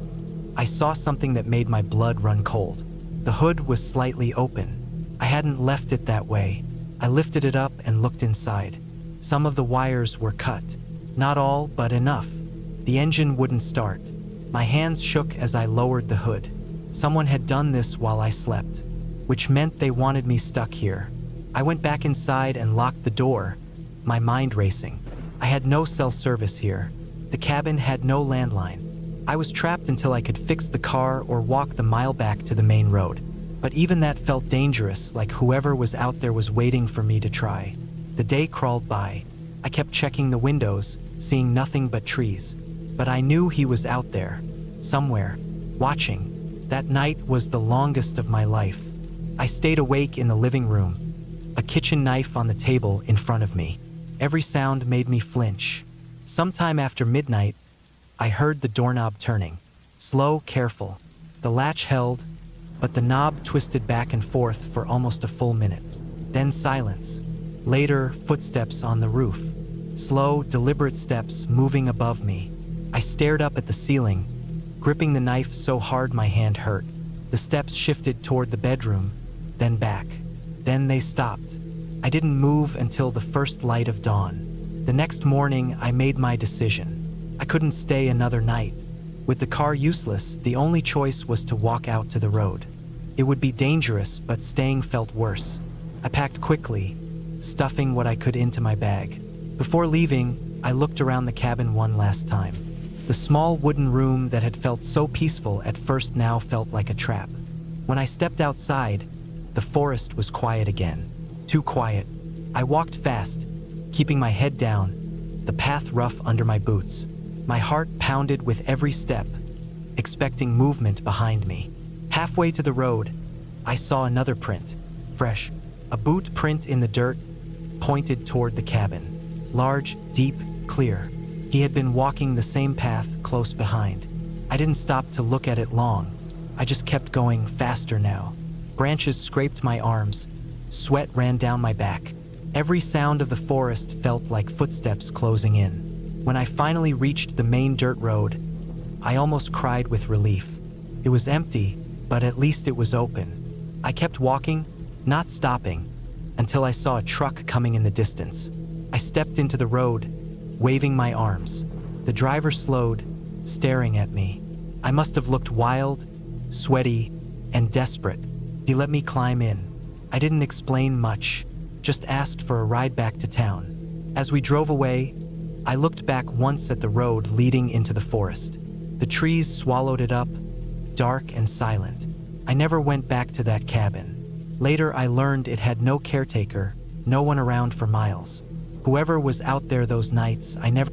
I saw something that made my blood run cold. The hood was slightly open. I hadn't left it that way. I lifted it up and looked inside. Some of the wires were cut. Not all, but enough. The engine wouldn't start. My hands shook as I lowered the hood. Someone had done this while I slept, which meant they wanted me stuck here. I went back inside and locked the door, my mind racing. I had no cell service here. The cabin had no landline. I was trapped until I could fix the car or walk the mile back to the main road. But even that felt dangerous, like whoever was out there was waiting for me to try. The day crawled by. I kept checking the windows, seeing nothing but trees. But I knew he was out there, somewhere, watching. That night was the longest of my life. I stayed awake in the living room, a kitchen knife on the table in front of me. Every sound made me flinch. Sometime after midnight, I heard the doorknob turning. Slow, careful. The latch held, but the knob twisted back and forth for almost a full minute. Then silence. Later, footsteps on the roof. Slow, deliberate steps moving above me. I stared up at the ceiling, gripping the knife so hard my hand hurt. The steps shifted toward the bedroom, then back. Then they stopped. I didn't move until the first light of dawn. The next morning, I made my decision. I couldn't stay another night. With the car useless, the only choice was to walk out to the road. It would be dangerous, but staying felt worse. I packed quickly, stuffing what I could into my bag. Before leaving, I looked around the cabin one last time. The small wooden room that had felt so peaceful at first now felt like a trap. When I stepped outside, the forest was quiet again. Too quiet. I walked fast, keeping my head down, the path rough under my boots. My heart pounded with every step, expecting movement behind me. Halfway to the road, I saw another print, fresh, a boot print in the dirt, pointed toward the cabin. Large, deep, clear. He had been walking the same path close behind. I didn't stop to look at it long. I just kept going faster now. Branches scraped my arms. Sweat ran down my back. Every sound of the forest felt like footsteps closing in. When I finally reached the main dirt road, I almost cried with relief. It was empty, but at least it was open. I kept walking, not stopping, until I saw a truck coming in the distance. I stepped into the road, waving my arms. The driver slowed, staring at me. I must have looked wild, sweaty, and desperate. He let me climb in. I didn't explain much, just asked for a ride back to town. As we drove away, I looked back once at the road leading into the forest. The trees swallowed it up, dark and silent. I never went back to that cabin. Later, I learned it had no caretaker, no one around for miles. Whoever was out there those nights, I never